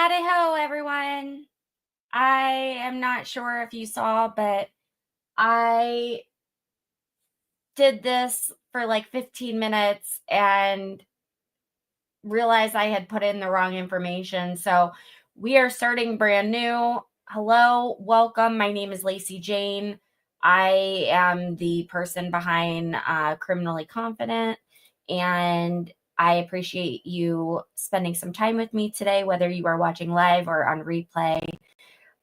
Howdy ho, everyone. I am not sure if you saw, but I did this for like 15 minutes and realized I had put in the wrong information. So we are starting brand new. Hello, welcome. My name is Lacey Jane. I am the person behind Criminally Confident, and I appreciate you spending some time with me today, whether you are watching live or on replay.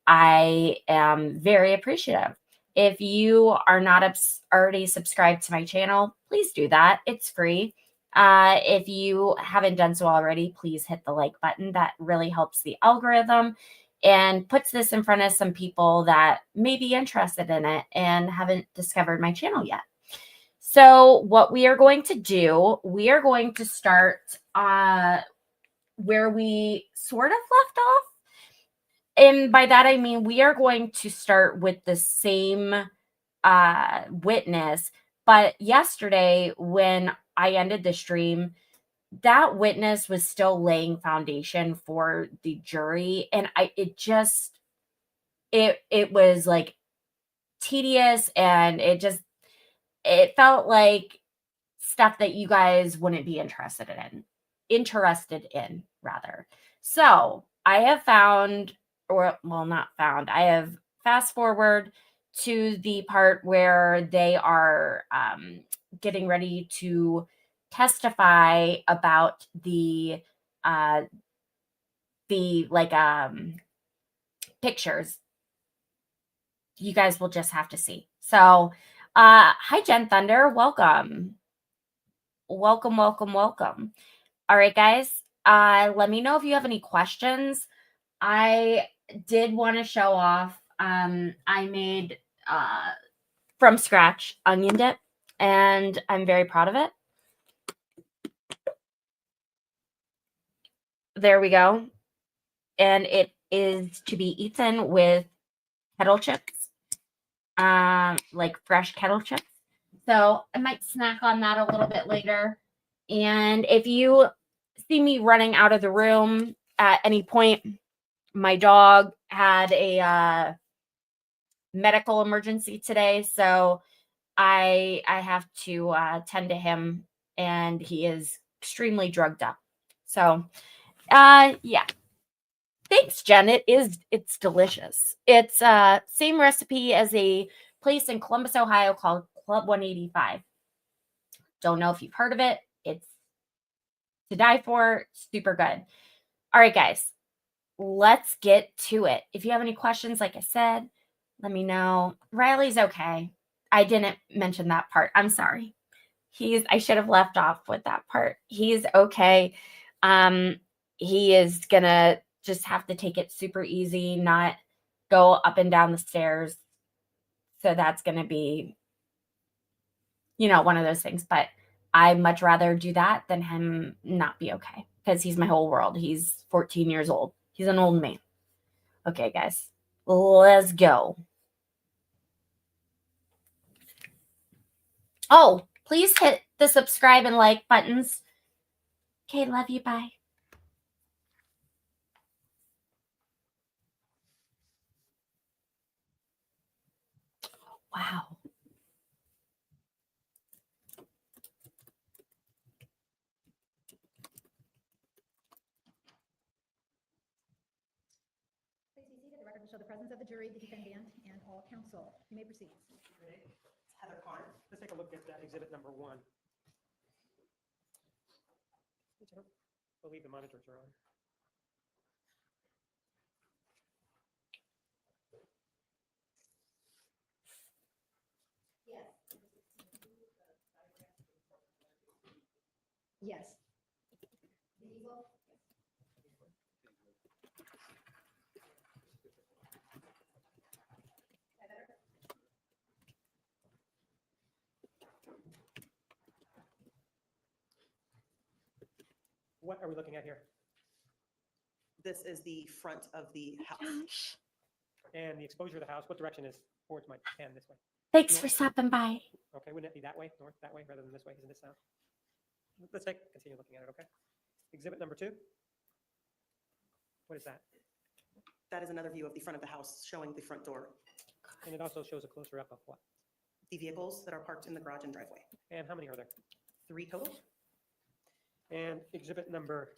I am very appreciative. If you are not already subscribed to my channel, please do that. It's free. If you haven't done so already, please hit the like button. That really helps the algorithm and puts this in front of some people that may be interested in it and haven't discovered my channel yet. So what we are going to do, we are going to start where we sort of left off. And by that, I mean, we are going to start with the same witness. But yesterday, when I ended the stream, that witness was still laying foundation for the jury. And it was like tedious, and it felt like stuff that you guys wouldn't be interested in rather. So I have found, I have fast forward to the part where they are getting ready to testify about the pictures. You guys will just have to see. So hi, Jen Thunder. Welcome. Welcome. All right, guys. Let me know if you have any questions. I did want to show off. I made from scratch onion dip, and I'm very proud of it. There we go. And it is to be eaten with kettle chips, like fresh kettle chips. So I might snack on that a little bit later. And if you see me running out of the room at any point, my dog had a medical emergency today, so I have to tend to him, and he is extremely drugged up. So yeah. Thanks, Jen. It's delicious. It's same recipe as a place in Columbus, Ohio called Club 185. Don't know if you've heard of it. It's to die for. Super good. All right, guys. Let's get to it. If you have any questions, like I said, let me know. Riley's okay. I didn't mention that part. I'm sorry. I should have left off with that part. He's okay. He is gonna just have to take it super easy, not go up and down the stairs. So that's gonna be, one of those things. But I'd much rather do that than him not be okay, because he's my whole world. He's 14 years old. He's an old man. Okay, guys, let's go. Oh, please hit the subscribe and like buttons. Okay, love you. Bye. Wow. The record will show the presence of the jury, the defendant, and all counsel. You may proceed. Heather Connor. Let's take a look at exhibit number 1. I believe the monitors are on. Yes. What are we looking at here? This is the front of the house. And the exposure of the house, what direction is towards my hand? This way? Thanks for stopping by. Okay, wouldn't it be that way, north, that way, rather than this way? Isn't this south? Let's continue looking at it, okay? Exhibit number 2. What is that? That is another view of the front of the house showing the front door, And it also shows a closer up of what? the vehicles that are parked in the garage and driveway. And how many are there? 3 total. And exhibit number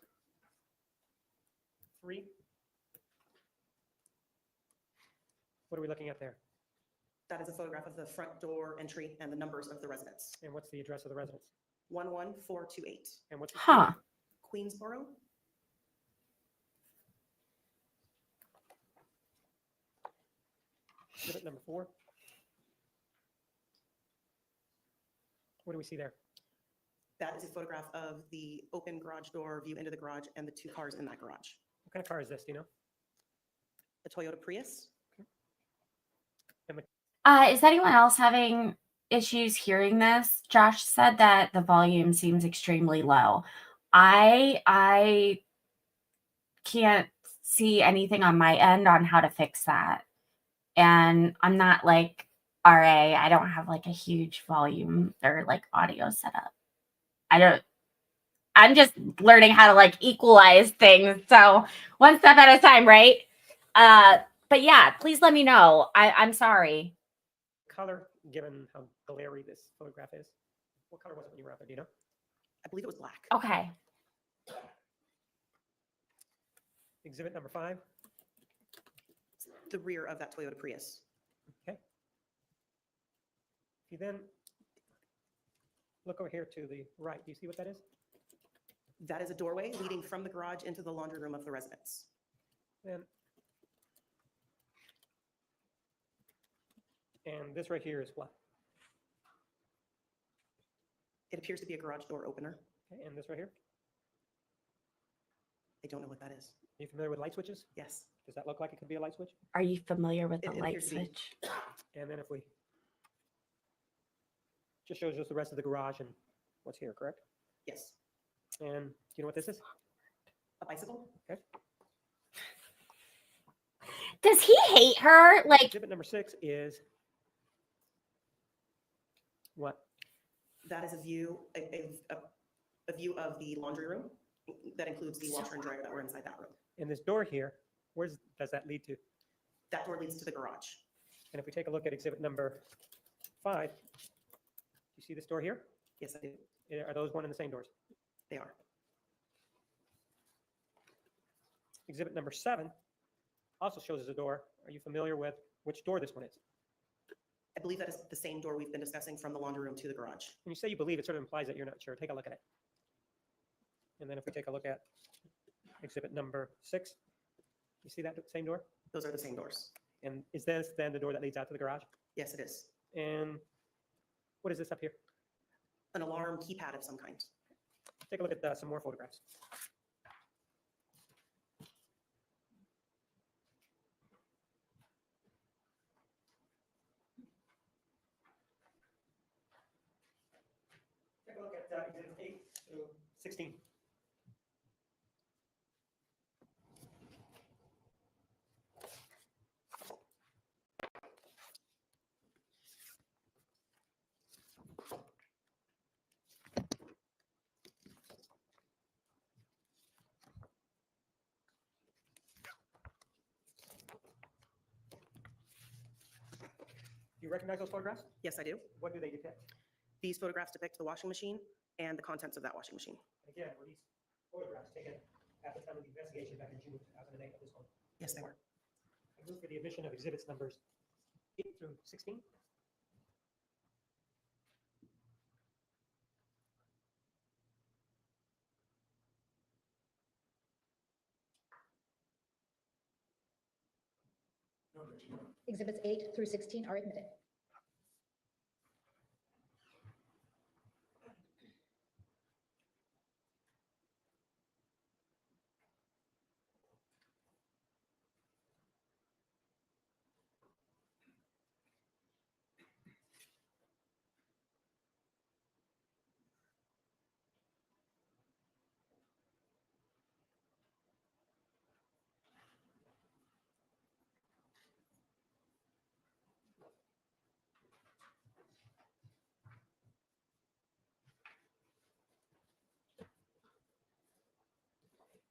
3. What are we looking at there? That is a photograph of the front door entry and the numbers of the residence. And what's the address of the residence? 11428 And what's the Huh. Queensboro. exhibit number 4? What do we see there? That is a photograph of the open garage door view into the garage and the 2 cars in that garage. What kind of car is this? Do you know? The Toyota Prius. Is anyone else having issues hearing this? Josh said that the volume seems extremely low. I can't see anything on my end on how to fix that. And I'm not like RA. I don't have like a huge volume or like audio setup. I'm just learning how to like equalize things. So one step at a time, right? But yeah, please let me know. I'm sorry. Color, given how glary this photograph is. What color was it when you were out there? Do you know? I believe it was black. Okay. Exhibit number 5. The rear of that Toyota Prius. Okay. If you then look over here to the right, do you see what that is? That is a doorway leading from the garage into the laundry room of the residence. And this right here is what? It appears to be a garage door opener. Okay, and this right here? I don't know what that is. Are you familiar with light switches? Yes. Does that look like it could be a light switch? Are you familiar with the It light appears to be. switch? And then if we just shows us the rest of the garage and what's here, correct? Yes. And do you know what this is? A bicycle. Does he hate her? Like, Exhibit number 6 is what? That is a view, a view of the laundry room. That includes the washer and dryer that were inside that room. And this door here, does that lead to? That door leads to the garage. And if we take a look at exhibit number 5, do you see this door here? Yes, I do. Are those one and the same doors? They are. Exhibit number 7 also shows us a door. Are you familiar with which door this one is? I believe that is the same door we've been discussing from the laundry room to the garage. When you say you believe, it sort of implies that you're not sure. Take a look at it. And then if we take a look at exhibit number 6, you see that same door? Those are the same doors. And is this then the door that leads out to the garage? Yes, it is. And what is this up here? An alarm keypad of some kind. Take a look at some more photographs. Take a look at exhibit 8 through 16. Do you recognize those photographs? Yes, I do. What do they depict? These photographs depict the washing machine and the contents of that washing machine. Again, were these photographs taken at the time of the investigation back in June of 2008 of this home? Yes, they were. I move for the admission of exhibits numbers 8 through 16. Exhibits 8 through 16 are admitted.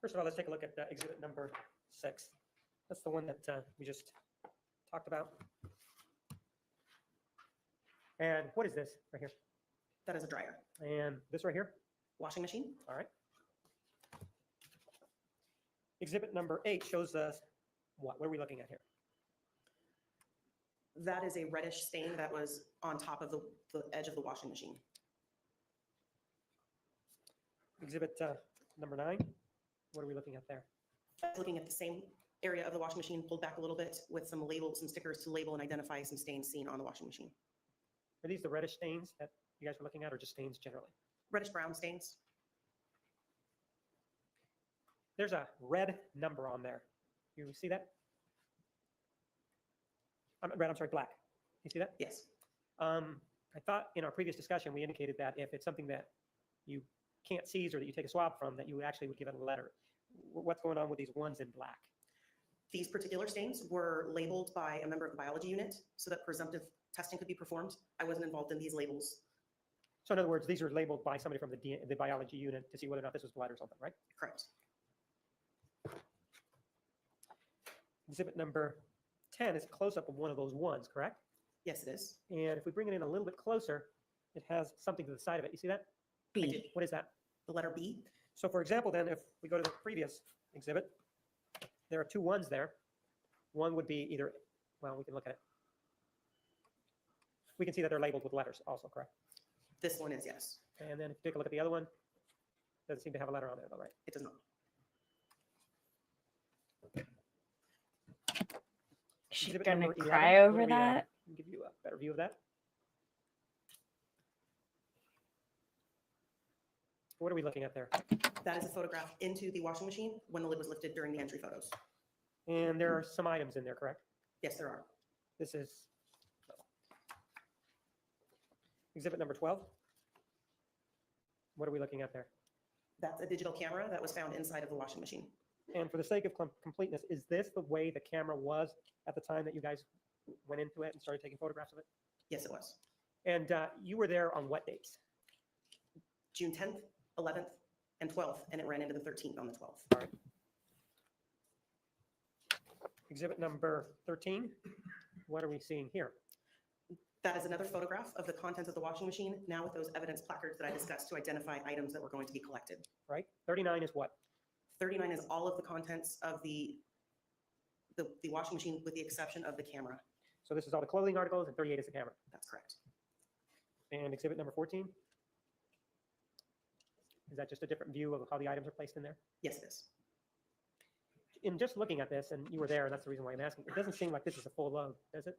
First of all, let's take a look at exhibit number 6. That's the one that we just talked about. And what is this right here? That is a dryer. And this right here? Washing machine, All right. Exhibit number 8 shows us what? What are we looking at here? that is a reddish stain that was on top of the edge of the washing machine. Exhibit number 9, what are we looking at there? Looking at the same area of the washing machine, pulled back a little bit with some labels, some stickers to label and identify some stains seen on the washing machine. Are these the reddish stains that you guys were looking at, or just stains generally? Reddish brown stains. There's a red number on there. You see that? I'm sorry, black. You see that? Yes. I thought in our previous discussion, we indicated that if it's something that you can't seize or that you take a swab from, that you actually would give it a letter. What's going on with these ones in black? These particular stains were labeled by a member of the biology unit so that presumptive testing could be performed. I wasn't involved in these labels. So in other words, these are labeled by somebody from the biology unit to see whether or not this was blood or something, right? Correct. Exhibit number 10 is a close-up of one of those ones, correct? Yes, it is. And if we bring it in a little bit closer, it has something to the side of it. You see that? I B. did. What is that? The letter B. So for example, then, if we go to the previous exhibit, there are two ones there. One would be either, well, we can look at it. We can see that they're labeled with letters also, correct? This one is, yes. And then if you take a look at the other one, doesn't seem to have a letter on there though, right? It does not. She's Exhibit gonna number 11, cry what over do we have? that. I'll give you a better view of that. What are we looking at there? That is a photograph into the washing machine when the lid was lifted during the entry photos. And there are some items in there, correct? Yes, there are. This is exhibit number 12. What are we looking at there? That's a digital camera that was found inside of the washing machine. And for the sake of completeness, is this the way the camera was at the time that you guys went into it and started taking photographs of it? Yes, it was. And you were there on what dates? June 10th, 11th, and 12th, and it ran into the 13th on the 12th. All right. Exhibit number 13. What are we seeing here? That is another photograph of the contents of the washing machine, now with those evidence placards that I discussed to identify items that were going to be collected. Right? 39 is what? 39 is all of the contents of the washing machine with the exception of the camera. So this is all the clothing articles, and 38 is the camera. That's correct. And exhibit number 14? Is that just a different view of how the items are placed in there? Yes, it is. In just looking at this, and you were there, and that's the reason why I'm asking, it doesn't seem like this is a full load, does it?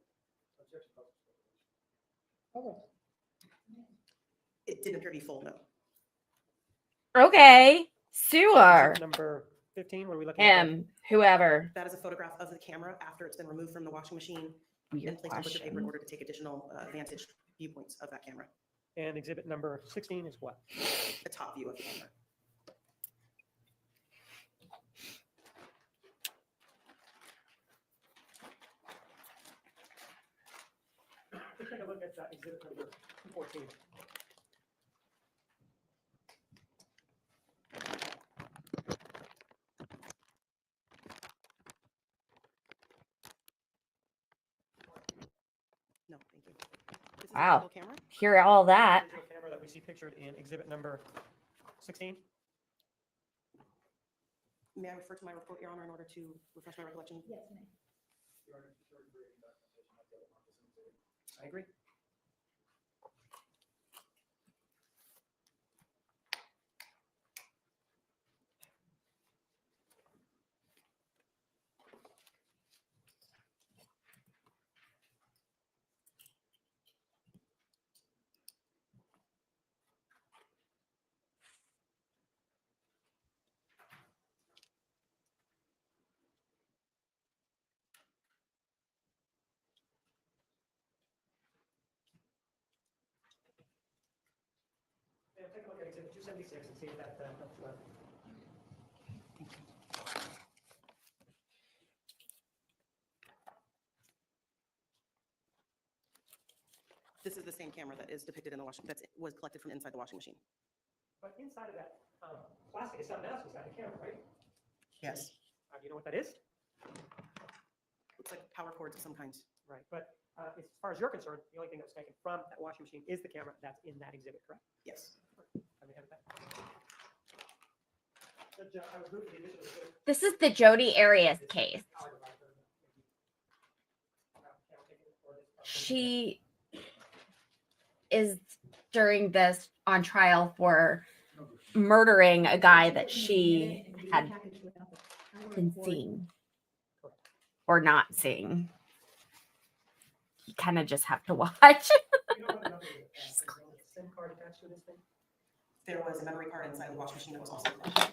It didn't appear to be full, no. Okay. Sewer. Exhibit number 15, what are we looking at? there? Him. Whoever. That is a photograph of the camera after it's been removed from the washing machine Weird and placed on butcher paper in question. order to take additional vantage viewpoints of that camera. And exhibit number 16 is what? The top view of the camera. Let's take a look at exhibit number 14. No, thank you. This is a Wow. digital camera. Hear all that. Digital camera that we see pictured in exhibit number 16. May I refer to my report, Your Honor, in order to refresh my recollection? Yes, ma'am. I agree. Yeah, take a look at exhibit 276 and see if that helps you out. This is the same camera that is depicted in the washing, that was collected from inside the washing machine. But inside of that plastic is something else inside the camera, right? Yes. Do you know what that is? like power cords of some kind. Right, but as far as you're concerned, the only thing that was taken from that washing machine is the camera that's in that exhibit, correct? Yes. Have we had that? Judge, I would move the addition of exhibit. This is the Jodi Arias case. She is during this on trial for murdering a guy that she had been seeing or not seeing. You kind of just have to watch. You know what number is it? Is there a SIM card attached to this thing? There was a memory card inside the washing machine that was also collected.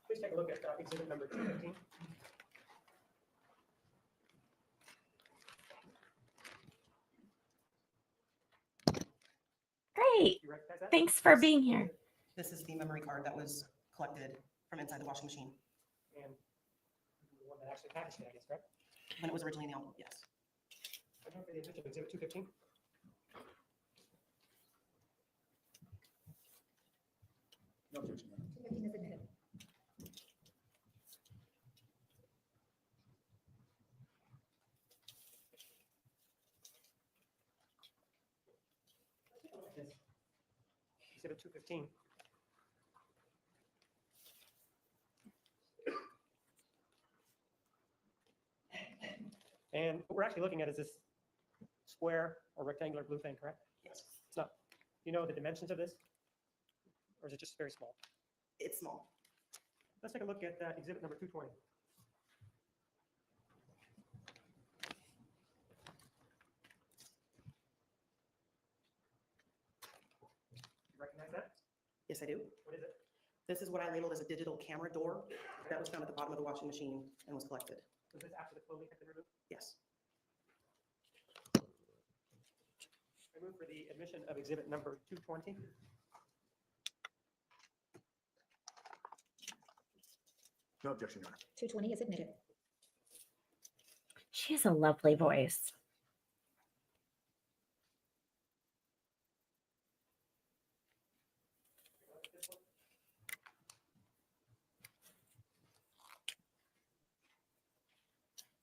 Please take a look at exhibit number 215. Great. You recognize that? Thanks for being here. This is the memory card that was collected from inside the washing machine And the one that actually packaged it, I guess, correct? when it was originally in the envelope, yes. I move for the addition of exhibit 215. No objection, Your Honor. 215 is admitted. Exhibit 215. And what we're actually looking at is this square or rectangular blue thing, correct? Yes. It's not. You know the dimensions of this? Or is it just very small? It's small. Let's take a look at exhibit number 220. You recognize that? Yes, I do. What is it? This is what I labeled as a digital camera door that was found at the bottom of the washing machine and was collected. Was this after the clothing had been removed? Yes. I move for the admission of exhibit number 220. No objection, Your Honor. 220 is admitted. She has a lovely voice.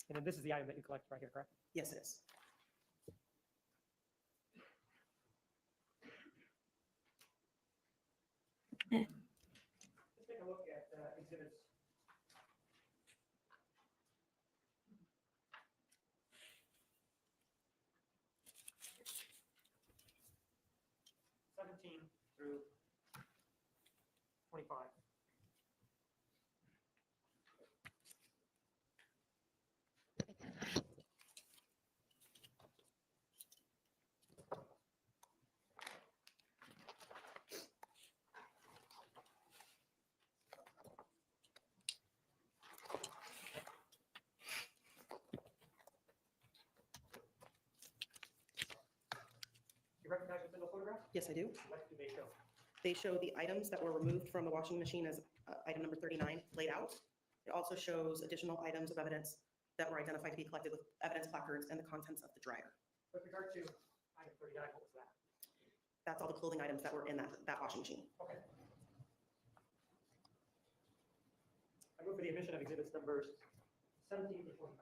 And then this is the item that you collect right here, correct? Yes, it is. Let's take a look at exhibits. Through 25. You recognize what's in the photograph? Yes, I do. What do they show? They show the items that were removed from the washing machine as item number 39 laid out. It also shows additional items of evidence that were identified to be collected with evidence placards and the contents of the dryer. With regard to item 39, what was that? That's all the clothing items that were in that washing machine. Okay. I move for the admission of exhibits numbers 17 to 25.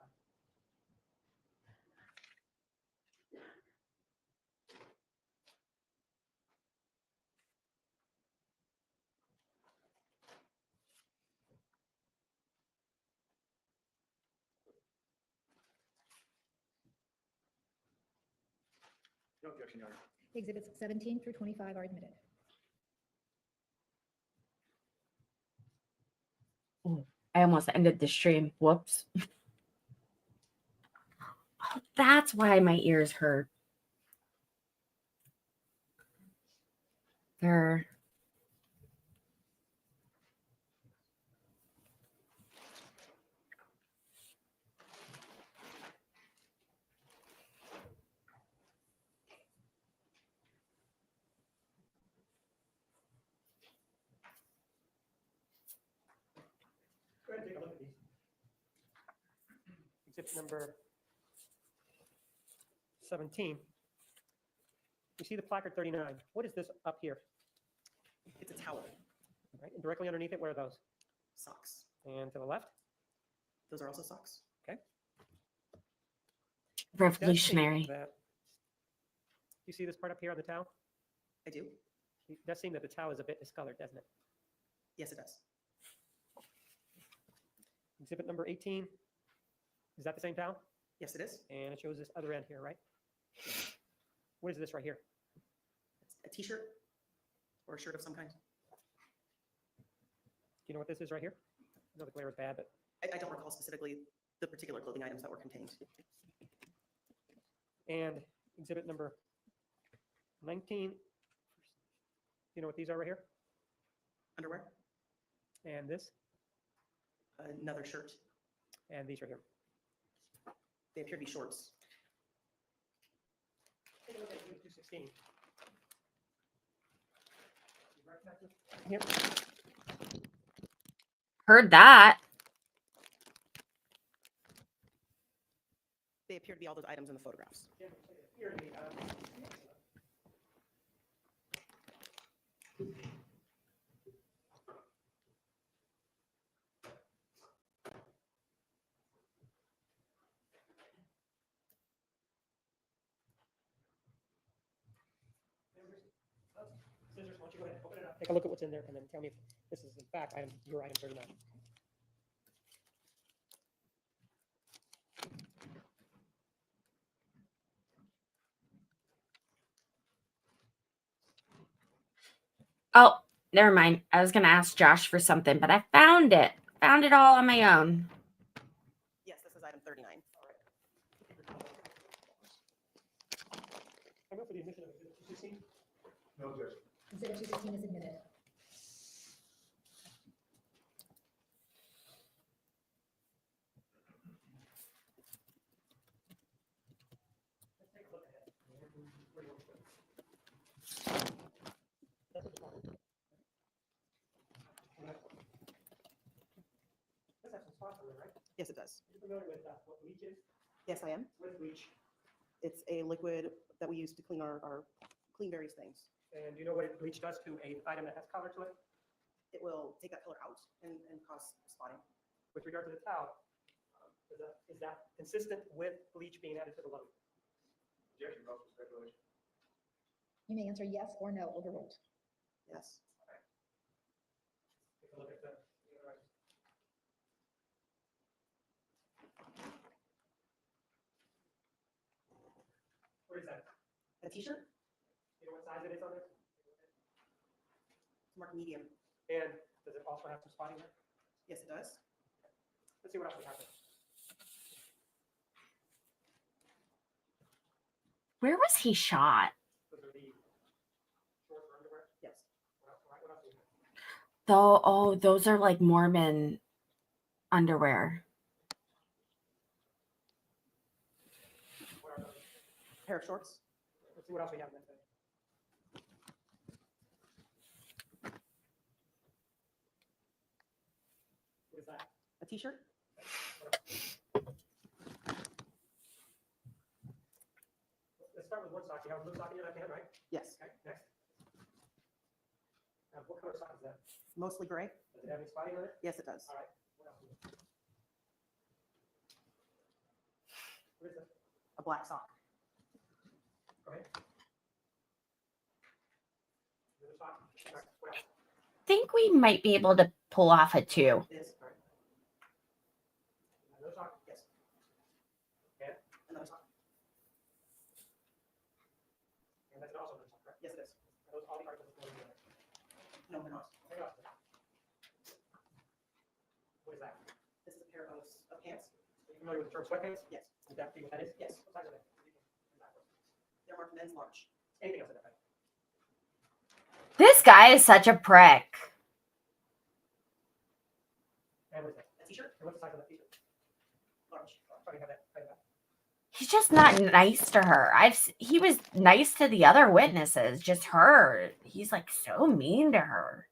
No objection, Your Honor. Exhibits 17 through 25 are admitted. I almost ended the stream. Whoops. Oh, that's why my ears hurt. They're Go ahead and take a look at these. Exhibit number 17. You see the placard 39. What is this up here? It's a towel. Right, and directly underneath it, what are those? Socks. And to the left? Those are also socks. It does seem Revolutionary. that- You see this part up here on the towel? I do. It does seem that the towel is a bit discolored, doesn't it? Yes, it does. Exhibit number 18, is that the same towel? Yes, it is. And it shows this other end here, right? What is this right here? It's a t-shirt or a shirt of some kind. Do you know what this is right here? I know the glare is bad, but I don't recall specifically the particular clothing items that were contained. and exhibit number 19. You know what these are right here? Underwear, And this, another shirt. and these right here. They appear to be shorts. Take a look at exhibit 216. You recognize this? Here. Heard that. They appear to be all those items in the photographs. Here, Scissors, why don't you go ahead and open it up, take a look at what's in there, and then tell me if this is in fact item, your item 39. Oh, never mind. I was gonna ask Josh for something, but I found it. Found it all on my own. Yes, this is item 39. I go for the admission of exhibit 216. No objection. Exhibit 216 is admitted. Let's take a look at it. Where do you want to go? That's at the bottom. This has some spots on it, right? Yes, it does. Are you familiar with what bleach is? Yes, I am. What is bleach? It's a liquid that we use to clean clean various things. And do you know what bleach does to an item that has color to it? It will take that color out and cause spotting. With regard to the towel, is that consistent with bleach being added to the load? Objection, calls for speculation. You may answer yes or no, overruled. Yes. Take a look at the. What is that? A t-shirt, You know what size it is on it? it's marked medium. And does it also have some spotting there? Yes, it does. Let's see what else we have there. Where was he shot? Those are the shorts or underwear. Yes. What else do we have? Though, oh, those are like Mormon underwear. What are those? Pair of shorts, Let's see what else we have in that thing. What is that? a t-shirt, Let's start with one sock. You have a blue sock in your left hand, right? yes. Okay, next. What color sock is that? Mostly gray, Does it have any spotting on it? yes, it does. All right. What else? What is this? A black sock, Go ahead. Another sock. All right. What else? Think we might be able to pull off a two. it is, All right. Another sock. yes. Okay. Another sock, And that's also another sock, right? yes, it is. Are those all the articles that go together? No, they're not. What else? What is that? This is a pair of pants, Are you familiar with the term sweatpants? yes. Would that be what that is? Yes. What size are they? They're marked men's large. Anything else in that bag? This guy is such a prick. And what is that? A t-shirt, And what's the size of that t-shirt? large. Sorry, have that. Have that. He's just not nice to her. He was nice to the other witnesses, just her. He's like so mean to her.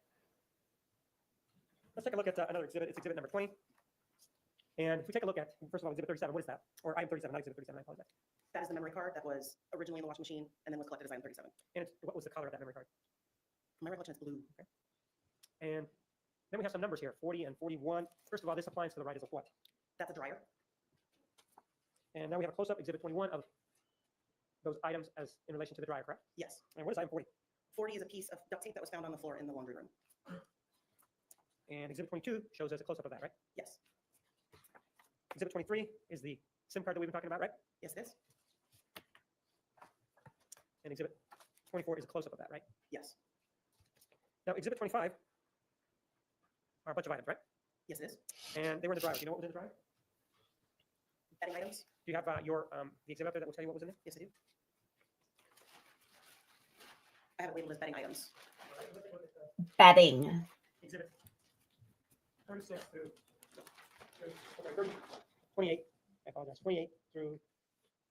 Let's take a look at another exhibit. It's exhibit number 20. And if we take a look at, first of all, exhibit 37, what is that? Or item 37, not exhibit 37, I apologize. That is the memory card that was originally in the washing machine and then was collected as item 37. And what was the color of that memory card? My recollection is blue. And then we have some numbers here, 40 and 41. First of all, this applies to the right is of what? That's a dryer. And now we have a close-up, exhibit 21, of those items as in relation to the dryer, correct? Yes. And what is item 40? 40 is a piece of duct tape that was found on the floor in the laundry room. And exhibit 22 shows us a close-up of that, right? Yes. Exhibit 23 is the SIM card that we've been talking about, right? Yes, it is. And exhibit 24 is a close-up of that, right? Yes. Now, exhibit 25 are a bunch of items, right? Yes, it is. And they were in the dryer. Do you know what was in the dryer? Bedding items? Do you have the exhibit up there that will tell you what was in there? Yes, I do. I have it labeled as bedding items. Bedding. Exhibit 36 through 28. I apologize. 28 through,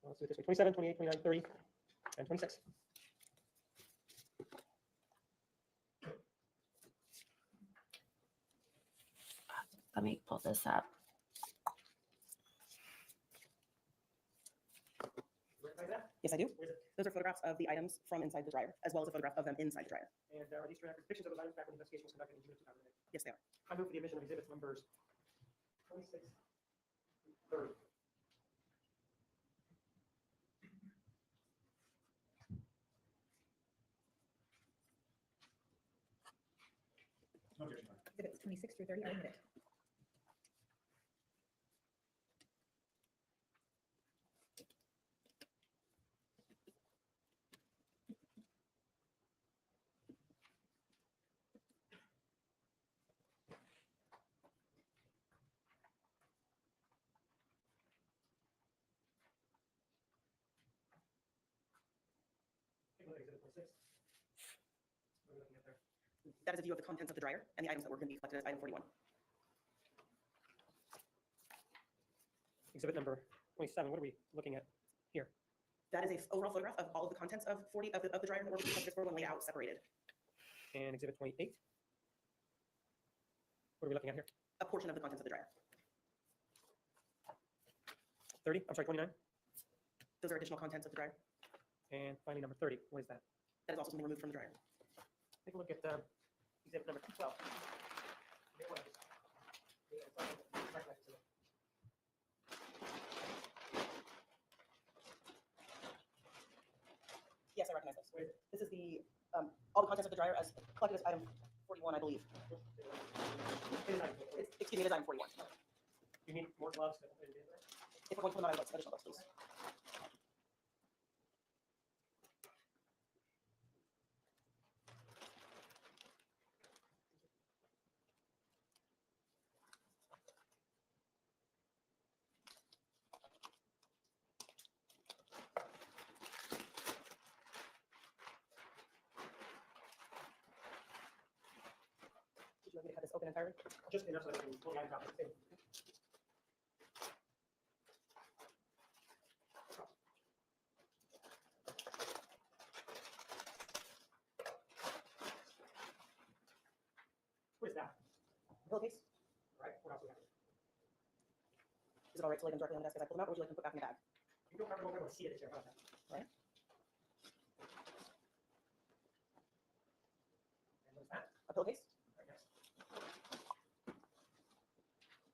let's do it this way, 27, 28, 29, 30, and 26. Let me pull this up. Yes, I do. Those are photographs of the items from inside the dryer, as well as a photograph of them inside the dryer. And are these direct depictions of those items back when the investigation was conducted in June of 2008? Yes, they are. I move for the admission of exhibits numbers 26 through 30. No objection. Exhibits 26 through 30 are admitted. Take a look at exhibit 26. What are we looking at there? That is a view of the contents of the dryer and the items that were going to be collected as item 41. Exhibit number 27, what are we looking at here? That is a overall photograph of all of the contents of 40 of the dryer that were collected as 41 laid out, separated. And exhibit 28, what are we looking at here? A portion of the contents of the dryer. 30, I'm sorry, 29, Those are additional contents of the dryer. and finally number 30, what is that? That is also something removed from the dryer. Take a look at exhibit number 12. Yes, I recognize this. This is the all the contents of the dryer as collected as item 41, I believe. Excuse me, it is item 41. You need more gloves? If we're going to put them on additional gloves, please. Would you like me to have this open entirely? Just enough so that I can pull the items out of the table. What is that? Pillowcase? All right, what else do we have? Is it all right to lay them directly on the desk as I pull them out, or would you like them put back in the bag? You don't have to go over and see it, how about that? Right. And what is that? A pillowcase? Right, yes.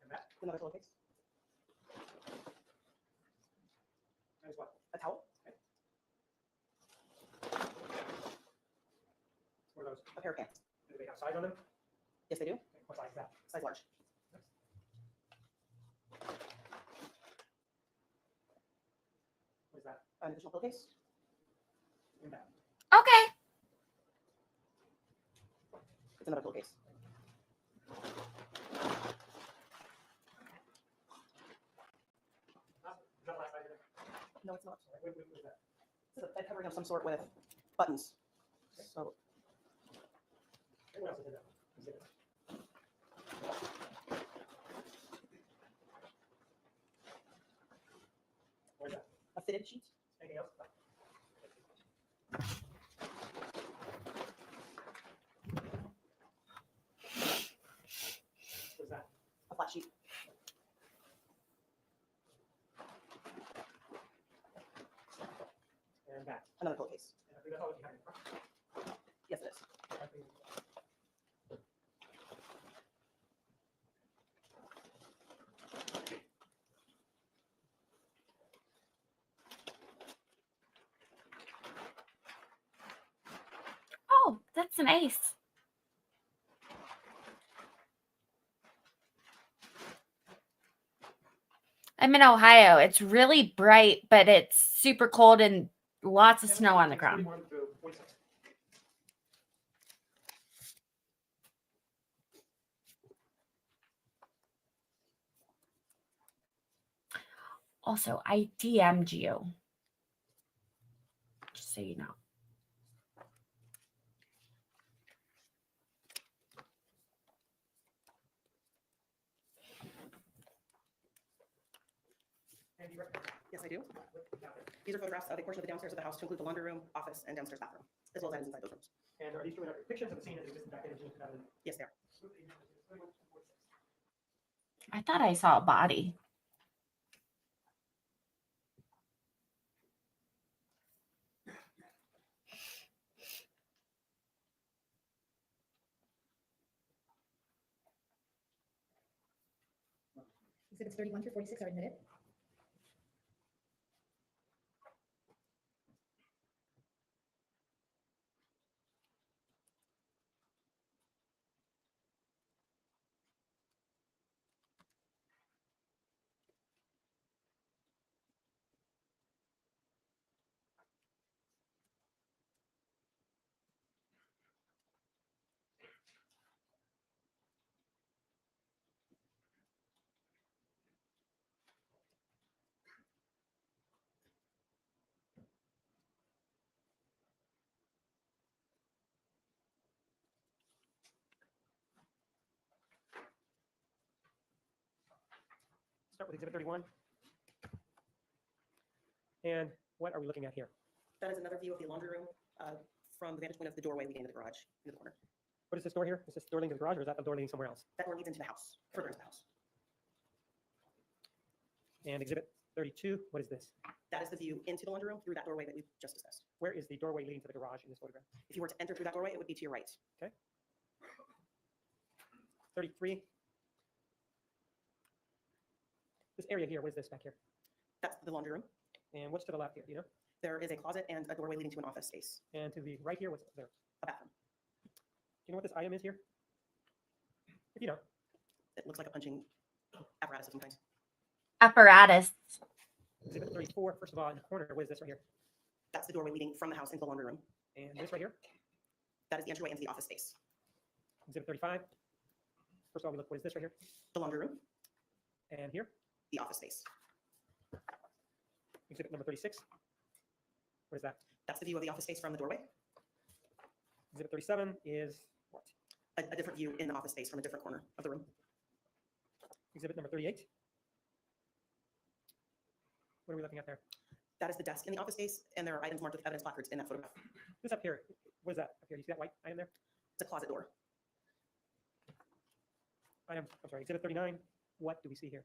And that? Another pillowcase? That is what? A towel? What are those? A pair of pants? Do they have size on them? Yes, they do. What size is that? Size large. What is that? An additional pillowcase? And that? Okay. It's another pillowcase. Is that the last size of it? No, it's not. What is that? This is a bed covering of some sort with buttons. So What else is in that? Is it- What is that? a fitted sheet? Anything else? What is that? A flat sheet? And that. Another pillowcase? And I think that's all that you have in front. Yes, it is. I think- Oh, that's nice. I'm in Ohio. It's really bright, but it's super cold and lots of snow on the ground. 31 through 46. Also, I DM'd you. Just so you know. And you recommend Yes, I do. down there. These are photographs of a portion of the downstairs of the house to include the laundry room, office, and downstairs bathroom, as well as items inside those rooms. And are these two depictions of the scene as existed back then in June 2000? Yes, they are. I thought I saw a body. Exhibits 31 through 46 are admitted. Start with exhibit 31. And what are we looking at here? That is another view of the laundry room from the vantage point of the doorway leading into the garage in the corner. What is this door here? Is this door leading to the garage, or is that the door leading somewhere else? That door leads into the house, further into the house. And exhibit 32, what is this? That is the view into the laundry room through that doorway that we just discussed. Where is the doorway leading to the garage in this photograph? If you were to enter through that doorway, it would be to your right. 33. This area here, what is this back here? That's the laundry room. And what's to the left here, do you know? There is a closet and a doorway leading to an office space, And to the right here, what's there? a bathroom. Do you know what this item is here? If you know. It looks like a punching apparatus of some kind. Apparatus. Exhibit 34, first of all, in the corner, what is this right here? That's the doorway leading from the house into the laundry room. And this right here? That is the entryway into the office space. Exhibit 35. First of all, we look, what is this right here? The laundry room, And here? the office space. Exhibit number 36. What is that? That's the view of the office space from the doorway. Exhibit 37 is what? A different view in the office space from a different corner of the room. Exhibit number 38. What are we looking at there? That is the desk in the office space, and there are items marked with evidence placards in that photograph. This up here, what is that up here? Do you see that white item there? It's a closet door. I'm sorry, exhibit 39. What do we see here?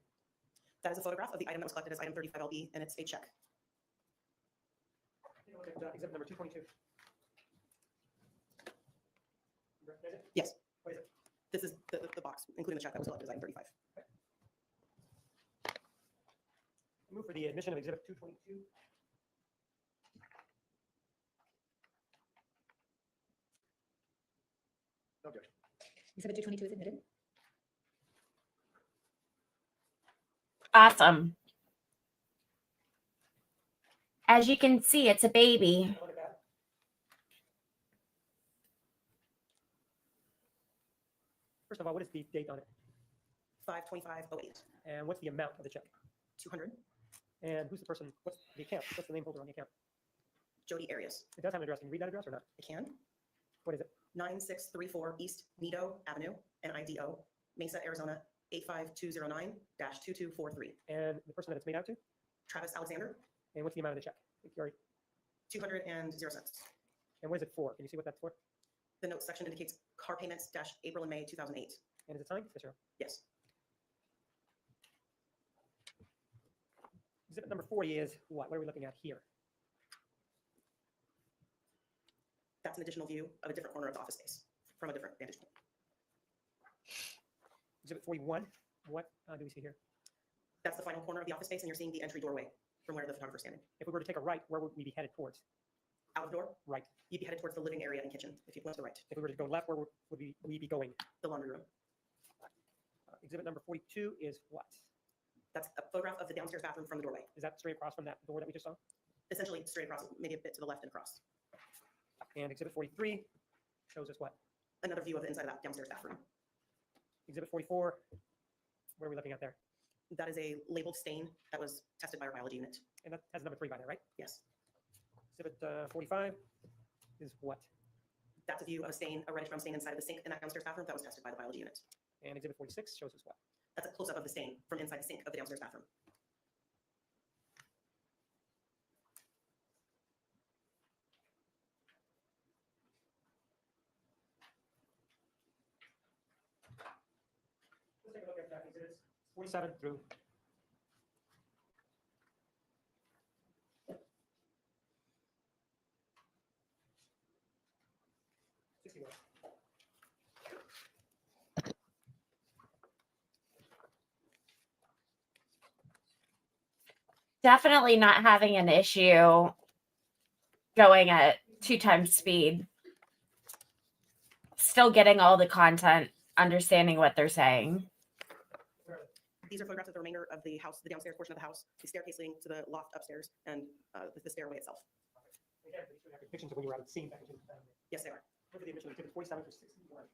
That is a photograph of the item that was collected as item 35LB, and it's a check. Take a look at exhibit number 222. You recognize it? Yes. What is it? This is the box, including the check that was collected as item 35. Move for the admission of exhibit 222. No objection. Exhibit 222 is admitted. Awesome. As you can see, it's a baby. Look at that. First of all, what is the date on it? 5/25/08. And what's the amount of the check? 200. And who's the person? What's the account? What's the name holder on the account? Jodi Arias. It does have an address. Can you read that address or not? I can. What is it? 9634 East Nido Avenue, NIDO, Mesa, Arizona, 85209-2243. And the person that it's made out to? Travis Alexander, And what's the amount of the check? If you already- 200 and 0 cents. And what is it for? Can you see what that's for? The note section indicates car payments - April and May 2008. And is it signed? Yes, sir. Yes. Exhibit number 40 is what? What are we looking at here? That's an additional view of a different corner of the office space from a different vantage point. Exhibit 41, what do we see here? That's the final corner of the office space, and you're seeing the entry doorway from where the photographer's standing. If we were to take a right, where would we be headed towards? out the door, Right. you'd be headed towards the living area and kitchen if you went to the right, If we were to go left, where would we be going? the laundry room. Exhibit number 42 is what? That's a photograph of the downstairs bathroom from the doorway. Is that straight across from that door that we just saw? Essentially straight across, maybe a bit to the left and across. And exhibit 43 shows us what? Another view of the inside of that downstairs bathroom. Exhibit 44, what are we looking at there? That is a labeled stain that was tested by our biology unit. And that has number 3 by there, right? Yes. Exhibit 45 is what? That's a view of a stain, a reddish brown stain inside of the sink in that downstairs bathroom that was tested by the biology unit. And exhibit 46 shows us what? That's a close-up of the stain from inside the sink of the downstairs bathroom. Let's take a look at exhibits 47 through 61. Definitely not having an issue going at 2 times speed. Still getting all the content, understanding what they're saying. These are photographs of the remainder of the house, the downstairs portion of the house, the staircase leading to the loft upstairs, and the stairway itself. Again, we have depictions of when you were out at the scene back in Yes, they are. look at the original exhibit 47 through 61.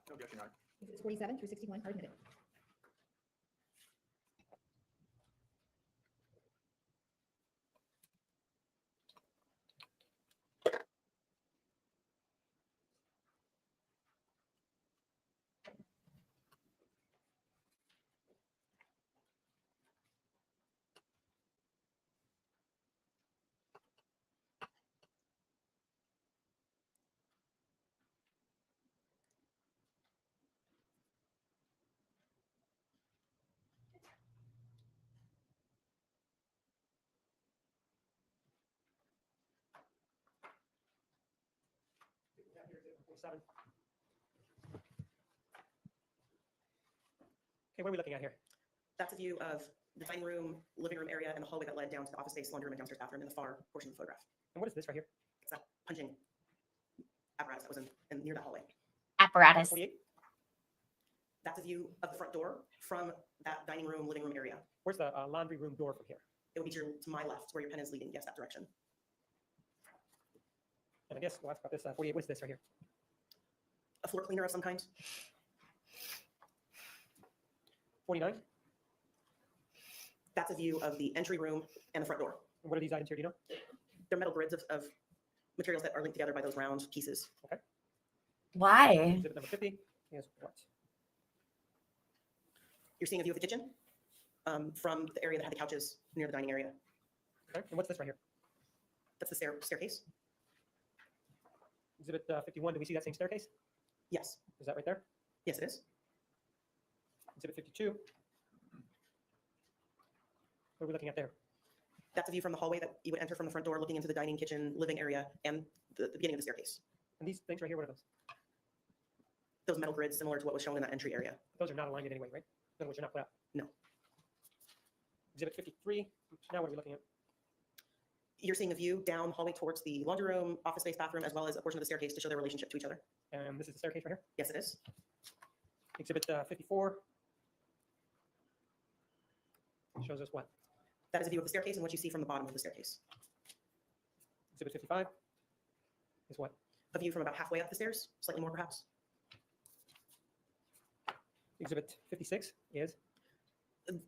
No objection, Your Honor. Exhibits 47 through 61 are admitted. Yeah, here's exhibit 47. Okay, what are we looking at here? That's a view of the dining room, living room area, and the hallway that led down to the office space, laundry room, and downstairs bathroom in the far portion of the photograph. And what is this right here? It's that punching apparatus that was in near the hallway. Apparatus. 48? That's a view of the front door from that dining room, living room area. Where's the laundry room door from here? It would be to my left, where your pen is leading. Yes, that direction. And I guess we'll ask about this 48. What is this right here? A floor cleaner of some kind. 49? That's a view of the entry room and the front door. And what are these items here? Do you know? They're metal grids of materials that are linked together by those round pieces. Why? Exhibit number 50 is what? You're seeing a view of the kitchen from the area that had the couches near the dining area. Okay. And what's this right here? That's the staircase. Exhibit 51. Do we see that same staircase? Yes. Is that right there? Yes, it is. Exhibit 52. What are we looking at there? That's a view from the hallway that you would enter from the front door, looking into the dining, kitchen, living area, and the beginning of the staircase. And these things right here, what are those? Those metal grids similar to what was shown in that entry area. Those are not aligned in any way, right? In other words, they're not put up. No. Exhibit 53. Now what are we looking at? You're seeing a view down hallway towards the laundry room, office space, bathroom, as well as a portion of the staircase to show their relationship to each other. And this is the staircase right here. Yes, it is. Exhibit 54 shows us what? That is a view of the staircase and what you see from the bottom of the staircase. Exhibit 55 is what? A view from about halfway up the stairs, slightly more perhaps. Exhibit 56 is?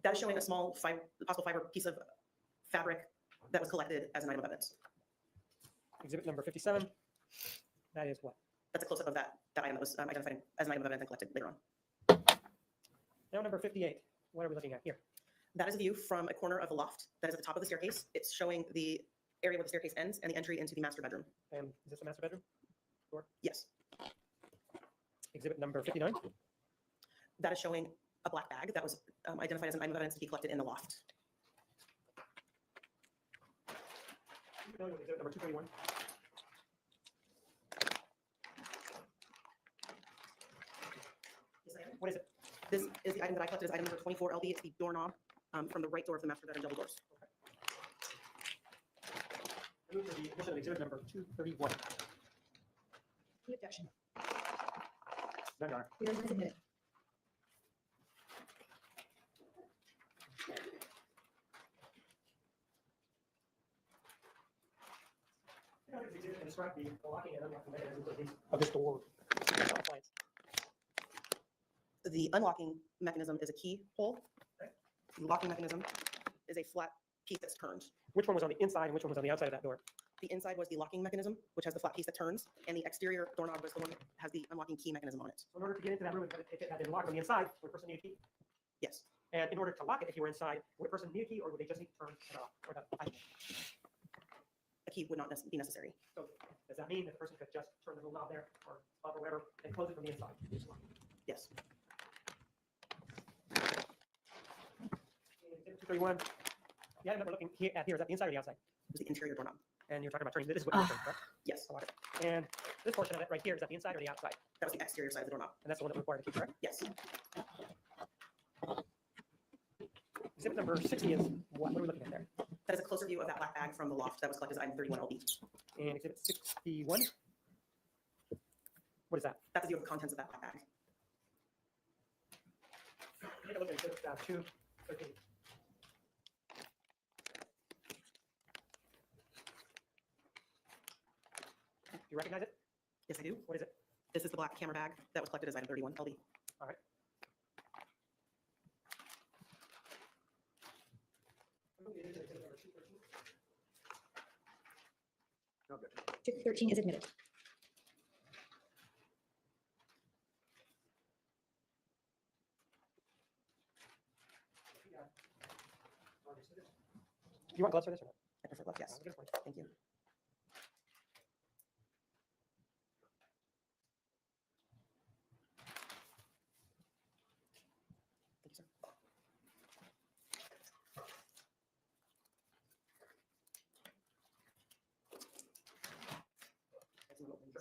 That is showing a small possible fiber piece of fabric that was collected as an item of evidence. Exhibit number 57, that is what? That's a close-up of that item that was identified as an item of evidence and collected later on. Now number 58, what are we looking at here? That is a view from a corner of the loft that is at the top of the staircase. It's showing the area where the staircase ends and the entry into the master bedroom. And is this the master bedroom? Yes. Exhibit number 59, That is showing a black bag that was identified as an item of evidence to be collected in the loft. familiar with exhibit number 231? Yes, I am. What is it? This is the item that I collected as item number 24 LB. It's the doorknob from the right door of the master bedroom double doors. I move for the addition of exhibit number 231. Any objection? None, Your Honor. The item is admitted. And describe the locking and unlocking mechanisms of this door. Appliance. The unlocking mechanism is a key hole. Okay. The locking mechanism is a flat piece that's turned. Which one was on the inside and which one was on the outside of that door? The inside was the locking mechanism, which has the flat piece that turns, and the exterior doorknob was the one that has the unlocking key mechanism on it. So in order to get into that room, if it had been locked on the inside, would a person need a key? Yes. And in order to lock it, if you were inside, would a person need a key or would they just need to turn it off? Or A key would not be necessary. so does that mean that the person could just turn the little knob there or knob or whatever and close it from the inside? Yes. Exhibit 231. The item that we're looking at here, is that the inside or the outside? It's the interior doorknob. And you're talking about turning, this is what you're turning, correct? Yes. I like it. And this portion of it right here, is that the inside or the outside? That was the exterior side of the doorknob. And that's the one that required a key, correct? Yes. Exhibit number 60 is what are we looking at there? That is a closer view of that black bag from the loft that was collected as item 31 LB. And exhibit 61? What is that? That's the view of the contents of that black bag. Take a look at exhibit 213. Do you recognize it? Yes, I do. What is it? This is the black camera bag that was collected as item 31 LB. All right. No objection. 213 is admitted. Do you want gloves for this or not? I prefer left, yes. Good point. Thank you. Thank you,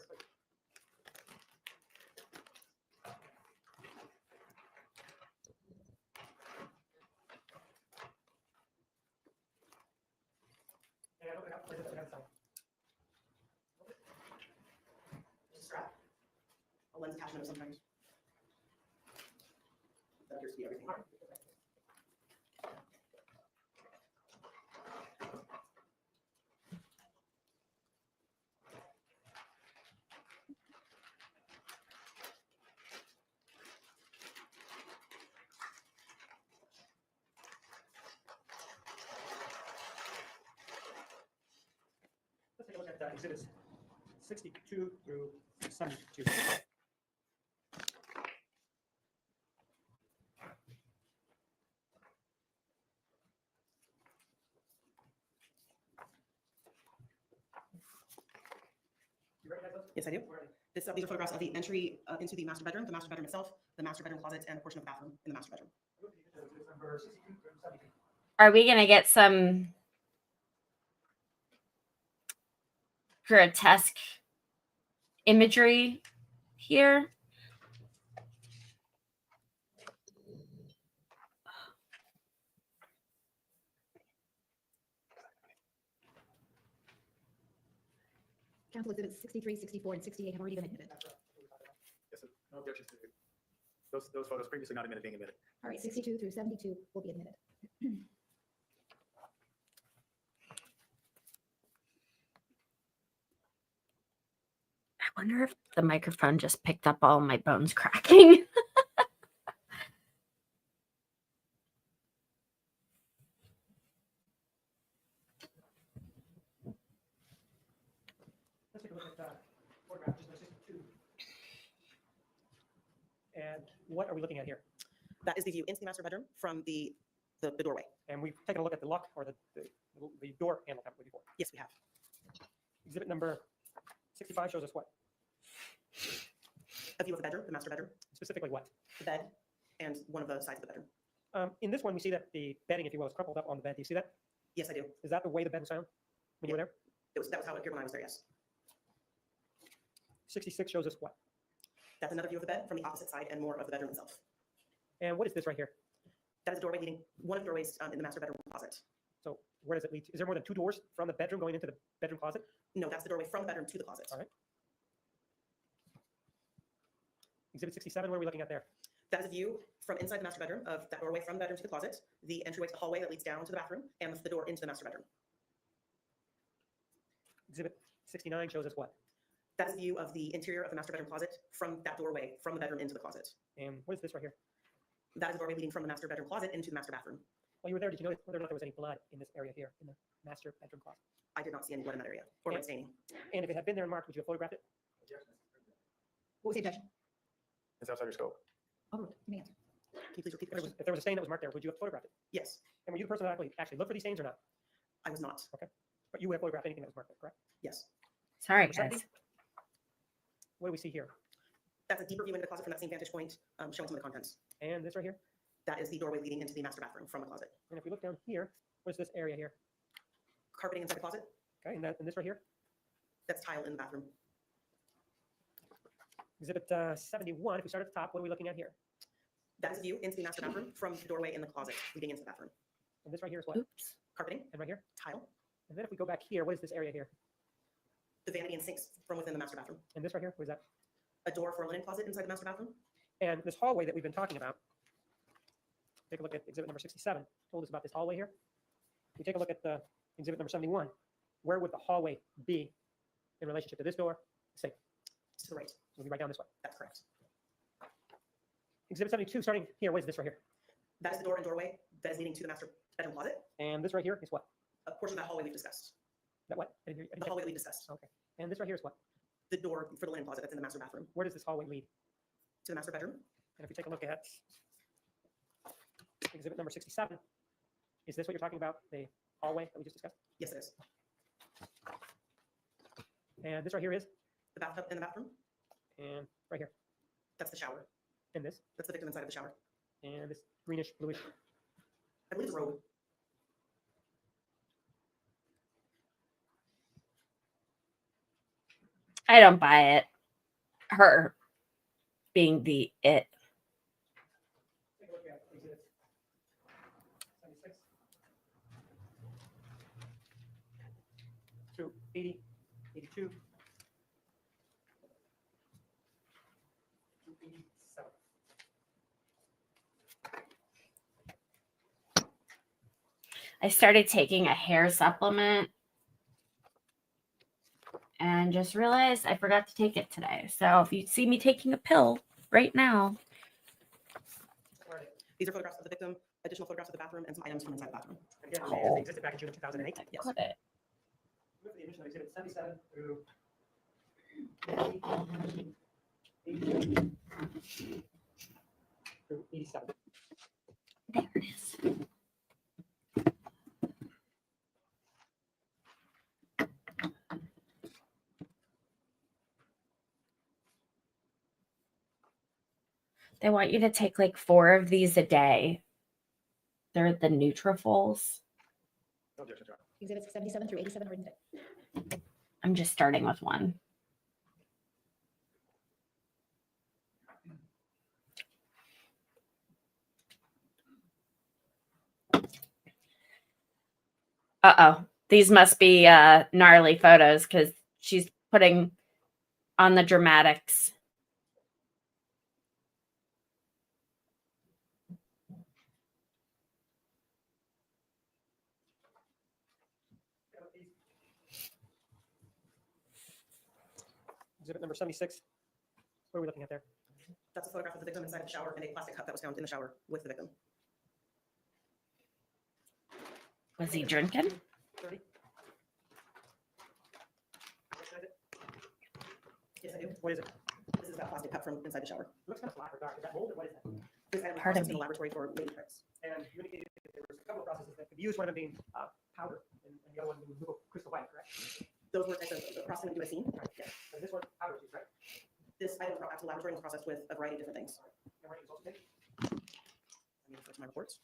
sir. Yeah, open it up. Where's it? Okay, sorry. Just a strap. A lens attachment of some kind. That appears to be everything. All right. Let's take a look at exhibits 62 through 72. You recognize those? Yes, I do. Where are they? These are photographs of the entry into the master bedroom itself, the master bedroom closet, and a portion of the bathroom in the master bedroom. Number 62 through 72. Are we gonna get some grotesque imagery here? Council exhibits 63, 64, and 68 have already been admitted. Yes, sir. No objections to those photos previously not admitted being admitted. All right, 62 through 72 will be admitted. I wonder if the microphone just picked up all my bones cracking. Let's take a look at photograph just 62. And what are we looking at here? That is the view into the master bedroom from the doorway. And we've taken a look at the lock or the door handle, haven't we, before? Yes, we have. Exhibit number 65 shows us what? A view of the bedroom, the master bedroom, Specifically what? the bed, and one of the sides of the bedroom. In this one, we see that the bedding, if you will, is crumpled up on the bed. Do you see that? Yes, I do. Is that the way the bed was found when you were there? That was how it appeared when I was there, yes. 66 shows us what? That's another view of the bed from the opposite side and more of the bedroom itself. And what is this right here? That is a doorway leading, one of the doorways in the master bedroom closet. So where does it lead to? Is there more than 2 doors from the bedroom going into the bedroom closet? No, that's the doorway from the bedroom to the closet. All right. Exhibit 67, what are we looking at there? That is a view from inside the master bedroom of that doorway from the bedroom to the closet, the entryway to the hallway that leads down to the bathroom, and the door into the master bedroom. Exhibit 69 shows us what? That is a view of the interior of the master bedroom closet from that doorway from the bedroom into the closet. And what is this right here? That is a doorway leading from the master bedroom closet into the master bathroom. While you were there, did you notice whether or not there was any blood in this area here in the master bedroom closet? I did not see any blood in that area or blood staining. And if it had been there and marked, would you have photographed it? What was the objection? It's outside your scope. Overruled. You may answer. Can you please repeat the If question? there was a stain that was marked there, would you have photographed it? Yes, And were you the person that actually looked for these stains or not? I was not. But you would have photographed anything that was marked there, correct? Yes. Sorry, Number 70? guys. What do we see here? That's a deeper view into the closet from that same vantage point, showing some of the contents. And this right here? That is the doorway leading into the master bathroom from the closet. And if we look down here, what's this area here? Carpeting inside the closet, Okay, and this right here? that's tile in the bathroom. Exhibit 71, if we start at the top, what are we looking at here? That is a view into the master bathroom from the doorway in the closet leading into the bathroom. And this right here is what? Oops. Carpeting, And right here? tile, And then if we go back here, what is this area here? the vanity and sinks from within the master bathroom. And this right here, what is that? A door for a linen closet inside the master bathroom. And this hallway that we've been talking about, take a look at exhibit number 67, told us about this hallway here. If we take a look at the exhibit number 71, where would the hallway be in relationship to this door? Say, To the right, so we'll be right down this way. that's correct. Exhibit 72, starting here, what is this right here? That is the door and doorway that is leading to the master bedroom closet. And this right here is what? A portion of that hallway we've discussed. That what? I didn't hear you. I The didn't hallway catch- we discussed. Okay. And this right here is what? The door for the linen closet that's in the master bathroom. Where does this hallway lead? To the master bedroom. And if we take a look at exhibit number 67, is this what you're talking about, the hallway that we just discussed? Yes, it is. And this right here is, The bathtub in the bathroom. and right here, That's the shower. and this, That's the victim inside of the shower. and this greenish, bluish. I believe it's a robe. I don't buy it. Her being the it. Take a look at exhibit 76 through 80, 82, through 87. I started taking a hair supplement and just realized I forgot to take it today. So if you see me taking a pill right now, Where are they? These are photographs of the victim, additional photographs of the bathroom, and some items from inside the bathroom. And again, Oh. they existed back in June of 2008. Yes. put it. With the addition of exhibit 77 through 82 through 87. There it is. They want you to take like 4 of these a day. They're the Nutrafols. No objection, John. Exhibits 77 through 87 are written today. I'm just starting with one. Uh-oh. These must be gnarly photos because she's putting on the dramatics. Exhibit number 76. What are we looking at there? That's a photograph of the victim inside of the shower and a plastic cup that was found in the shower with the victim. Was he drinking? 30. Yes, I do. What is it? This is that plastic cup from inside the shower. It looks kind of black or dark. Is that mold or what is that? This item was Pardon processed in me. the laboratory for mating tricks. And you indicated that there was a couple of processes that could be used, one of them being powder and the other one being crystal white, correct? Those were types of processing into a scene. Right. Yes. And this one, powder is used, right? This item was brought back to the laboratory and was processed with a variety of different things. And what is also taken? Let me refer to my reports.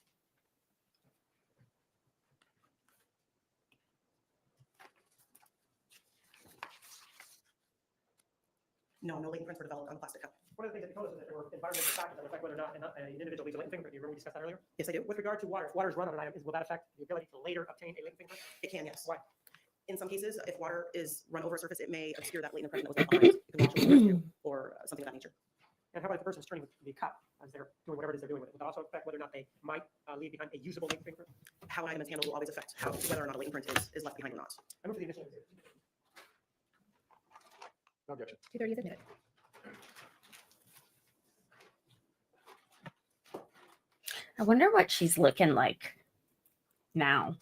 No, no latent prints were developed on the plastic cup. One of the things that you told us is that there were environmental factors that would affect whether or not an individual leaves a latent fingerprint. You remember we discussed that earlier? Yes, I do. With regard to water, if water is run on an item, will that affect the ability to later obtain a latent fingerprint? It can, yes. Why? In some cases, if water is run over a surface, it may obscure that latent impression that was left behind. It can wash over the residue or something of that nature. And how about if the person's turning the cup as they're doing whatever it is they're doing with it? Would that also affect whether or not they might leave behind a usable latent fingerprint? How an item is handled will always affect whether or not a latent print is left behind or not. I move for the initial exhibit. No objection. 230 is admitted. I wonder what she's looking like now.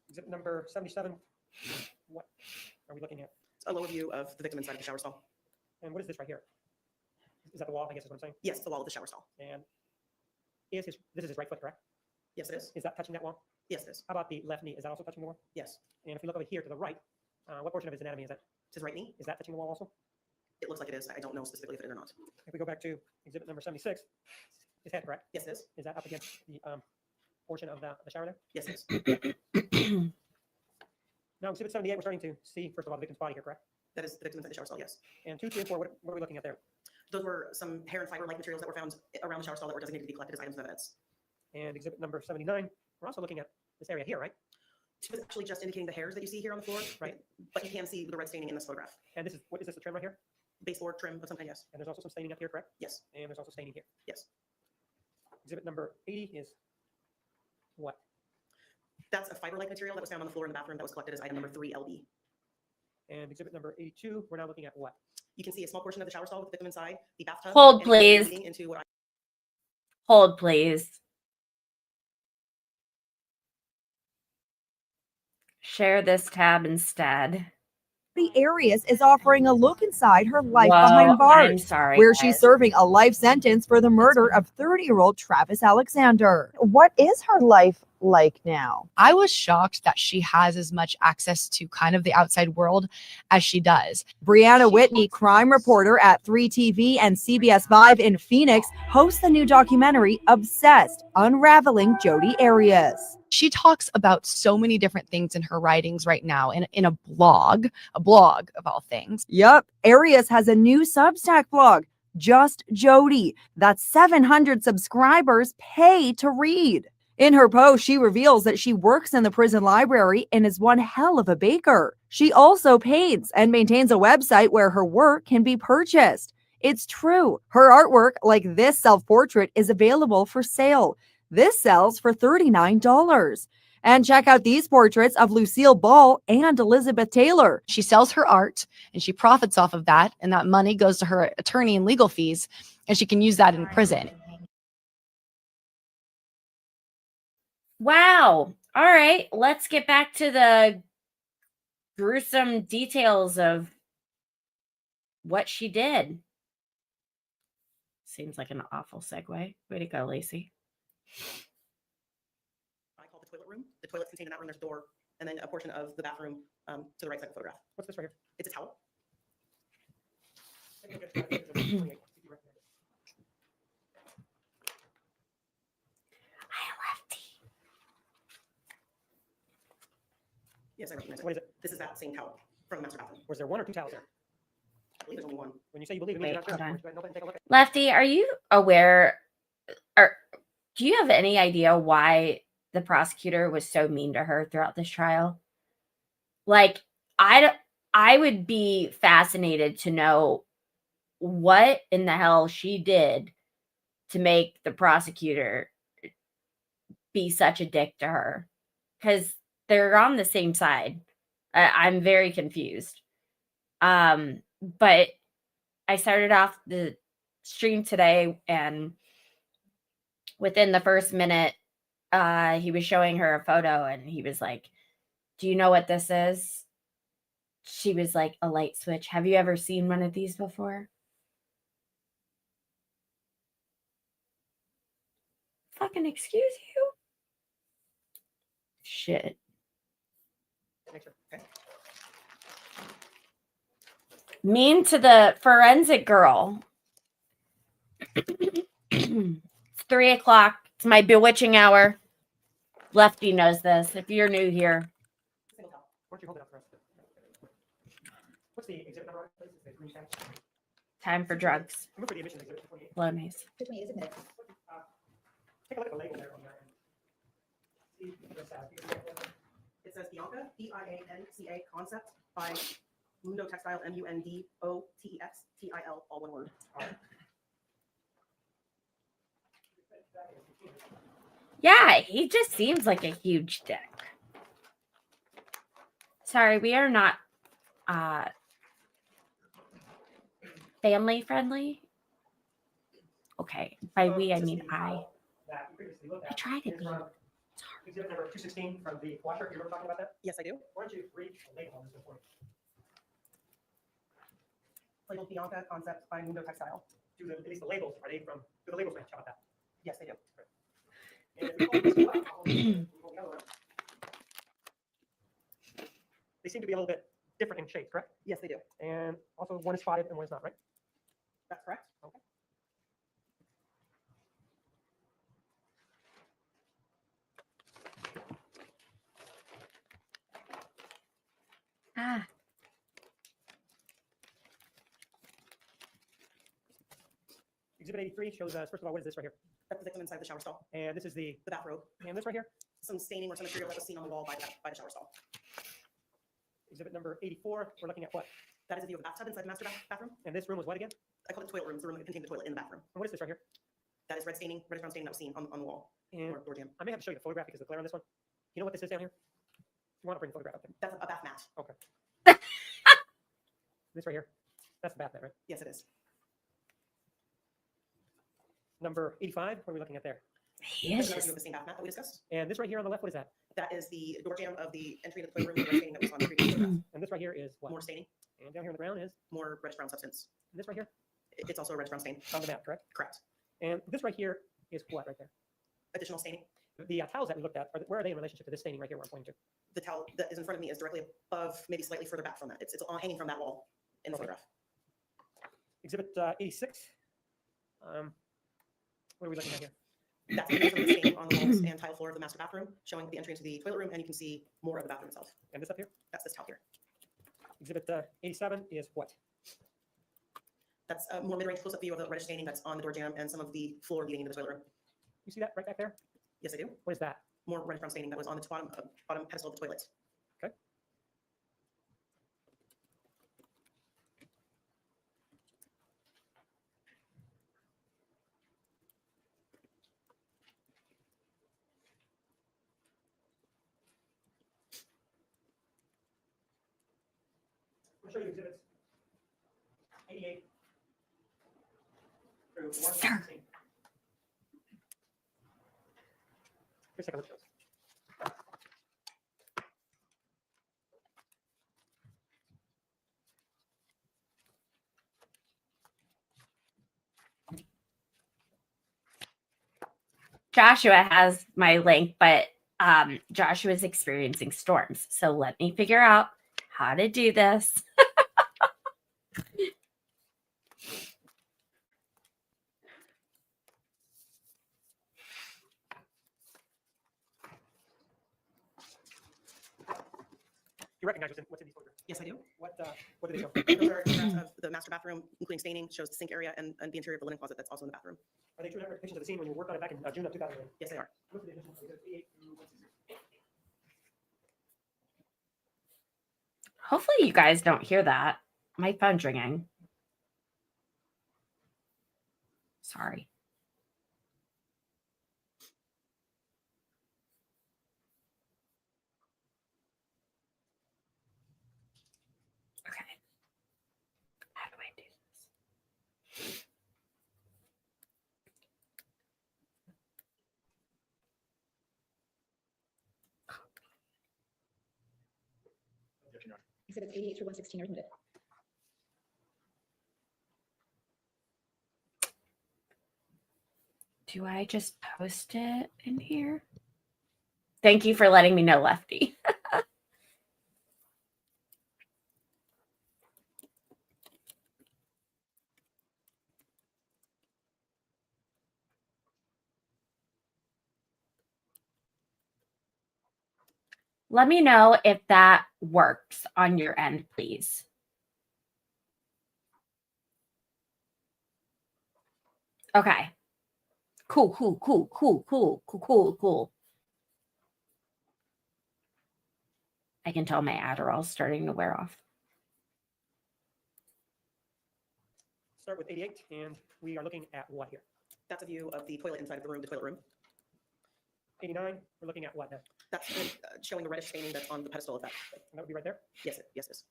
Exhibit number 77. What are we looking at? It's a lower view of the victim inside of the shower stall. And what is this right here? Is that the wall, I guess is what I'm saying? Yes, the wall of the shower stall. And this is his right foot, correct? Yes, it is. Is that touching that wall? Yes, it is. How about the left knee? Is that also touching the wall? Yes. And if we look over here to the right, what portion of his anatomy is that? It's his right knee. Is that touching the wall also? It looks like it is. I don't know specifically if it is or not. If we go back to exhibit number 76, his head, correct? Yes, it is. Is that up against the portion of the shower there? Yes, it is. Now, exhibit 78, we're starting to see, first of all, the victim's body here, correct? That is the victim inside the shower stall, yes. And 2, 3, and 4, what are we looking at there? Those were some hair and fiber-like materials that were found around the shower stall that were designated to be collected as items of evidence. And exhibit number 79, we're also looking at this area here, right? She was actually just indicating the hairs that you see here on the floor. Right. But you can see the red staining in this photograph. And this is, what is this, the trim right here? Baseboard trim of some kind, yes. And there's also some staining up here, correct? Yes, And there's also staining here. yes. Exhibit number 80 is what? That's a fiber-like material that was found on the floor in the bathroom that was collected as item number 3LB. And exhibit number 82, we're now looking at what? You can see a small portion of the shower stall with the victim inside, the bathtub. Hold, and please. leading into what Hold, please. Share this tab instead. Jodi Arias is offering a look inside her life Whoa, behind I'm bars, sorry, where guys. she's serving a life sentence for the murder of 30-year-old Travis Alexander. What is her life like now? I was shocked that she has as much access to kind of the outside world as she does. Brianna Whitney, crime reporter at 3TV and CBS 5 in Phoenix, hosts the new documentary Obsessed, Unraveling Jodi Arias. She talks about so many different things in her writings right now in a blog of all things. Yup, Arias has a new Substack blog, Just Jodi, that 700 subscribers pay to read. In her post, she reveals that she works in the prison library and is one hell of a baker. She also paints and maintains a website where her work can be purchased. It's true. Her artwork, like this self-portrait, is available for sale. This sells for $39. And check out these portraits of Lucille Ball and Elizabeth Taylor. She sells her art and she profits off of that, and that money goes to her attorney and legal fees, and she can use that in prison. Wow. All right. Let's get back to the gruesome details of what she did. Seems like an awful segue. Way to go, Lacey. I call the toilet room. The toilet's contained in that room. There's a door, and then a portion of the bathroom to the right side of the photograph. What's this right here? It's a towel. Take a look at exhibit number 28. See if you recognize it. Yes, I recognize it. What is it? This is that same towel from the master bathroom. Was there one or two towels there? I believe there's only one. When you say you believe, it means Wait, you're not sure. hold on. Go ahead and take a look at it. Lefty, are you aware, or do you have any idea why the prosecutor was so mean to her throughout this trial? Like, I would be fascinated to know what in the hell she did to make the prosecutor be such a dick to her, because they're on the same side. I'm very confused. But I started off the stream today, and within the first minute, he was showing her a photo, and he was like, "Do you know what this is?" She was like, "A light switch. Have you ever seen one of these before?" Fucking excuse you? Shit. Make sure. Okay. Mean to the forensic girl. It's 3 o'clock. It's my bewitching hour. Lefty knows this. If you're new here, Single towel. don't you hold it up for us? What's the exhibit number? Please? It's the green tag. Time for drugs. Move for the emissions exhibit 28. Blowies. 228 is admitted. Take a look at the label there on there. See what it says. It says Bianca, Bianca concept by Mundo Textile, MUNDOTEXTIL, all one word. Yeah, he just seems like a huge dick. Sorry, we are not family friendly. Okay, by we I mean I. That we previously looked I at tried it. is from exhibit number 216 from the washer. You were talking about that? Yes, I do. Why don't you read the label on this before? Labeled Bianca concept by Mundo Textile. Do the, at least the labels, are they from, do the labels match? How about that? Yes, they do. And if we hold this up, I'll hold the other one. They seem to be a little bit different in shape, correct? Yes, they do. And also one is spotted and one is not, right? That's correct. Okay. Ah, Exhibit 83 shows us, first of all, what is this right here? That's the victim inside the shower stall. And this is the bathrobe. and this right here. Some staining or some material that was seen on the wall by the shower stall. Exhibit number 84, we're looking at what? That is a view of the bathtub inside the master bathroom. And this room was what again? I call it the toilet room. It's the room that contained the toilet in the bathroom. And what is this right here? That is red staining, reddish brown staining that was seen on the wall And or door jam. I may have to show you the photograph because of the glare on this one. You know what this is down here? You want to bring the photograph up there. That's a bath mat. This right here. That's the bath mat, right? Yes, it is. Number 85, what are we looking at there? he That's is another just view of the same bath mat that we discussed. And this right here on the left, what is that? That is the door jam of the entry to the toilet room, the red staining that was on the previous photograph. And this right here is what? More staining, And down here on the ground is, more reddish brown substance. and this right here It's also a reddish brown stain. on the map, correct? Correct. And this right here is what right there? Additional staining. The towels that we looked at, where are they in relationship to this staining right here where I'm pointing to? The towel that is in front of me is directly above, maybe slightly further back from that. It's hanging from that wall in the Okay. photograph. Exhibit 86. What are we looking at here? That's the image of the stain on the walls and tile floor of the master bathroom, showing the entry into the toilet room, and you can see more of the bathroom itself. And this up here? That's this towel here. Exhibit 87 is what? That's a more mid-range close-up view of the reddish staining that's on the door jamb and some of the floor leading into the toilet room. You see that right back there? Yes, I do. What is that? More reddish brown staining that was on the bottom pedestal of the toilet. Okay. I'll show you exhibits 88 through 116. Here's take a look at those. Joshua has my link, but Joshua's experiencing storms. So let me figure out how to do this. You recognize what's in these photographs? Yes, I do. What do they show? Those are photographs of the master bathroom, including staining, shows the sink area and the interior of the linen closet that's also in the bathroom. Are they true depictions of the scene when you worked on it back in June of 2008? Yes, they are. Look at the additions, exhibits 88 through 116. Hopefully you guys don't hear that. My phone's ringing. Sorry. Okay. How do I do this? Objection, Your Honor. Exhibits 88 through 116 are admitted. Do I just post it in here? Thank you for letting me know, Lefty. Let me know if that works on your end, please. Okay. Cool. I can tell my Adderall's starting to wear off. Start with 88, and we are looking at what here? That's a view of the toilet inside of the room, the toilet room. 89, we're looking at what now? That's showing the reddish staining that's on the pedestal of that. And that would be right there. Yes, it is.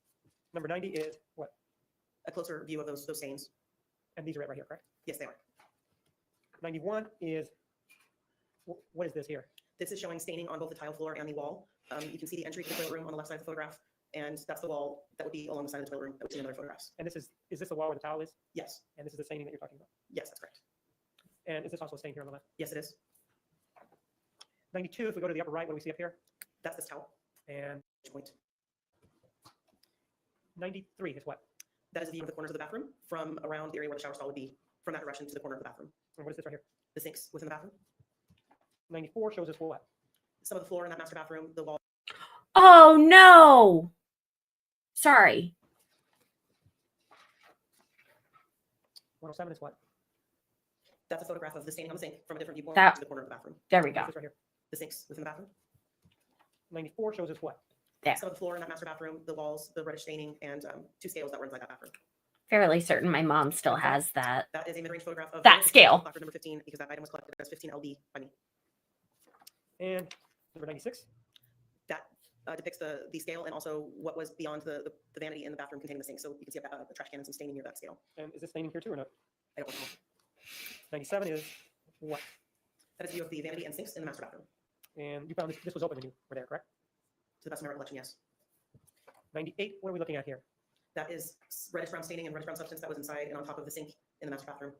Number 90 is what? A closer view of those stains. And these are it right here, correct? Yes, they are. 91 is, what is this here? This is showing staining on both the tile floor and the wall. You can see the entry to the toilet room on the left side of the photograph, and that's the wall that would be along the side of the toilet room that we see in other photographs. And this is this the wall where the towel is? Yes, And this is the staining that you're talking about? yes, that's correct. And is this also a stain here on the left? Yes, it is. 92, if we go to the upper right, what do we see up here? That's this towel. And Point. 93 is what? That is a view of the corners of the bathroom from around the area where the shower stall would be, from that direction to the corner of the bathroom. And what is this right here? The sinks within the bathroom. 94 shows us what? Some of the floor in that master bathroom, the wall. Oh no. Sorry. 107 is what? That's a photograph of the staining on the sink from a different viewpoint That- to the corner of the bathroom. There we What is go. this right here? The sinks within the bathroom. 94 shows us what? There. Some of the floor in that master bathroom, the walls, the reddish staining, and 2 scales that were inside that bathroom. Fairly certain my mom still has that. That is a mid-range photograph of That scale. placard number 15, because that item was collected as 15 LB by me. And number 96? That depicts the scale and also what was beyond the vanity in the bathroom containing the sink. So you can see a trash can and some staining near that scale. And is this staining here too or not? I don't know. 97 is what? That is a view of the vanity and sinks in the master bathroom. And you found this was open when you were there, correct? To the best of my recollection, yes. 98, what are we looking at here? That is reddish brown staining and reddish brown substance that was inside and on top of the sink in the master bathroom.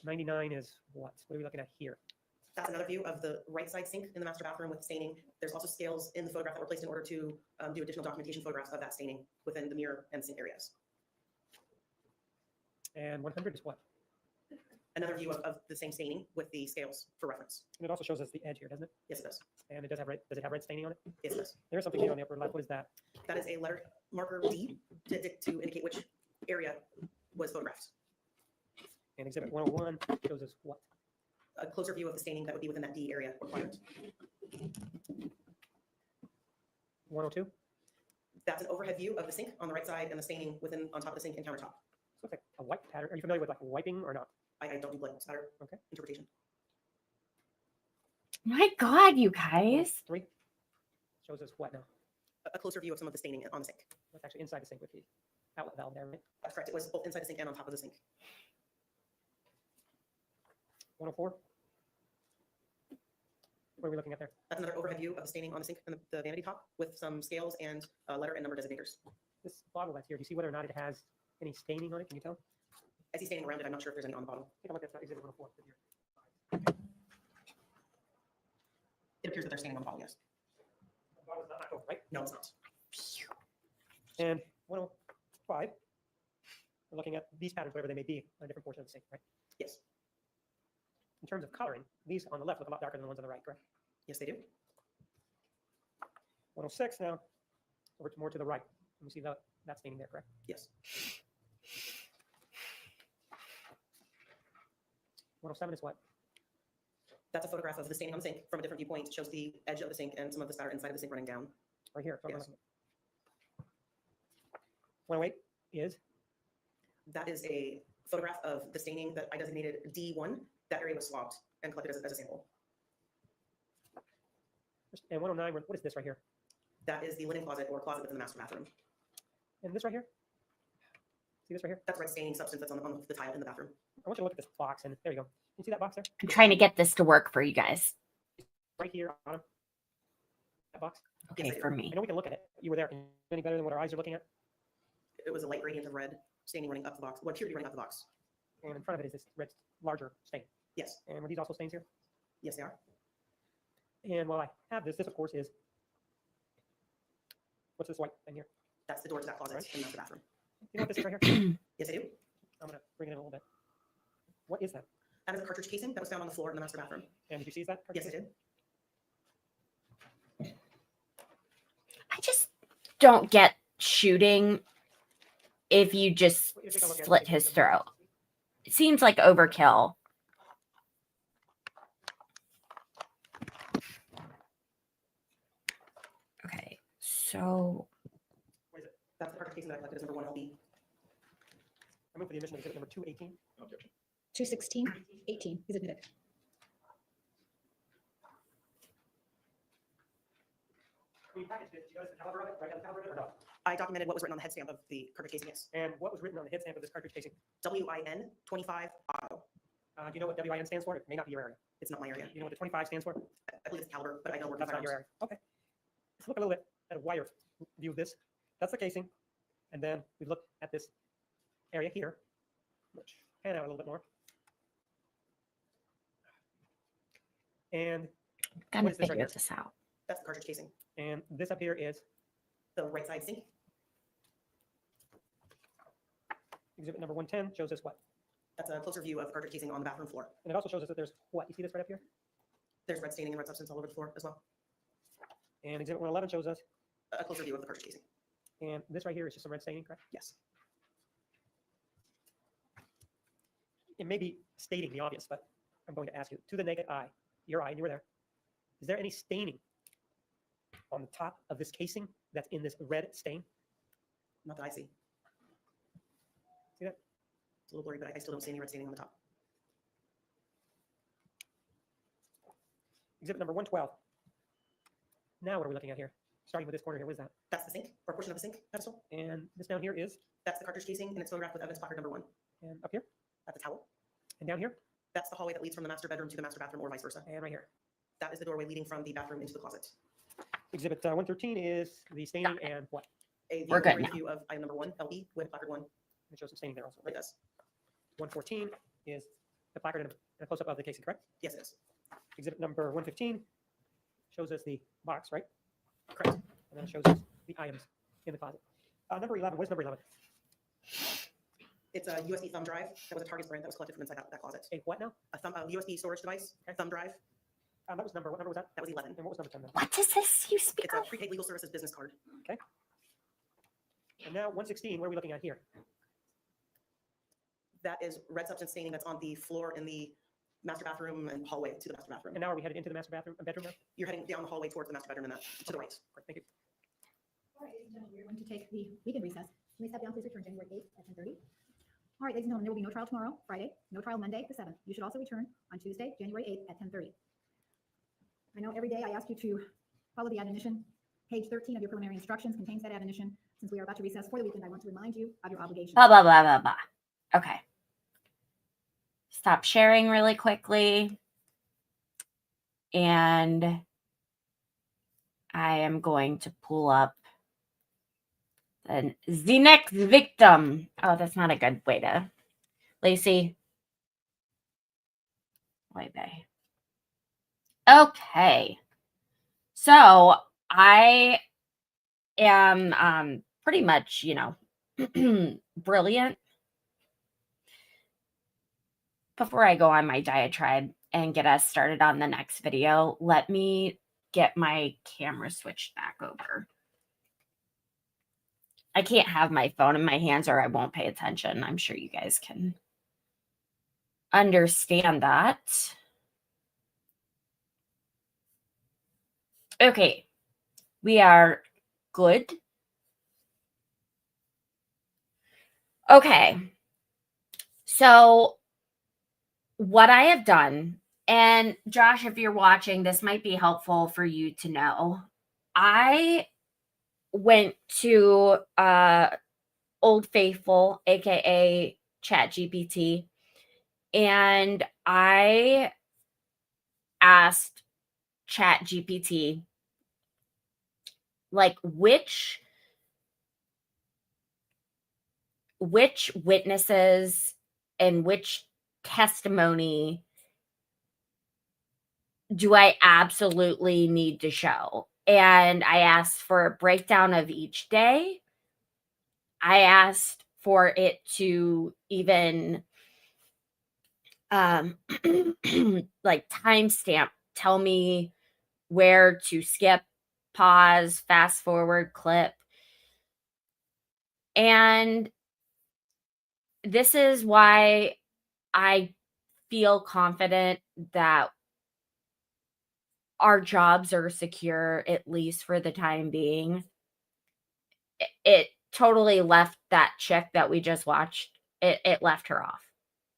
99 is what? What are we looking at here? That's another view of the right side sink in the master bathroom with staining. There's also scales in the photograph that were placed in order to do additional documentation photographs of that staining within the mirror and sink areas. And 100 is what? Another view of the same staining with the scales for reference. And it also shows us the edge here, doesn't it? Yes, it does. And it does have red. Does it have red staining on it? Yes, it does. There's something here on the upper left. What is that? That is a letter marker D to indicate which area was photographed. And exhibit 101 shows us what? A closer view of the staining that would be within that D area required. 102? That's an overhead view of the sink on the right side and the staining within on top of the sink and countertop. Looks like a wipe pattern. Are you familiar with like wiping or not? I don't do blood spatter Okay. interpretation. My God, you guys. 3 shows us what now? A closer view of some of the staining on the sink. That's actually inside the sink with the outlet valve there, right? That's correct. It was both inside the sink and on top of the sink. 104? What are we looking at there? That's another overhead view of the staining on the sink and the vanity top with some scales and letter and number designators. This bottle that's here, do you see whether or not it has any staining on it? Can you tell? I see staining around it. I'm not sure if there's any on the bottom. Take a look at exhibit 104. It appears that there's staining on the bottom, yes. The bottle's not knocked over, right? No, it's not. And 105, we're looking at these patterns, whatever they may be, on a different portion of the sink, right? Yes. In terms of coloring, these on the left look a lot darker than the ones on the right, correct? Yes, they do. 106 now, over to more to the right. Let me see that staining there, correct? Yes. 107 is what? That's a photograph of the staining on the sink from a different viewpoint. It shows the edge of the sink and some of the spatter inside of the sink running down. Right here. Yes. 108 is? That is a photograph of the staining that I designated D1. That area was swabbed and collected as a sample. And 109, what is this right here? That is the linen closet or closet within the master bathroom. And this right here? See this right here? That's red staining substance that's on the tile in the bathroom. I want you to look at this box, and there you go. You see that box there? I'm trying to get this to work for you guys. Right here, on the bottom. That box. Okay, Yes, I for I me. know we can look at it. You were there. Can you do any better than what our eyes are looking at? It was a light gradient of red staining running up the box. What appeared to be running up the box. And in front of it is this red, larger stain. Yes. And were these also stains here? Yes, they are. And while I have this of course is, what's this white thing here? That's the door to that closet Right. in the master bathroom. You know what this is right here? Yes, I do. I'm going to bring it in a little bit. What is that? That is a cartridge casing that was found on the floor in the master bathroom. And did you seize that? Yes, I did. I just don't get shooting if you just What do you think I'll look at? slit his throat. It seems like overkill. Okay, so What is it? That's the cartridge casing that I collected as number 1 LB. I move for the admission of exhibit number 218. No objection. 216, 18 is admitted. When you packaged it, did you notice the caliber of it? Write down the caliber of it or no? I documented what was written on the head stamp of the cartridge casing, yes. And what was written on the head stamp of this cartridge casing? WIN 25 Auto. Do you know what WIN stands for? It may not be your area. It's not my area. You know what the 25 stands for? I believe it's caliber, but I don't work in That's not your firearms. area. Okay. Let's look a little bit at a wider view of this. That's the casing. And then we look at this area here, which pan out a little bit more. And gotta what is this right figure here? this out. That's the cartridge casing. And this up here is The right side sink. exhibit number 110, shows us what? That's a closer view of the cartridge casing on the bathroom floor. And it also shows us that there's what? You see this right up here? There's red staining and red substance all over the floor as well. And exhibit 111 shows us, A closer view of the cartridge casing. and this right here is just some red staining, correct? Yes. It may be stating the obvious, but I'm going to ask you, to the naked eye, your eye, and you were there, is there any staining on the top of this casing that's in this red stain? Not that I see. See that? It's a little blurry, but I still don't see any red staining on the top. Exhibit number 112. Now what are we looking at here? Starting with this corner here, what is that? That's the sink, or portion of the sink pedestal. And this down here is, That's the cartridge casing, and it's photographed with evidence placard number 1. and up here, That's a towel. and down here, That's the hallway that leads from the master bedroom to the master bathroom or vice versa. and right here. That is the doorway leading from the bathroom into the closet. Exhibit 113 is the staining and what? A We're good view now. view of item number 1, LB, with placard 1. It shows some staining there also. It does. 114 is the placard and a close-up of the casing, correct? Yes, it is. Exhibit number 115 shows us the box, right? Correct. And then it shows us the items in the closet. Number 11, what's number 11? It's a USB thumb drive that was a Target brand that was collected from inside that closet. A what now? A USB storage device, thumb drive, That was what number was that? that was 11. And what was number 10 then? What does this you speak It's a of? prepaid legal services business card. And now 116, what are we looking at here? That is red substance staining that's on the floor in the master bathroom and hallway to the master bathroom. And now are we headed into the master bathroom, bedroom now? You're heading down the hallway towards the master bedroom and that, to the right. Great, thank you. All right, ladies and gentlemen, we're going to take the weekend recess. You may step down, please return January 8th at 10:30. All right, ladies and gentlemen, there will be no trial tomorrow, Friday, no trial Monday, the 7th. You should also return on Tuesday, January 8th at 10:30. I know every day I ask you to follow the admonition. Page 13 of your preliminary instructions contains that admonition. Since we are about to recess for the weekend, I want to remind you of your obligations. Blah, blah, blah, blah, blah. Okay. Stop sharing really quickly. And I am going to pull up the next victim. Oh, that's not a good way to. Lacey. Wait, babe. Okay. So I am pretty much, brilliant. Before I go on my diatribe and get us started on the next video, let me get my camera switched back over. I can't have my phone in my hands or I won't pay attention. I'm sure you guys can understand that. Okay, we are good. Okay, so what I have done, and Josh, if you're watching, this might be helpful for you to know. I went to Old Faithful, aka ChatGPT, and I asked ChatGPT, like, which witnesses and which testimony do I absolutely need to show? And I asked for a breakdown of each day. I asked for it to even like timestamp, tell me where to skip, pause, fast forward, clip. And this is why I feel confident that our jobs are secure, at least for the time being. It totally left that chick that we just watched. It left her off,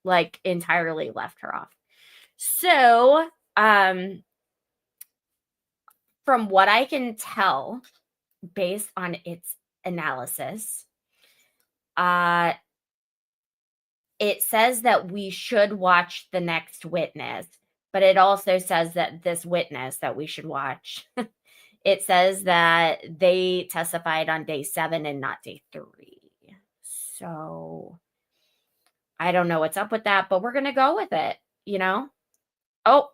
like entirely left her off. So, from what I can tell, based on its analysis, it says that we should watch the next witness, but it also says that this witness that we should watch, it says that they testified on day 7 and not day 3. So I don't know what's up with that, but we're going to go with it, you know? Oh,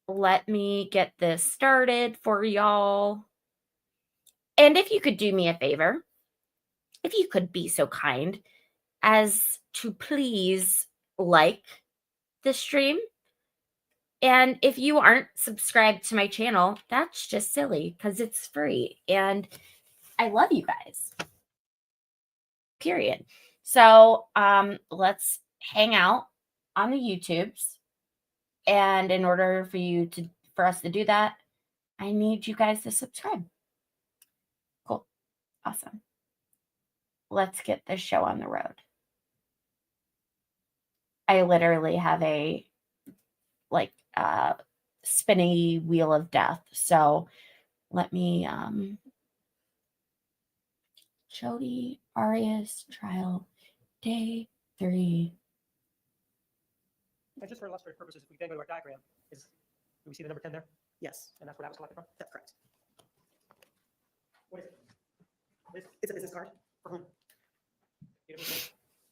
let me get this started for y'all. And if you could do me a favor, if you could be so kind as to please like the stream. And if you aren't subscribed to my channel, that's just silly because it's free. And I love you guys. Period. So let's hang out on the YouTubes. And in order for us to do that, I need you guys to subscribe. Cool. Awesome. Let's get this show on the road. I literally have a spinny wheel of death. So let me Jodi Arias trial day 3. And just for illustrative purposes, if we then go to our diagram, do we see the number 10 there? Yes, And that's where that was collected from? that's correct. What is it? It's a business card. For whom? You know,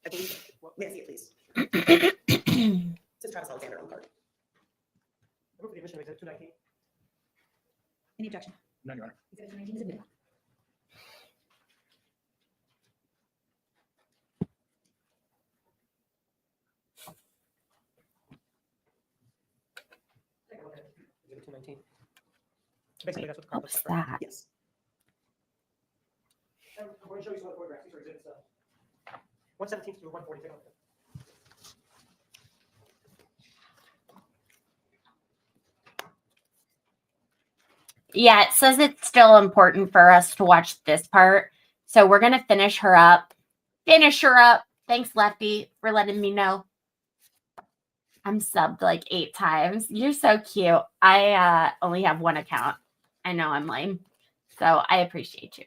I believe, may I see it, please? It says Travis Alexander on the card. I move for the admission of exhibit 219. Any objection? None, Your Honor. Exhibit 219 is admitted. Take a look at exhibit 219. Basically, that's what the card looks What's like. Right? that? Yes. And I'm going to show you some of the photographs. These are exhibits 117 through 140. Take a look at them. Yeah, it says it's still important for us to watch this part. So we're going to finish her up. Finish her up. Thanks, Lefty, for letting me know. I'm subbed like 8 times. You're so cute. I only have one account. I know I'm lame. So I appreciate you.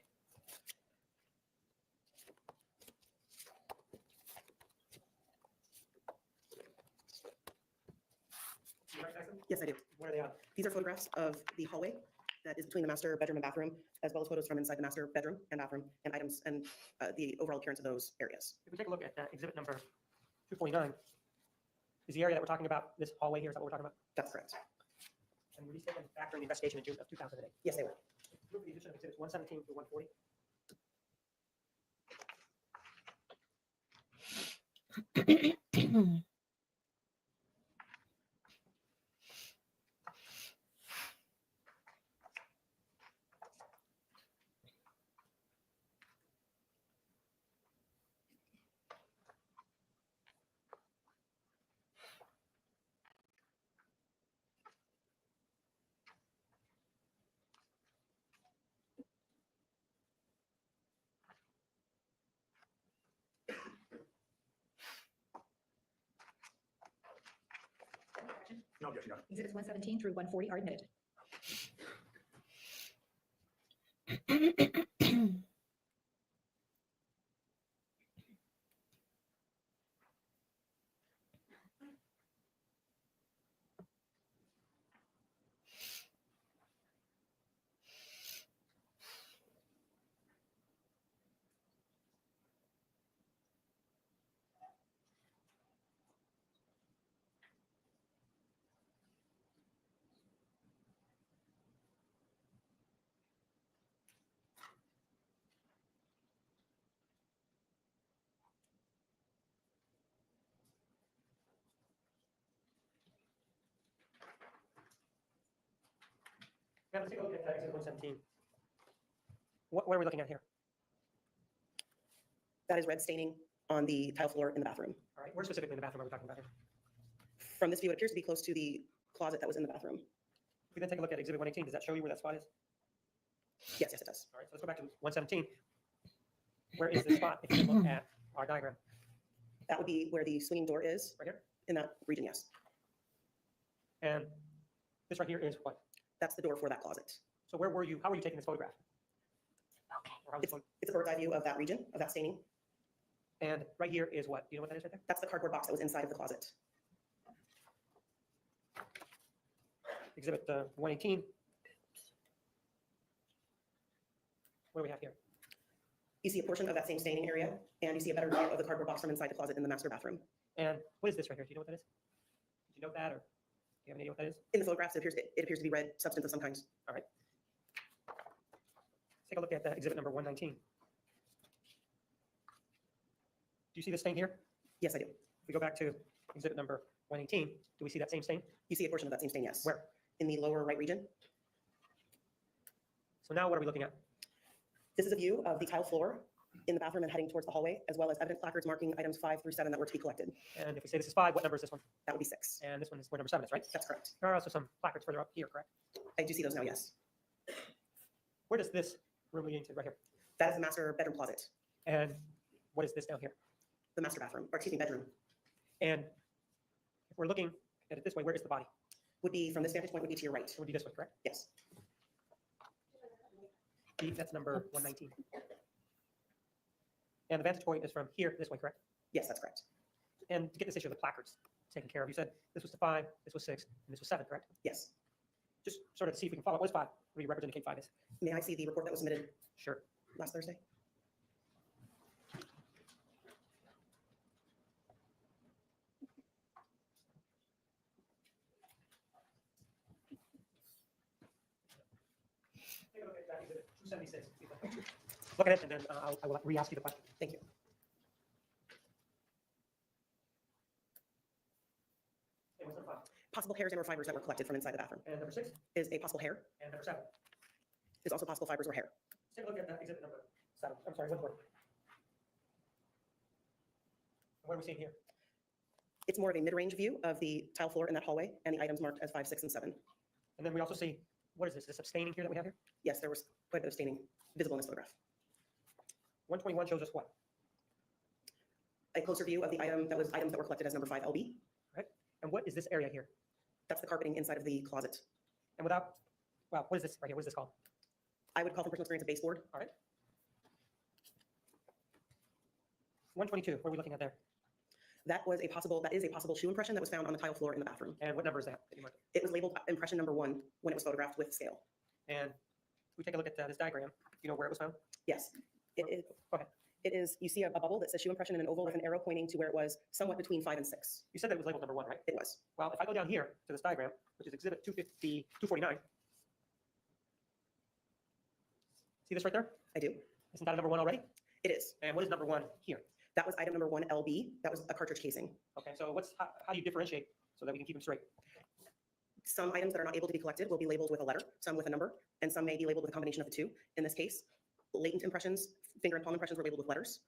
You recognize them? Yes, I do. Where are they on? These are photographs of the hallway that is between the master bedroom and bathroom, as well as photos from inside the master bedroom and bathroom, and items and the overall appearance of those areas. If we take a look at exhibit number 249, is the area that we're talking about this hallway here? Is that what we're talking about? That's correct. And were these taken back during the investigation in June of 2008? Yes, they were. Move the addition of exhibits 117 through 140. No objection, Your Honor. Exhibits 117 through 140 are admitted. Now let's take a look at exhibit 117. What are we looking at here? That is red staining on the tile floor in the bathroom. All right, where specifically in the bathroom are we talking about here? From this view, it appears to be close to the closet that was in the bathroom. If we then take a look at exhibit 118, does that show you where that spot is? Yes, it does. All right, so let's go back to 117. Where is this spot if you look at our diagram? That would be where the swinging door is, Right here? in that region, yes. And this right here is what? That's the door for that closet. So where were you, how were you taking this photograph? Okay. Or how was this It's a bird's eye view of that region, of that staining. and right here is what? Do you know what that is right there? That's the cardboard box that was inside of the closet. Exhibit 118. What do we have here? You see a portion of that same staining area, and you see a better view of the cardboard box from inside the closet in the master bathroom. And what is this right here? Do you know what that is? Did you know that, or do you have any idea what that is? In the photographs, it appears to be red substance of some kind. Let's take a look at exhibit number 119. Do you see this stain here? Yes, I do. If we go back to exhibit number 118, do we see that same stain? You see a portion of that same stain, yes. Where? In the lower right region. So now what are we looking at? This is a view of the tile floor in the bathroom and heading towards the hallway, as well as evidence placards marking items 5 through 7 that were to be collected. And if we say this is 5, what number is this one? That would be 6. And this one is where number 7 is, right? That's correct. There are also some placards further up here, correct? I do see those now, yes. Where does this room lead into right here? That is the master bedroom closet, And what is this down here? the master bathroom, or excuse me, bedroom. And if we're looking at it this way, where is the body? Would be, from this vantage point, would be to your right. It would be this way, correct? Yes. That's number 119. And the vantage point is from here this way, correct? Yes, that's correct. And to get this issue of the placards taken care of, you said this was the 5, this was 6, and this was 7, correct? Yes. Just sort of to see if we can follow. What is 5? What do you represent 5 is? May I see the report that was submitted Sure. last Thursday? Take a look at that exhibit 276. Look at it, and then I will re-ask you the question. Thank you. Okay, what's number 5? Possible hairs and or fibers that were collected from inside the bathroom. And number 6? Is a possible hair. And number 7? Is also possible fibers or hair. Let's take a look at exhibit number 7. I'm sorry, 1 more. What are we seeing here? It's more of a mid-range view of the tile floor in that hallway and the items marked as 5, 6, and 7. And then we also see, what is this? This staining here that we have here? Yes, there was quite a bit of staining visible in this photograph. 121 shows us what? A closer view of the items that were collected as number 5 LB. And what is this area here? That's the carpeting inside of the closet. And without, well, what is this right here? What is this called? I would call from personal experience a baseboard. All right. 122, what are we looking at there? That is a possible shoe impression that was found on the tile floor in the bathroom. And what number is that? You marked? It was labeled impression number 1 when it was photographed with scale. And if we take a look at this diagram, you know where it was found? Yes. Go ahead. It is, you see a bubble that says shoe impression in an oval with an arrow pointing to where it was somewhat between 5 and 6. You said that it was labeled number 1, right? It was. Well, if I go down here to this diagram, which is exhibit 249, see this right there? I do. Isn't that a number 1 already? It is. And what is number 1 here? That was item number 1 LB. That was a cartridge casing. Okay, so how do you differentiate so that we can keep them straight? Some items that are not able to be collected will be labeled with a letter, some with a number, and some may be labeled with a combination of the two. In this case, latent impressions, finger and palm impressions were labeled with letters.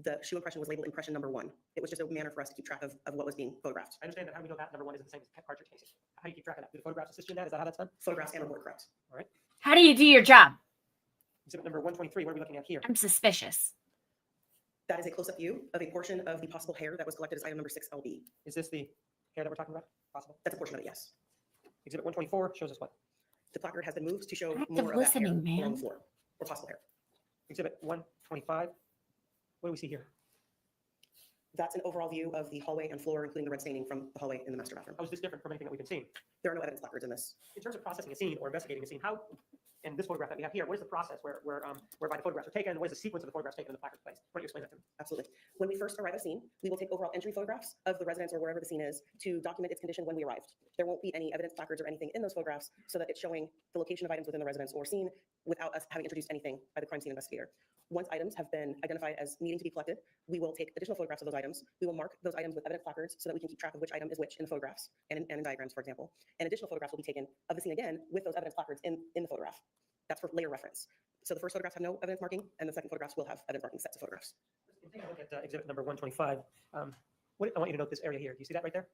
The shoe impression was labeled impression number 1. It was just a manner for us to keep track of what was being photographed. I understand that. How do we know that number 1 is the same as cartridge casing? How do you keep track of that? Do the photographs assist you in that? Is that how that's done? Photographs and report, correct. How do you do your job? Exhibit number 123, what are we looking at here? I'm suspicious. That is a close-up view of a portion of the possible hair that was collected as item number 6 LB. Is this the hair that we're talking about? Possible. That's a portion of it, yes. Exhibit 124 shows us what? The placard has been moved to show Active more of that hair listening, along man. the floor, or possible hair. Exhibit 125. What do we see here? That's an overall view of the hallway and floor, including the red staining from the hallway in the master bathroom. How is this different from anything that we've been seeing? There are no evidence placards in this. In terms of processing a scene or investigating a scene, how in this photograph that we have here, what is the process whereby the photographs are taken? What is the sequence of the photographs taken in the placard place? Why don't you explain that to me? Absolutely. When we first arrive at a scene, we will take overall entry photographs of the residence or wherever the scene is to document its condition when we arrived. There won't be any evidence placards or anything in those photographs so that it's showing the location of items within the residence or scene without us having introduced anything by the crime scene investigator. Once items have been identified as needing to be collected, we will take additional photographs of those items. We will mark those items with evidence placards so that we can keep track of which item is which in the photographs and in diagrams, for example. And additional photographs will be taken of the scene again with those evidence placards in the photograph. That's for layer reference. So the first photographs have no evidence marking, and the second photographs will have evidence marking sets of photographs. Take a look at exhibit number 125. I want you to note this area here. Do you see that right there?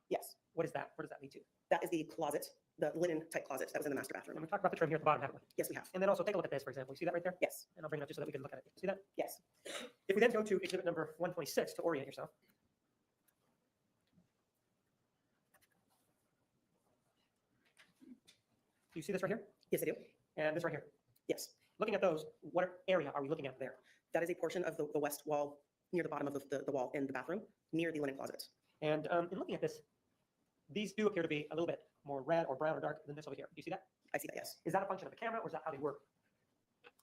Yes, What is that? What does that lead to? that is the closet, the linen type closet that was in the master And bathroom. we talked about the trim here at the bottom, haven't we? Yes, we have. And then also take a look at this, for example. You see that right there? Yes, And I'll bring it up just so that we can look at it. See that? yes. If we then go to exhibit number 126 to orient yourself. Do you see this right here? Yes, I do. And this right here? Yes. Looking at those, what area are we looking at there? That is a portion of the west wall near the bottom of the wall in the bathroom, near the linen closet. And in looking at this, these do appear to be a little bit more red or brown or dark than this over here. Do you see that? I see that, yes. Is that a function of the camera or is that how they work?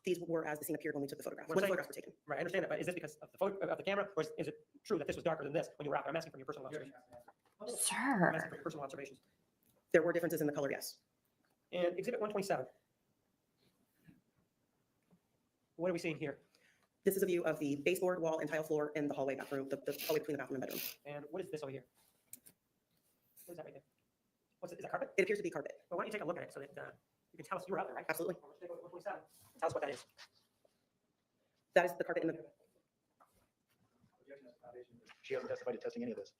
These were as the scene appeared when we took the photograph, We're when the saying- photographs were taken. Right, I understand that, but is this because of the photo of the camera, or is it true that this was darker than this when you were out? I'm asking from your personal observation. I'm asking Sir. from your personal observations. There were differences in the color, yes. And exhibit 127. What are we seeing here? This is a view of the baseboard wall and tile floor in the hallway bathroom, the hallway between the bathroom and bedroom. And what is this over here? What is that right there? What's it? Is that carpet? It appears to be carpet. Well, why don't you take a look at it so that you can tell us you were out there, right? Absolutely. Well, let's take a look at 127. Tell us what that is. That is the carpet in the, Objection as a foundation. She hasn't testified to testing any of this.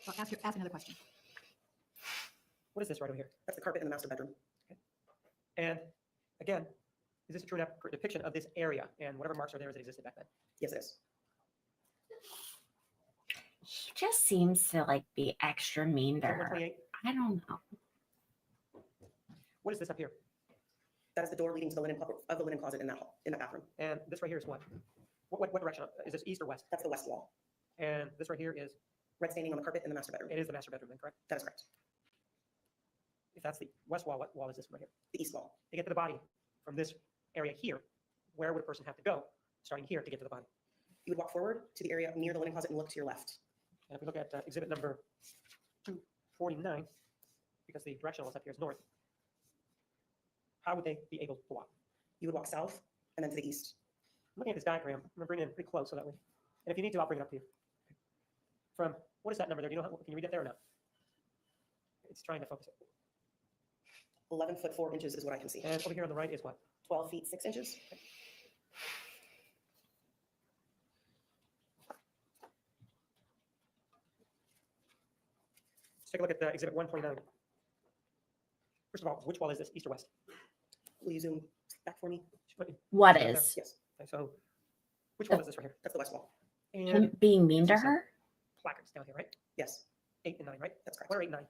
Well, ask another question. What is this right over here? that's the carpet in the master bedroom. And again, is this a true and accurate depiction of this area and whatever marks are there as it existed back then? Yes, it is. He just seems to like be extra mean to Exhibit her. 128. I don't know. What is this up here? That is the door leading to the linen closet in that hall, in that bathroom. And this right here is what? What direction? Is this east or west? That's the west wall. And this right here is, Red staining on the carpet in the master bedroom. it is the master bedroom, then, correct? That is correct. If that's the west wall, what wall is this right here? The east wall. To get to the body from this area here, where would a person have to go, starting here to get to the body? You would walk forward to the area near the linen closet and look to your left. And if we look at exhibit number 249, because the directional is up here is north, how would they be able to walk? You would walk south and then to the east. Looking at this diagram, I'm going to bring it in pretty close so that way. And if you need to, I'll bring it up to you. From, what is that number there? Do you know, can you read that there or not? It's trying to focus it. 11 foot 4 inches is what I can see. And over here on the right is what? 12 feet 6 inches. Let's take a look at exhibit 129. First of all, which wall is this, east or west? Will you zoom back for me? What Right there. is? Yes, Okay, so which wall is this right here? that's the west wall. And Him being mean to her? placards down here, right? Yes, 8 and 9, right? that's correct. What are 8 and 9?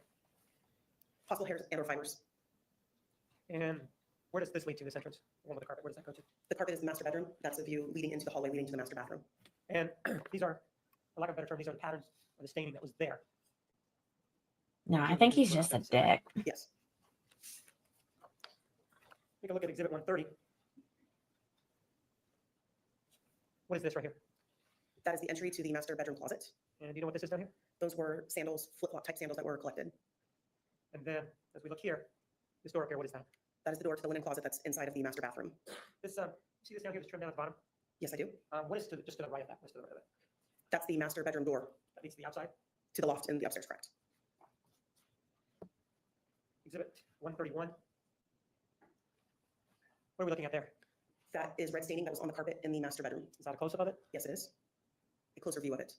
Possible hairs and or fibers. And where does this lead to, this entrance? The one with the carpet, where does that go to? The carpet is the master bedroom. That's a view leading into the hallway leading to the master bathroom. And these are, for lack of a better term, these are the patterns or the staining that was there. No, I think he's just a dick. Yes, Take a look at exhibit 130. What is this right here? that is the entry to the master bedroom closet. And do you know what this is down here? Those were sandals, flip-flop type sandals that were collected. And then as we look here, this door up here, what is that? That is the door to the linen closet that's inside of the master bathroom. This, see this down here, this trim down at the bottom? Yes, I do. What is just to the right of that? What's to the right of that? That's the master bedroom door That leads to the outside? to the loft in the upstairs, correct? Exhibit 131. What are we looking at there? That is red staining that was on the carpet in the master bedroom. Is that a close-up of it? Yes, it is. A closer view of it.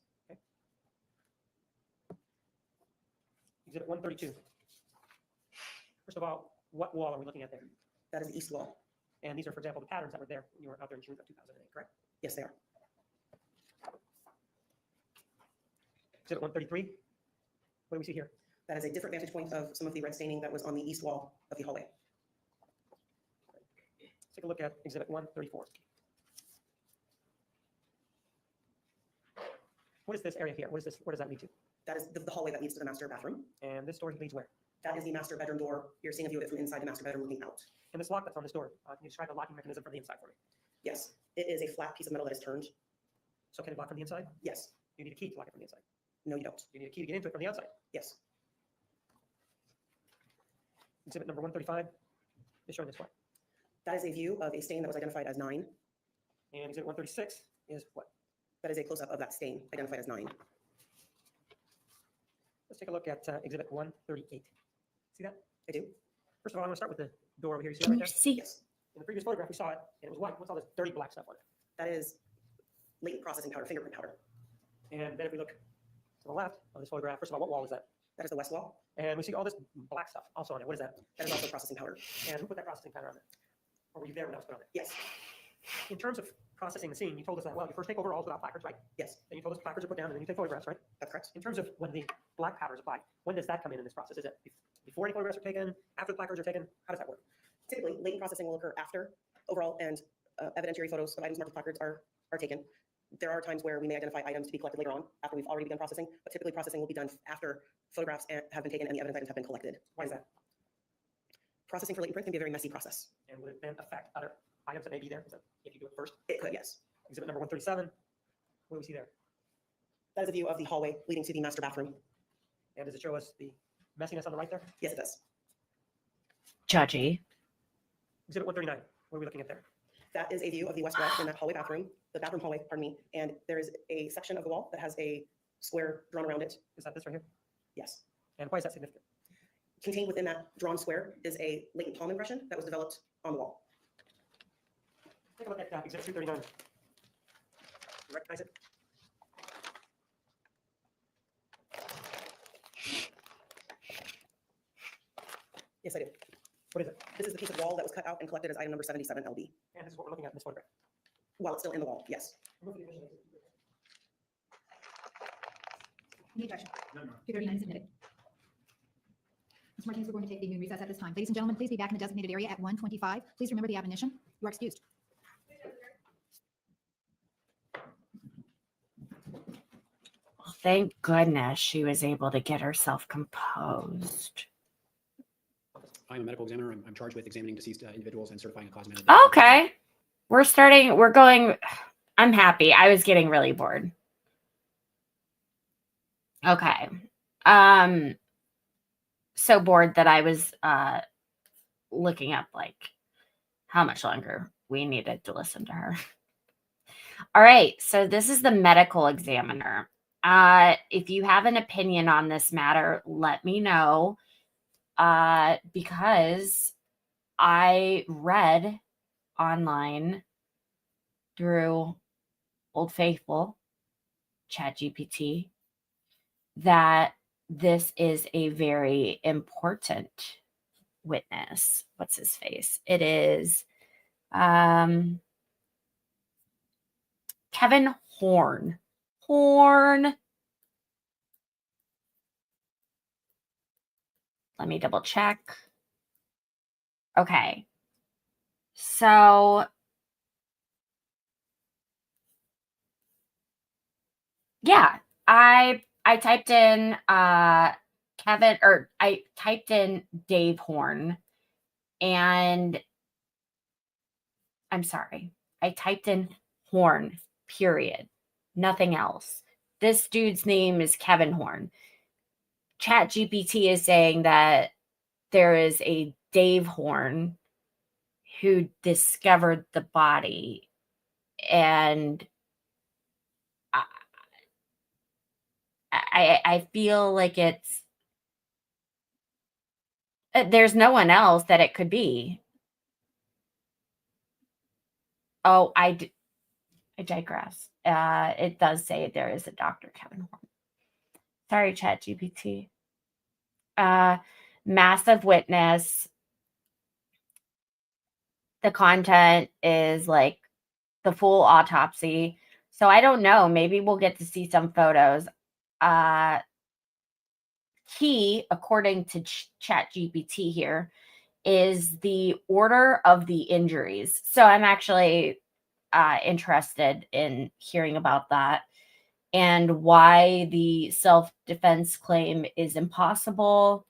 Exhibit 132. First of all, what wall are we looking at there? That is the east wall. And these are, for example, the patterns that were there when you were out there in June of 2008, correct? Yes, they are. Exhibit 133. What do we see here? That is a different vantage point of some of the red staining that was on the east wall of the hallway. Let's take a look at exhibit 134. What is this area here? What is this? Where does that lead to? That is the hallway that leads to the master bathroom. And this door leads where? That is the master bedroom door. You're seeing a view of it from inside the master bedroom looking out. And this lock that's on this door, can you describe the locking mechanism from the inside for me? Yes, it is a flat piece of metal that is turned. So can it lock from the inside? Yes. You need a key to lock it from the inside. No, you don't. You need a key to get into it from the outside. Yes. Exhibit number 135 is showing this one. That is a view of a stain that was identified as 9. And exhibit 136 is what? That is a close-up of that stain identified as 9. Let's take a look at exhibit 138. See that? I do. First of all, I'm going to start with the door over here. You see that Can right you there? see? Yes. In the previous photograph, we saw it, and it was white. What's all this dirty black stuff on it? That is latent processing powder, fingerprint powder. And then if we look to the left of this photograph, first of all, what wall is that? That is the west wall. And we see all this black stuff also on it. What is that? That is also processing powder. And who put that processing powder on there? Or were you there when that was put on there? Yes. In terms of processing the scene, you told us that, well, you first take overalls without placards, right? Yes, Then you told us placards are put down, and then you take photographs, right? that's correct. In terms of when the black powder is applied, when does that come in this process? Is it before any photographs are taken, after the placards are taken? How does that work? Typically, latent processing will occur after overall and evidentiary photos of items marked with placards are taken. There are times where we may identify items to be collected later on after we've already begun processing, but typically processing will be done after photographs have been taken and the evidence items have been collected. Why is that? Processing for latent print can be a very messy process. And would it then affect other items that may be there? Is that if you do it first? It could, yes. Exhibit number 137, what do we see there? That is a view of the hallway leading to the master bathroom. And does it show us the messiness on the right there? Yes, it does. Judgy. Exhibit 139, what are we looking at there? That is a view of the west wall in that hallway bathroom, the bathroom hallway, pardon me. And there is a section of the wall that has a square drawn around it. Is that this right here? Yes. And why is that significant? Contained within that drawn square is a latent palm impression that was developed on the wall. Take a look at exhibit 239. You recognize it? Yes, I do. What is it? This is the piece of wall that was cut out and collected as item number 77 LB. And this is what we're looking at in this photograph. While it's still in the wall, yes. Remove the image. Any objection? No, no. 239 is submitted. Ms. Martinez, we're going to take the noon recess at this time. Ladies and gentlemen, please be back in the designated area at 1:25. Please remember the admonition. You are excused. Thank goodness she was able to get herself composed. I'm a medical examiner. I'm charged with examining deceased individuals and certifying a cause of death. Okay. I'm happy. I was getting really bored. Okay. So bored that I was looking up like how much longer we needed to listen to her. All right. So this is the medical examiner. If you have an opinion on this matter, let me know. Because I read online through Old Faithful, ChatGPT, that this is a very important witness. What's his face? It is Kevin Horn. Let me double check. Okay. So yeah, I typed in Kevin, or I typed in Dave Horn, and I'm sorry, I typed in Horn, period. Nothing else. This dude's name is Kevin Horn. ChatGPT is saying that there is a Dave Horn who discovered the body, and I feel like there's no one else that it could be. Oh, I digress. It does say there is a Dr. Kevin Horn. Sorry, ChatGPT. Massive witness. The content is like the full autopsy. So I don't know. Maybe we'll get to see some photos. Key, according to ChatGPT here, is the order of the injuries. So I'm actually interested in hearing about that and why the self-defense claim is impossible.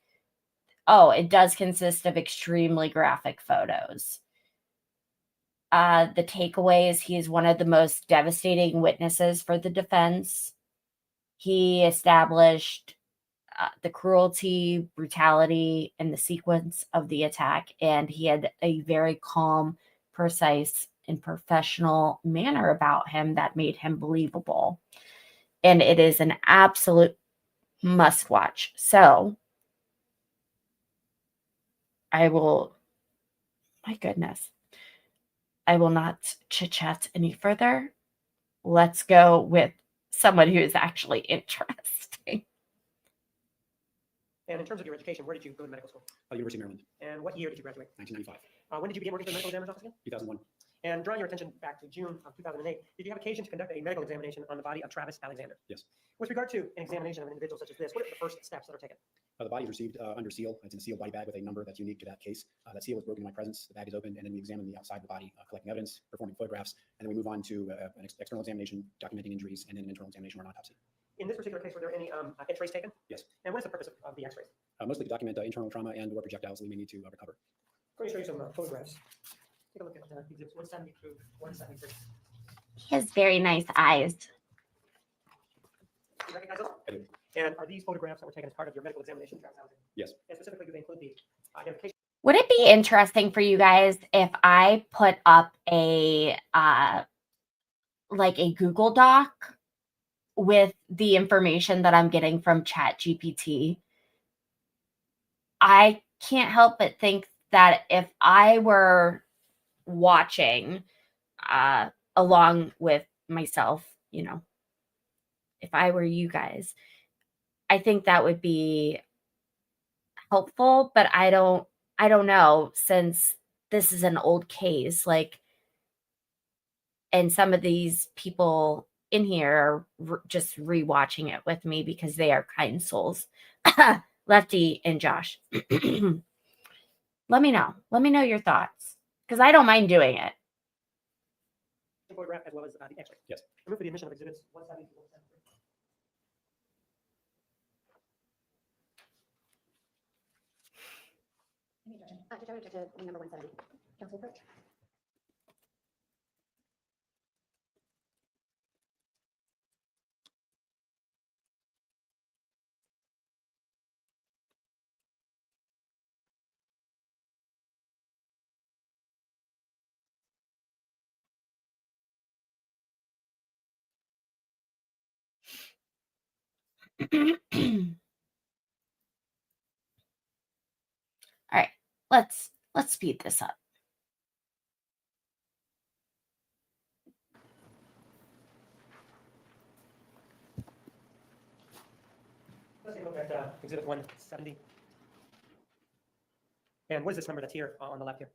Oh, it does consist of extremely graphic photos. The takeaway is he is one of the most devastating witnesses for the defense. He established the cruelty, brutality, and the sequence of the attack, and he had a very calm, precise, and professional manner about him that made him believable. And it is an absolute must watch. So I will, my goodness, I will not chit chat any further. Let's go with someone who is actually interesting. And in terms of your education, where did you go to medical school? University of Maryland, And what year did you graduate? 1995, When did you begin working for the medical examiner's office again? 2001. And drawing your attention back to June of 2008, did you have occasion to conduct a medical examination on the body of Travis Alexander? Yes. With regard to an examination of an individual such as this, what are the first steps that are taken? The body is received under seal. It's in a sealed body bag with a number that's unique to that case. That seal is broken in my presence. The bag is opened, and then we examine the outside of the body, collecting evidence, performing photographs, and then we move on to an external examination, documenting injuries, and then an internal examination or an autopsy. In this particular case, were there any x-rays taken? Yes. And what is the purpose of the x-rays? Mostly to document internal trauma and/or projectiles that we may need to recover. Let me show you some photographs. Take a look at exhibits 170 through 173. He has very nice eyes. Do you recognize those? I do. And are these photographs that were taken as part of your medical examination, Travis Alexander? Yes. And specifically, do they include the identification? Would it be interesting for you guys if I put up a like a Google Doc with the information that I'm getting from ChatGPT? I can't help but think that if I were watching along with myself, you know, if I were you guys, I think that would be helpful, but I don't know, since this is an old case, like, and some of these people in here are just rewatching it with me because they are kind souls. Lefty and Josh. Let me know your thoughts, because I don't mind doing it. Photograph as well as the x-ray. Yes. I move for the admission of exhibits 170 through 173. Any objection? Judge, I would object to number 170. Council approach. All right, let's speed this up. Let's take a look at exhibit 170. And what is this number that's here on the left here?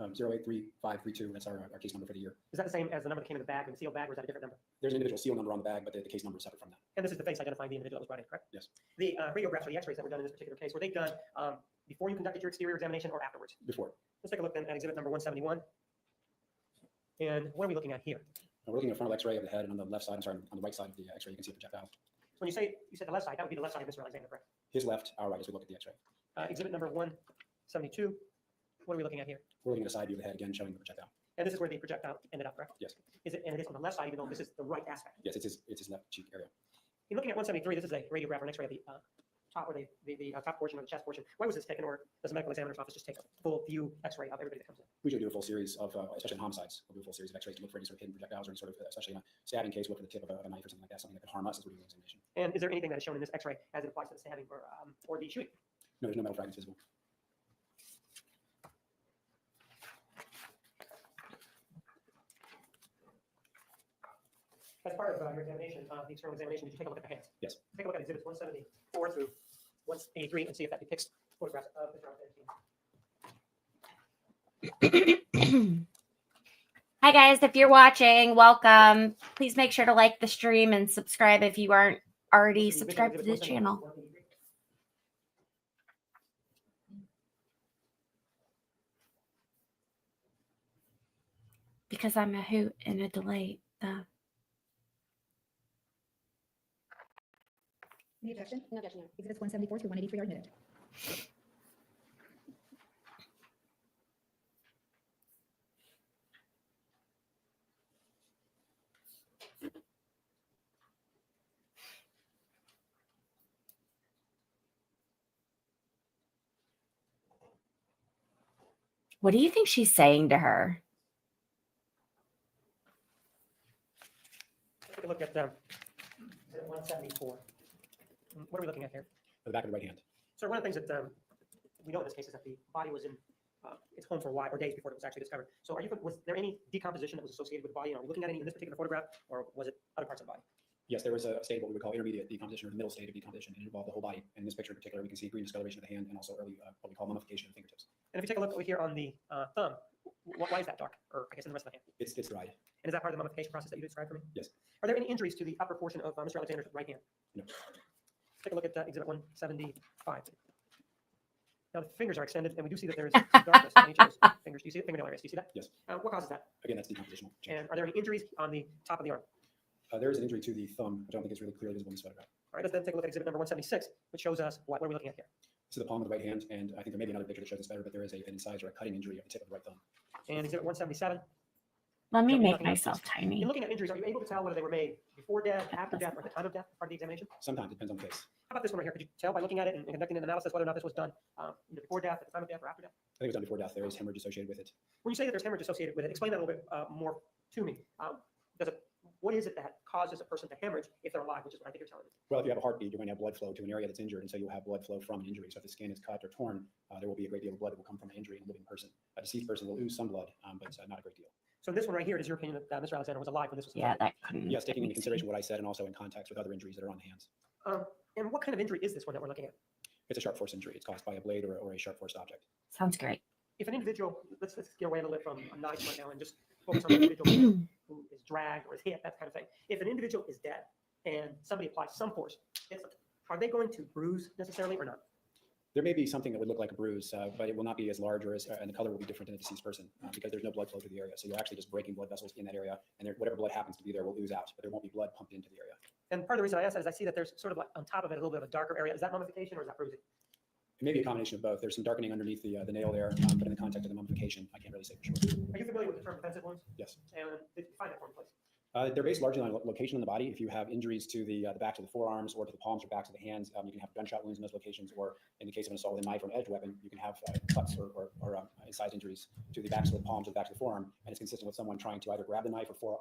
083532. That's our case number for the year. Is that the same as the number that came in the bag, in the sealed bag, or is that a different number? There's an individual seal number on the bag, but the case number is separate from that. And this is the face identifying the individual that was brought in, correct? Yes. The radiographs or the x-rays that were done in this particular case, were they done before you conducted your exterior examination or afterwards? Before. Let's take a look then at exhibit number 171. And what are we looking at here? We're looking at a frontal X-ray of the head, and on the left side, on the right side of the X-ray, you can see a projectile. When you said the left side, that would be the left side of Mr. Alexander, correct? His left, our right, as we look at the X-ray. Exhibit number 172. What are we looking at here? We're looking at a side view of the head again, showing the projectile. And this is where the projectile ended up, correct? Yes. And it is on the left side, even though this is the right aspect. Yes, it's his left cheek area. In looking at 173, this is a radiograph or an x-ray of the top or the top portion or the chest portion. Why was this taken, or does the medical examiner's office just take a full view x-ray of everybody that comes in? We usually do a full series of, especially in homicides, we'll do a full series of X-rays to look for any sort of hidden projectiles or any sort of, especially in a stabbing case, look for the tip of a knife or something like that, something that could harm us as we're doing the examination. And is there anything that is shown in this x-ray as it applies to the stabbing or the shooting? No, there's no metal fragments visible. As part of your examination, the external examination, did you take a look at the hands? Yes. Take a look at exhibits 174 through 183 and see if that depicts photographs of Mr. Alexander. Hi guys, if you're watching, welcome. Please make sure to like the stream and subscribe if you aren't already subscribed to the channel. Because I'm a hoot and a delight. Any objection? No objection. Exhibits 174 through 183 are admitted. What do you think she's saying to her? Take a look at exhibit 174. What are we looking at here? The back of the right hand. So one of the things that we know in this case is that the body was in its home for a while, or days before it was actually discovered. So was there any decomposition that was associated with the body? Are we looking at any in this particular photograph, or was it other parts of the body? Yes, there was a state of what we would call intermediate decomposition or the middle state of decomposition, and it involved the whole body. In this picture in particular, we can see green discoloration of the hand and also early what we call mummification of the fingertips. And if you take a look over here on the thumb, why is that dark? Or I guess in the rest of the hand? It's dried. And is that part of the mummification process that you described for me? Yes. Are there any injuries to the upper portion of Mr. Alexander's right hand? No. Take a look at exhibit 175. Now the fingers are extended, and we do see that there is darkness on each of those fingers. Do you see it? Fingernail areas. Do you see that? Yes. What causes that? Again, that's decompositional change. And are there any injuries on the top of the arm? There is an injury to the thumb, which I don't think is really clearly visible in this photograph. All right, let's then take a look at exhibit number 176, which shows us what are we looking at here? This is the palm of the right hand, and I think there may be another picture that shows this better, but there is an incisor, a cutting injury at the tip of the right thumb. And exhibit 177. Let me Don't be make looking at myself tiny. In looking at injuries, are you able to tell whether they were made before death, after death, or at the time of death, part of the examination? Sometimes it depends on the case. How about this one right here? Could you tell by looking at it and conducting an analysis whether or not this was done either before death, at the time of death, or after death? I think it was done before death. There is hemorrhage associated with it. When you say that there's hemorrhage associated with it, explain that a little bit more to me. What is it that causes a person to hemorrhage if they're alive, which is what I think you're telling me? Well, if you have a heartbeat, you're going to have blood flow to an area that's injured, and so you'll have blood flow from an injury. So if the skin is cut or torn, there will be a great deal of blood that will come from an injury in a living person. A deceased person will ooze some blood, but not a great deal. So this one right here, it is your opinion that Mr. Alexander was alive when this was Yeah, done? that couldn't. Yes, taking into consideration what I said and also in context with other injuries that are on the hands. And what kind of injury is this one that we're looking at? It's a sharp force injury. It's caused by a blade or a sharp forced object. Sounds great. If an individual, let's get away a little bit from a knife right now and just focus on an individual who is dragged or is hit, that kind of thing. If an individual is dead and somebody applies some force, are they going to bruise necessarily or not? There may be something that would look like a bruise, but it will not be as large or and the color will be different in a deceased person because there's no blood flow to the area. So you're actually just breaking blood vessels in that area, and whatever blood happens to be there will ooze out, but there won't be blood pumped into the area. And part of the reason I ask that is I see that there's sort of like on top of it a little bit of a darker area. Is that mummification or is that bruising? It may be a combination of both. There's some darkening underneath the nail there, but in the context of the mummification, I can't really say for sure. Are you familiar with the term defensive wounds? Yes. And did you find that for me, please? They're based largely on location in the body. If you have injuries to the backs of the forearms or to the palms or backs of the hands, you can have gunshot wounds in those locations, or in the case of an assault with a knife or an edged weapon, you can have cuts or incised injuries to the backs of the palms or the backs of the forearm, and it's consistent with someone trying to either grab the knife or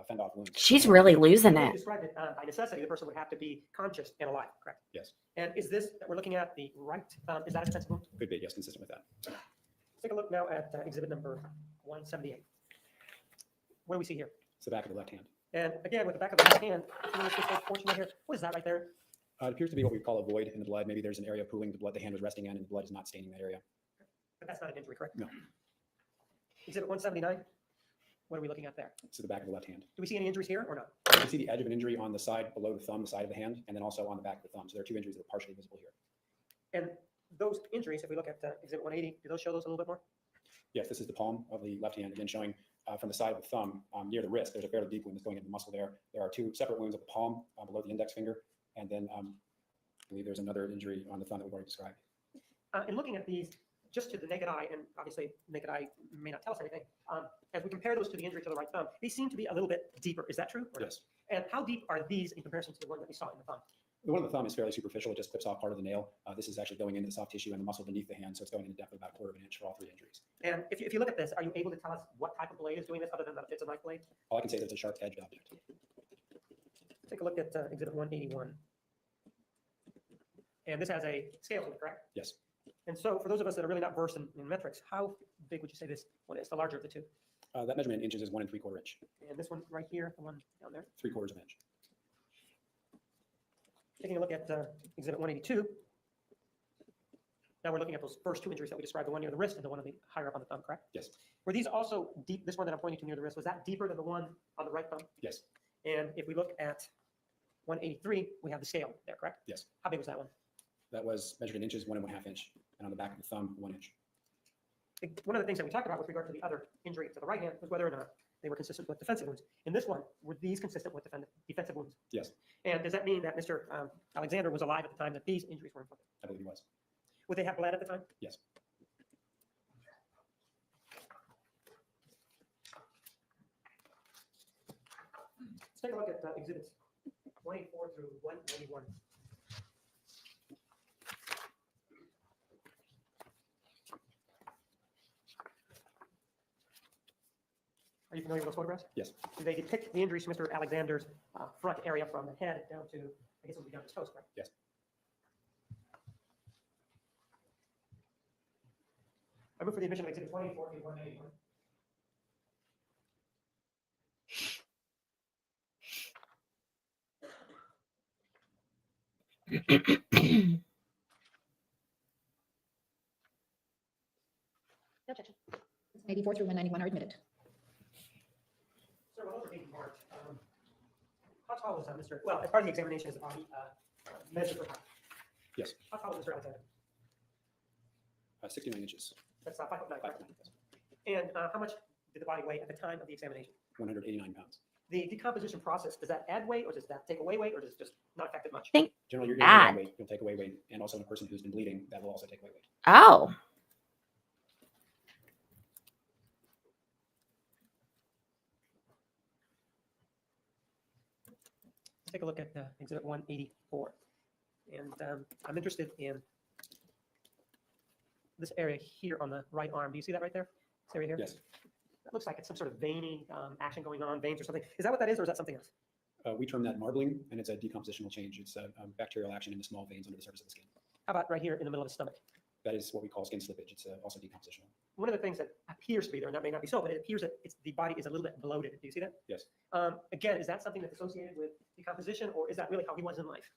fend off wounds. She's really losing You it. described it by necessity. The person would have to be conscious and alive, correct? Yes, And is this that we're looking at the right? Is that a defensive wound? could be, yes, consistent with that. Let's take a look now at exhibit number 178. What do we see here? It's the back of the left hand. And again, with the back of the left hand, this portion right here, what is that right there? It appears to be what we call a void in the blood. Maybe there's an area of pooling the blood the hand was resting in, and the blood is not staining that area. But that's not an injury, correct? No. Exhibit 179, what are we looking at there? It's the back of the left hand. Do we see any injuries here or not? You can see the edge of an injury on the side below the thumb, the side of the hand, and then also on the back of the thumb. So there are two injuries that are partially visible here. And those injuries, if we look at exhibit 180, do those show those a little bit more? Yes, this is the palm of the left hand, again showing from the side of the thumb near the wrist. There's a fairly deep wound that's going into the muscle there. There are two separate wounds at the palm below the index finger, and then I believe there's another injury on the thumb that we've already described. In looking at these, just to the naked eye, and obviously naked eye may not tell us anything, as we compare those to the injury to the right thumb, these seem to be a little bit deeper. Is that true? Or Yes. not? And how deep are these in comparison to the one that we saw in the thumb? The one on the thumb is fairly superficial. It just clips off part of the nail. This is actually going into the soft tissue and the muscle beneath the hand, so it's going into depth of about 1/4 of an inch for all three injuries. And if you look at this, are you able to tell us what type of blade is doing this other than that it's a knife blade? All I can say is it's a sharp-edged object. Take a look at exhibit 181. And this has a scale to it, correct? Yes. And so for those of us that are really not versed in metrics, how big would you say this one is, the larger of the two? That measurement in inches is 1 3/4 inch, And this one right here, the one down there. 3/4 of an inch. Taking a look at exhibit 182. Now we're looking at those first two injuries that we described, the one near the wrist and the one higher up on the thumb, correct? Yes. Were these also deep? This one that I'm pointing to near the wrist, was that deeper than the one on the right thumb? Yes. And if we look at 183, we have the scale there, correct? Yes. How big was that one? That was measured in inches, 1 1/2 inch, and on the back of the thumb, 1 inch. One of the things that we talked about with regard to the other injury to the right hand was whether or not they were consistent with defensive wounds. In this one, were these consistent with defensive wounds? Yes, And does that mean that Mr. Alexander was alive at the time that these injuries were inflicted? I believe he was. Would they have bled at the time? Yes. Let's take a look at exhibits 184 through 191. Are you familiar with those photographs? Yes. Do they depict the injuries to Mr. Alexander's front area from the head down to, I guess it would be down to his toes, correct? Yes. I move for the admission of exhibit 24 to 181. No objection. 84 through 191 are admitted. Sir, while those are being marked, how tall was Mr. Well, as part of the examination, is the body measured for height? Yes. How tall was Mr. Alexander? 69 inches, That's 5'9". 5'9", correct? yes. And how much did the body weigh at the time of the examination? 189 pounds. The decomposition process, does that add weight, or does that take away weight, or does it just not affect it much? Think Generally, you're Add. weight, you'll take away weight, and also in a person who's been bleeding, that will also take away weight. oh, Let's take a look at exhibit 184. And I'm interested in this area here on the right arm. Do you see that right there? This area here? Yes. That looks like it's some sort of veiny action going on, veins or something. Is that what that is, or is that something else? We term that marbling, and it's a decompositional change. It's a bacterial action in the small veins under the surface of the skin. How about right here in the middle of the stomach? That is what we call skin slippage. It's also decompositional. One of the things that appears to be there, and that may not be so, but it appears that the body is a little bit bloated. Do you see that? Yes. Again, is that something that's associated with decomposition, or is that really how he was in life?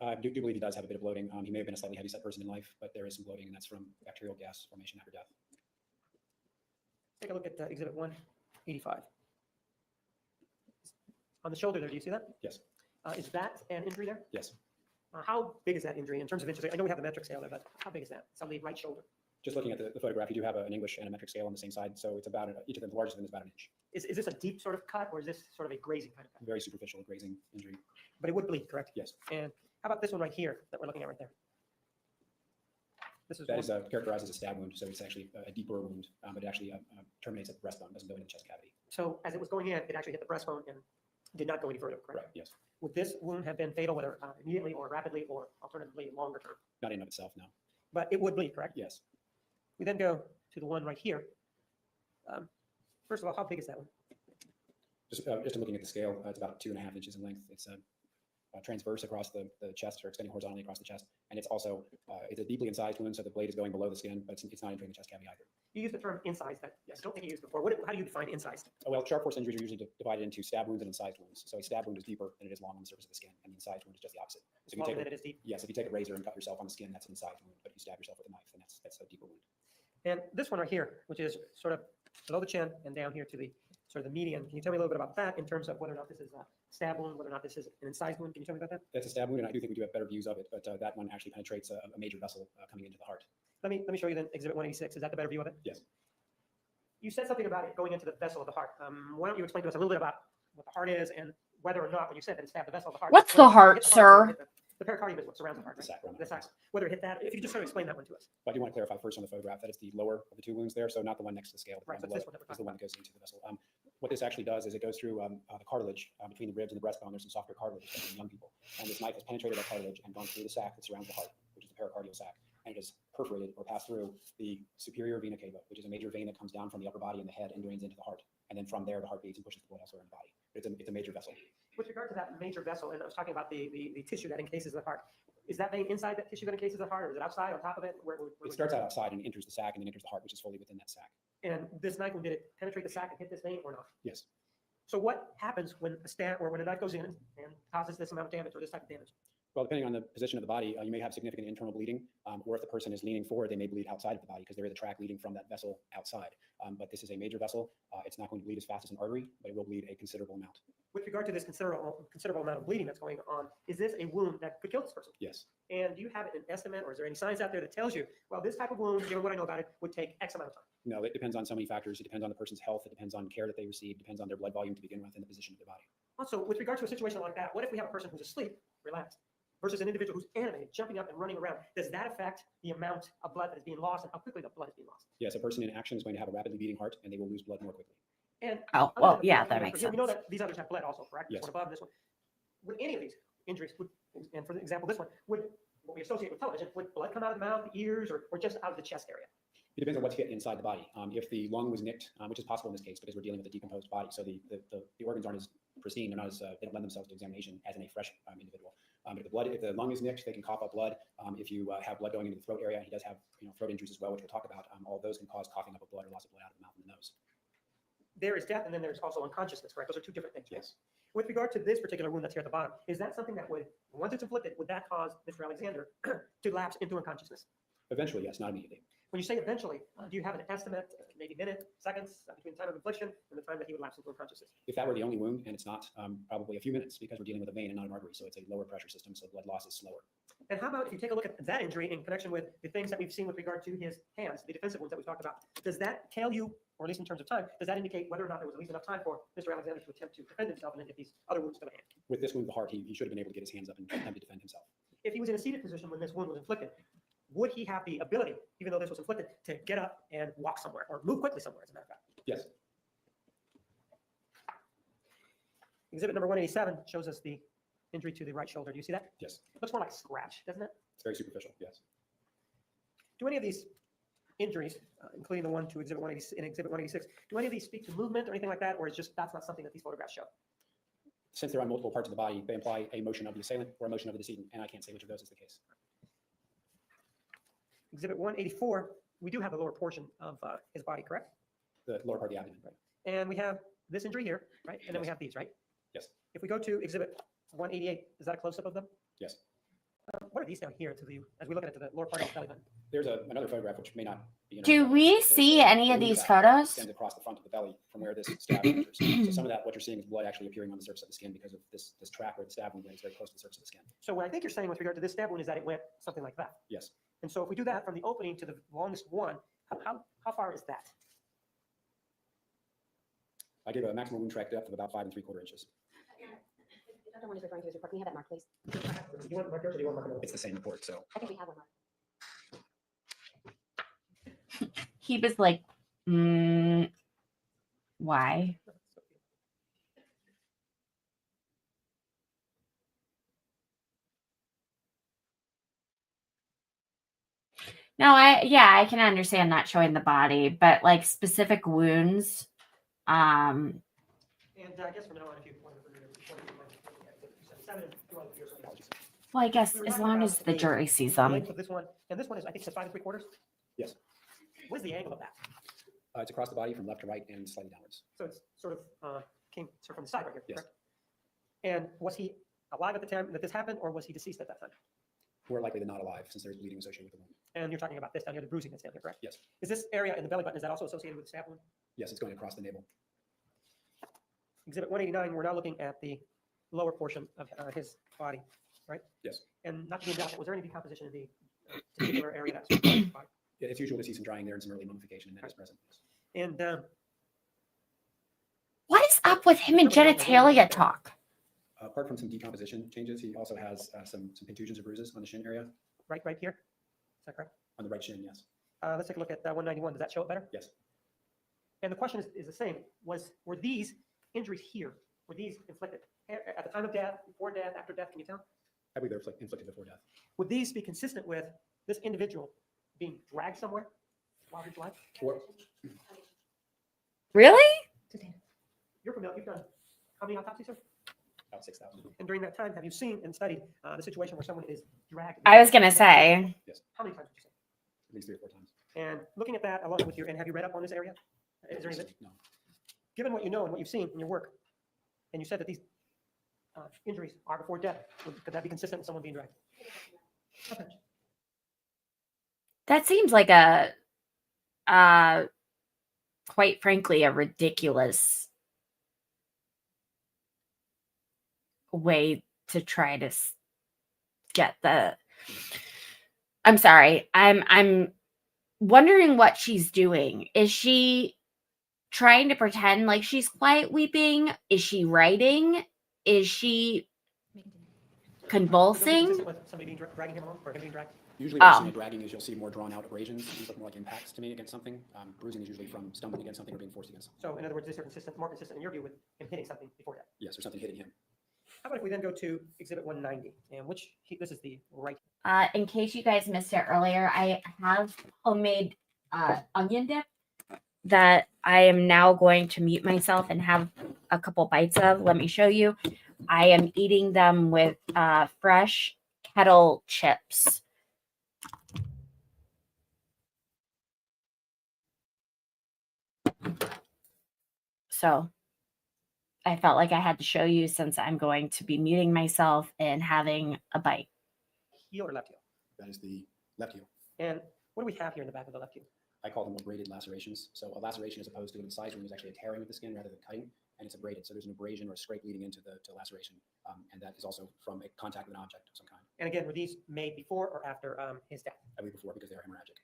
I do believe he does have a bit of bloating. He may have been a slightly heavyset person in life, but there is some bloating, and that's from bacterial gas formation after death. Take a look at exhibit 185. On the shoulder there, do you see that? Yes. Is that an injury there? Yes. How big is that injury in terms of inches? I know we have the metric scale there, but how big is that? It's on the right shoulder. Just looking at the photograph, you do have an English and a metric scale on the same side, so it's about each of them. The largest of them is about an inch. Is this a deep sort of cut, or is this sort of a grazing kind of cut? Very superficial grazing injury. But it would bleed, correct? Yes. And how about this one right here that we're looking at right there? This is That one- is characterized as a stab wound, so it's actually a deeper wound, but it actually terminates at the breastbone, doesn't go into the chest cavity. So as it was going in, it actually hit the breastbone and did not go any further, correct? Right. Yes. Would this wound have been fatal, whether immediately or rapidly, or alternatively longer term? Not in and of itself, no. But it would bleed, correct? Yes. We then go to the one right here. First of all, how big is that one? Just looking at the scale, it's about 2.5 inches in length. It's transverse across the chest, or extending horizontally across the chest, and it's also it's a deeply incised wound, so the blade is going below the skin, but it's not entering the chest cavity either. You used the term incised that Yes. I don't think you used before. How do you define incised? Well, sharp force injuries are usually divided into stab wounds and incised wounds. So a stab wound is deeper than it is long on the surface of the skin, and the incised wound is just the opposite. So if you Smaller take than it is deep. yes, if you take a razor and cut yourself on the skin, that's an incised wound, but if you stab yourself with a knife, then that's a deeper wound. And this one right here, which is sort of below the chin and down here to the sort of the median. Can you tell me a little bit about that in terms of whether or not this is a stab wound, whether or not this is an incised wound? Can you tell me about that? That's a stab wound, and I do think we do have better views of it, but that one actually penetrates a major vessel coming into the heart. Let me show you then exhibit 186. Is that the better view of it? Yes. You said something about it going into the vessel of the heart. Why don't you explain to us a little bit about what the heart is and whether or not, when you said that it stabbed the vessel of the heart. What's whether the it heart, hit sir? hit The pericardium is what surrounds the heart. The right? sac around The the sac. heart. Whether it hit that, if you just sort of explain that one to us. But I do want to clarify first on the photograph that it's the lower of the two wounds there, so not the one next to the scale. Right, The so one it's this below one that we're is the talking one that goes into the vessel. What this actually does is it goes through the cartilage between the ribs and the breastbone. There's some softer cartilage, especially in young people. And this knife has penetrated that cartilage and gone through the sac that surrounds the heart, which is the pericardial sac. And it has perforated or passed through the superior vena cava, which is a major vein that comes down from the upper body and the head and drains into the heart. And then from there, the heart beats and pushes the blood elsewhere in the body. It's a major vessel. With regard to that major vessel, and I was talking about the tissue that encases the heart. Is that vein inside that tissue that encases the heart, or is it outside, on top of it? It starts out outside and enters the sac and then enters the heart, which is fully within that sac. And this knife, did it penetrate the sac and hit this vein or not? Yes. So what happens when a knife goes in and causes this amount of damage or this type of damage? Well, depending on the position of the body, you may have significant internal bleeding, or if the person is leaning forward, they may bleed outside of the body because there is a track leading from that vessel outside. But this is a major vessel. It's not going to bleed as fast as an artery, but it will bleed a considerable amount. With regard to this considerable amount of bleeding that's going on, is this a wound that could kill this person? Yes. And do you have an estimate, or is there any science out there that tells you, well, this type of wound, given what I know about it, would take X amount of time? No, it depends on so many factors. It depends on the person's health. It depends on care that they receive. It depends on their blood volume to begin with and the position of their body. Also, with regard to a situation like that, what if we have a person who's asleep, relaxed, versus an individual who's animated, jumping up and running around? Does that affect the amount of blood that is being lost and how quickly the blood is being lost? Yes, a person in action is going to have a rapidly beating heart and they will lose blood more quickly. And Oh, other well, than the yeah, fact that we makes know sense. that these others have bled also, correct? Yes. This one above, this one. Would any of these injuries, and for example, this one, would what we associate with television, would blood come out of the mouth, the ears, or just out of the chest area? It depends on what's hit inside the body. If the lung was nicked, which is possible in this case because we're dealing with a decomposed body, so the organs aren't as pristine, they're not as they don't lend themselves to examination as in a fresh individual. But if the lung is nicked, they can cough up blood. If you have blood going into the throat area, he does have throat injuries as well, which we'll talk about. All of those can cause coughing up of blood or loss of blood out of the mouth and the nose. There is death, and then there's also unconsciousness, correct? Those are two different things. Yes. With regard to this particular wound that's here at the bottom, is that something that would, once it's inflicted, would that cause Mr. Alexander to lapse into unconsciousness? Eventually, yes, not immediately. When you say eventually, do you have an estimate, maybe minute, seconds, between the time of infliction and the time that he would lapse into unconsciousness? If that were the only wound, and it's not, probably a few minutes because we're dealing with a vein and not an artery, so it's a lower pressure system, so blood loss is slower. And how about if you take a look at that injury in connection with the things that we've seen with regard to his hands, the defensive ones that we talked about? Does that tell you, or at least in terms of time, does that indicate whether or not there was at least enough time for Mr. Alexander to attempt to defend himself and if these other wounds to the hand? With this wound to the heart, he should have been able to get his hands up and attempt to defend himself. If he was in a seated position when this wound was inflicted, would he have the ability, even though this was inflicted, to get up and walk somewhere or move quickly somewhere, as a matter of fact? Yes. Exhibit number 187 shows us the injury to the right shoulder. Do you see that? Yes. Looks more like a scratch, doesn't it? It's very superficial. Yes. Do any of these injuries, including the one to Exhibit 180 in Exhibit 186, do any of these speak to movement or anything like that, or is just that's not something that these photographs show? Since they're on multiple parts of the body, they imply a motion of the assailant or a motion of the decedent, and I can't say which of those is the case. Exhibit 184, we do have the lower portion of his body, correct? The lower part of the abdomen, right? And we have this injury here, right? And then we Yes. have these, right? Yes. If we go to Exhibit 188, is that a close-up of them? Yes. What are these down here to the, as we look at it, to the lower part of the belly button? There's another photograph which may not be. in our Do record. we There's see a any of wound these that photos? extends across the front of the belly from where this stab enters. So some of that, what you're seeing is blood actually appearing on the surface of the skin because of this track where the stab wound went. It's very close to the surface of the skin. So what I think you're saying with regard to this stab wound is that it went something like that. Yes. And so if we do that from the opening to the longest one, how far is that? I gave a maximum wound track depth of about 5 3/4 inches. Another one is referring to his report. Can we have that mark, please? Do you want markers or do you want markers? It's the same report, so. I think we have one mark. He was like, why? No, I can understand not showing the body, but like specific wounds. And I guess from now on, if you want to Well, I guess as long as the jury sees them. This one, and this one is, I think, it's 5 3/4. Yes. What is the angle of that? It's across the body from left to right and slightly downwards. So it's sort of came sort of from the side right here, Yes. correct? And was he alive at the time that this happened, or was he deceased at that time? More likely than not alive, since there's bleeding associated with the wound. And you're talking about this down here, the bruising that's down here, correct? Yes. Is this area in the belly button, is that also associated with the stab wound? Yes, it's going across the navel. Exhibit 189, we're now looking at the lower portion of his body, right? Yes. And not to be indefinite, was there any decomposition in the particular area that's body? Yeah, it's usual to see some drying there and some early mummification, and that is present. Yes. And What is up with him and genitalia talk? Apart from some decomposition changes, he also has some contusions or bruises on the shin area, right here, is that correct? on the right shin, yes. Let's take a look at 191. Does that show it better? Yes. And the question is the same. Were these injuries here? Were these inflicted at the time of death, before death, after death? Can you tell? I believe they're inflicted before death. Would these be consistent with this individual being dragged somewhere while he's alive? Or, Really? You're familiar. You've done how many autopsies, sir? about 6,000. And during that time, have you seen and studied the situation where someone is dragged? I was gonna say. How many times would you say? At least 3 or 4 times. And looking at that along with your, and have you read up on this area? Is there anything, No. given what you know and what you've seen in your work, and you said that these injuries are before death, could that be consistent with someone being dragged? Okay. That seems like quite frankly, a ridiculous way to try to get the. I'm sorry. I'm wondering what she's doing. Is she trying to pretend like she's quiet weeping? Is she writing? Is she convulsing? Consistent with somebody being dragging him along or him being dragged? Usually what you Oh. see in dragging is you'll see more drawn out abrasions. These look more like impacts to me against something. Bruising is usually from stumbling against something or being forced against something. So in other words, these are consistent, more consistent in your view with him hitting something before death. Yes, or something hitting him. How about if we then go to Exhibit 190, and this is the right. In case you guys missed it earlier, I have homemade onion dip that I am now going to mute myself and have a couple bites of. Let me show you. I am eating them with fresh kettle chips. So I felt like I had to show you since I'm going to be muting myself and having a bite. Heel or left heel? That is the left heel. And what do we have here in the back of the left heel? I call them abraded lacerations. So a laceration, as opposed to an incised wound, is actually a tearing of the skin rather than cutting, and it's abraded. So there's an abrasion or a scrape leading into the laceration, and that is also from a contact with an object of some kind. And again, were these made before or after his death? I believe before, because they are hemorrhagic.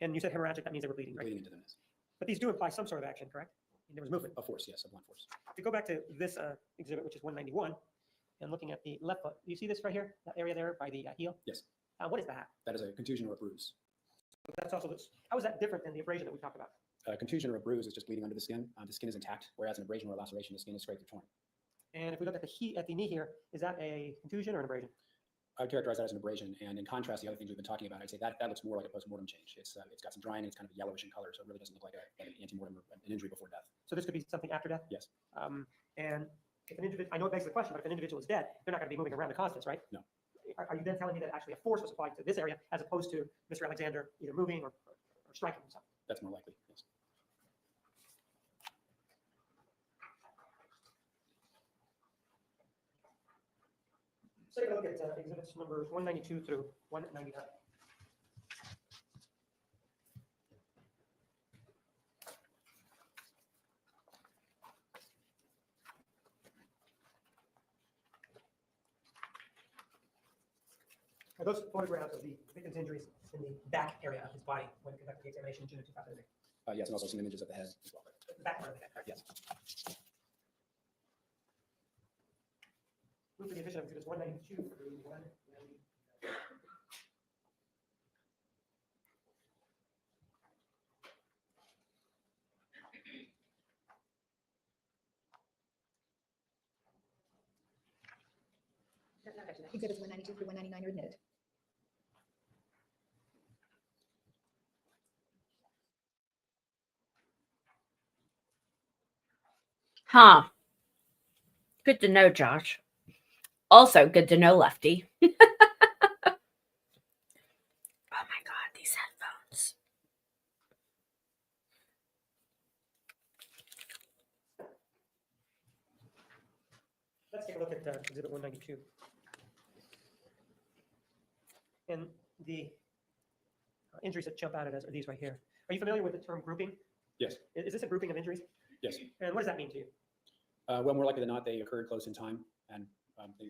And you said hemorrhagic, that means they were bleeding, right? Bleeding into them is. But these do imply some sort of action, correct? There was movement. Of force, yes, of blunt force. If you go back to this exhibit, which is 191, and looking at the left foot, you see this right here, that area there by the heel? Yes. What is that? That is a contusion or a bruise. That's also this. How is that different than the abrasion that we talked about? A contusion or a bruise is just bleeding under the skin. The skin is intact, whereas an abrasion or a laceration, the skin is scraped or torn. And if we look at the knee here, is that a contusion or an abrasion? I would characterize that as an abrasion, and in contrast, the other things we've been talking about, I'd say that looks more like a post-mortem change. It's got some drying, and it's kind of yellowish in color, so it really doesn't look like an ante-mortem or an injury before death. So this could be something after death? Yes. And if an individual, I know it begs the question, but if an individual is dead, they're not going to be moving around the constants, right? No. Are you then telling me that actually a force was applied to this area as opposed to Mr. Alexander either moving or striking himself? That's more likely, yes. So take a look at exhibits numbers 192 through 199. Are those photographs of the victim's injuries in the back area of his body when he conducted the examination in June of 2008? Yes, and also some images of the head as well. The back part of the head, correct? Yes. Move to the addition of exhibits 192 through 190. Exhibits 192 through 199 are admitted. Huh. Good to know, Josh. Also good to know, Lefty. Oh my God, these headphones. Let's take a look at exhibit 192. And the injuries that jump out at us are these right here. Are you familiar with the term grouping? Yes. Is this a grouping of injuries? Yes. And what does that mean to you? Well, more likely than not, they occurred close in time, and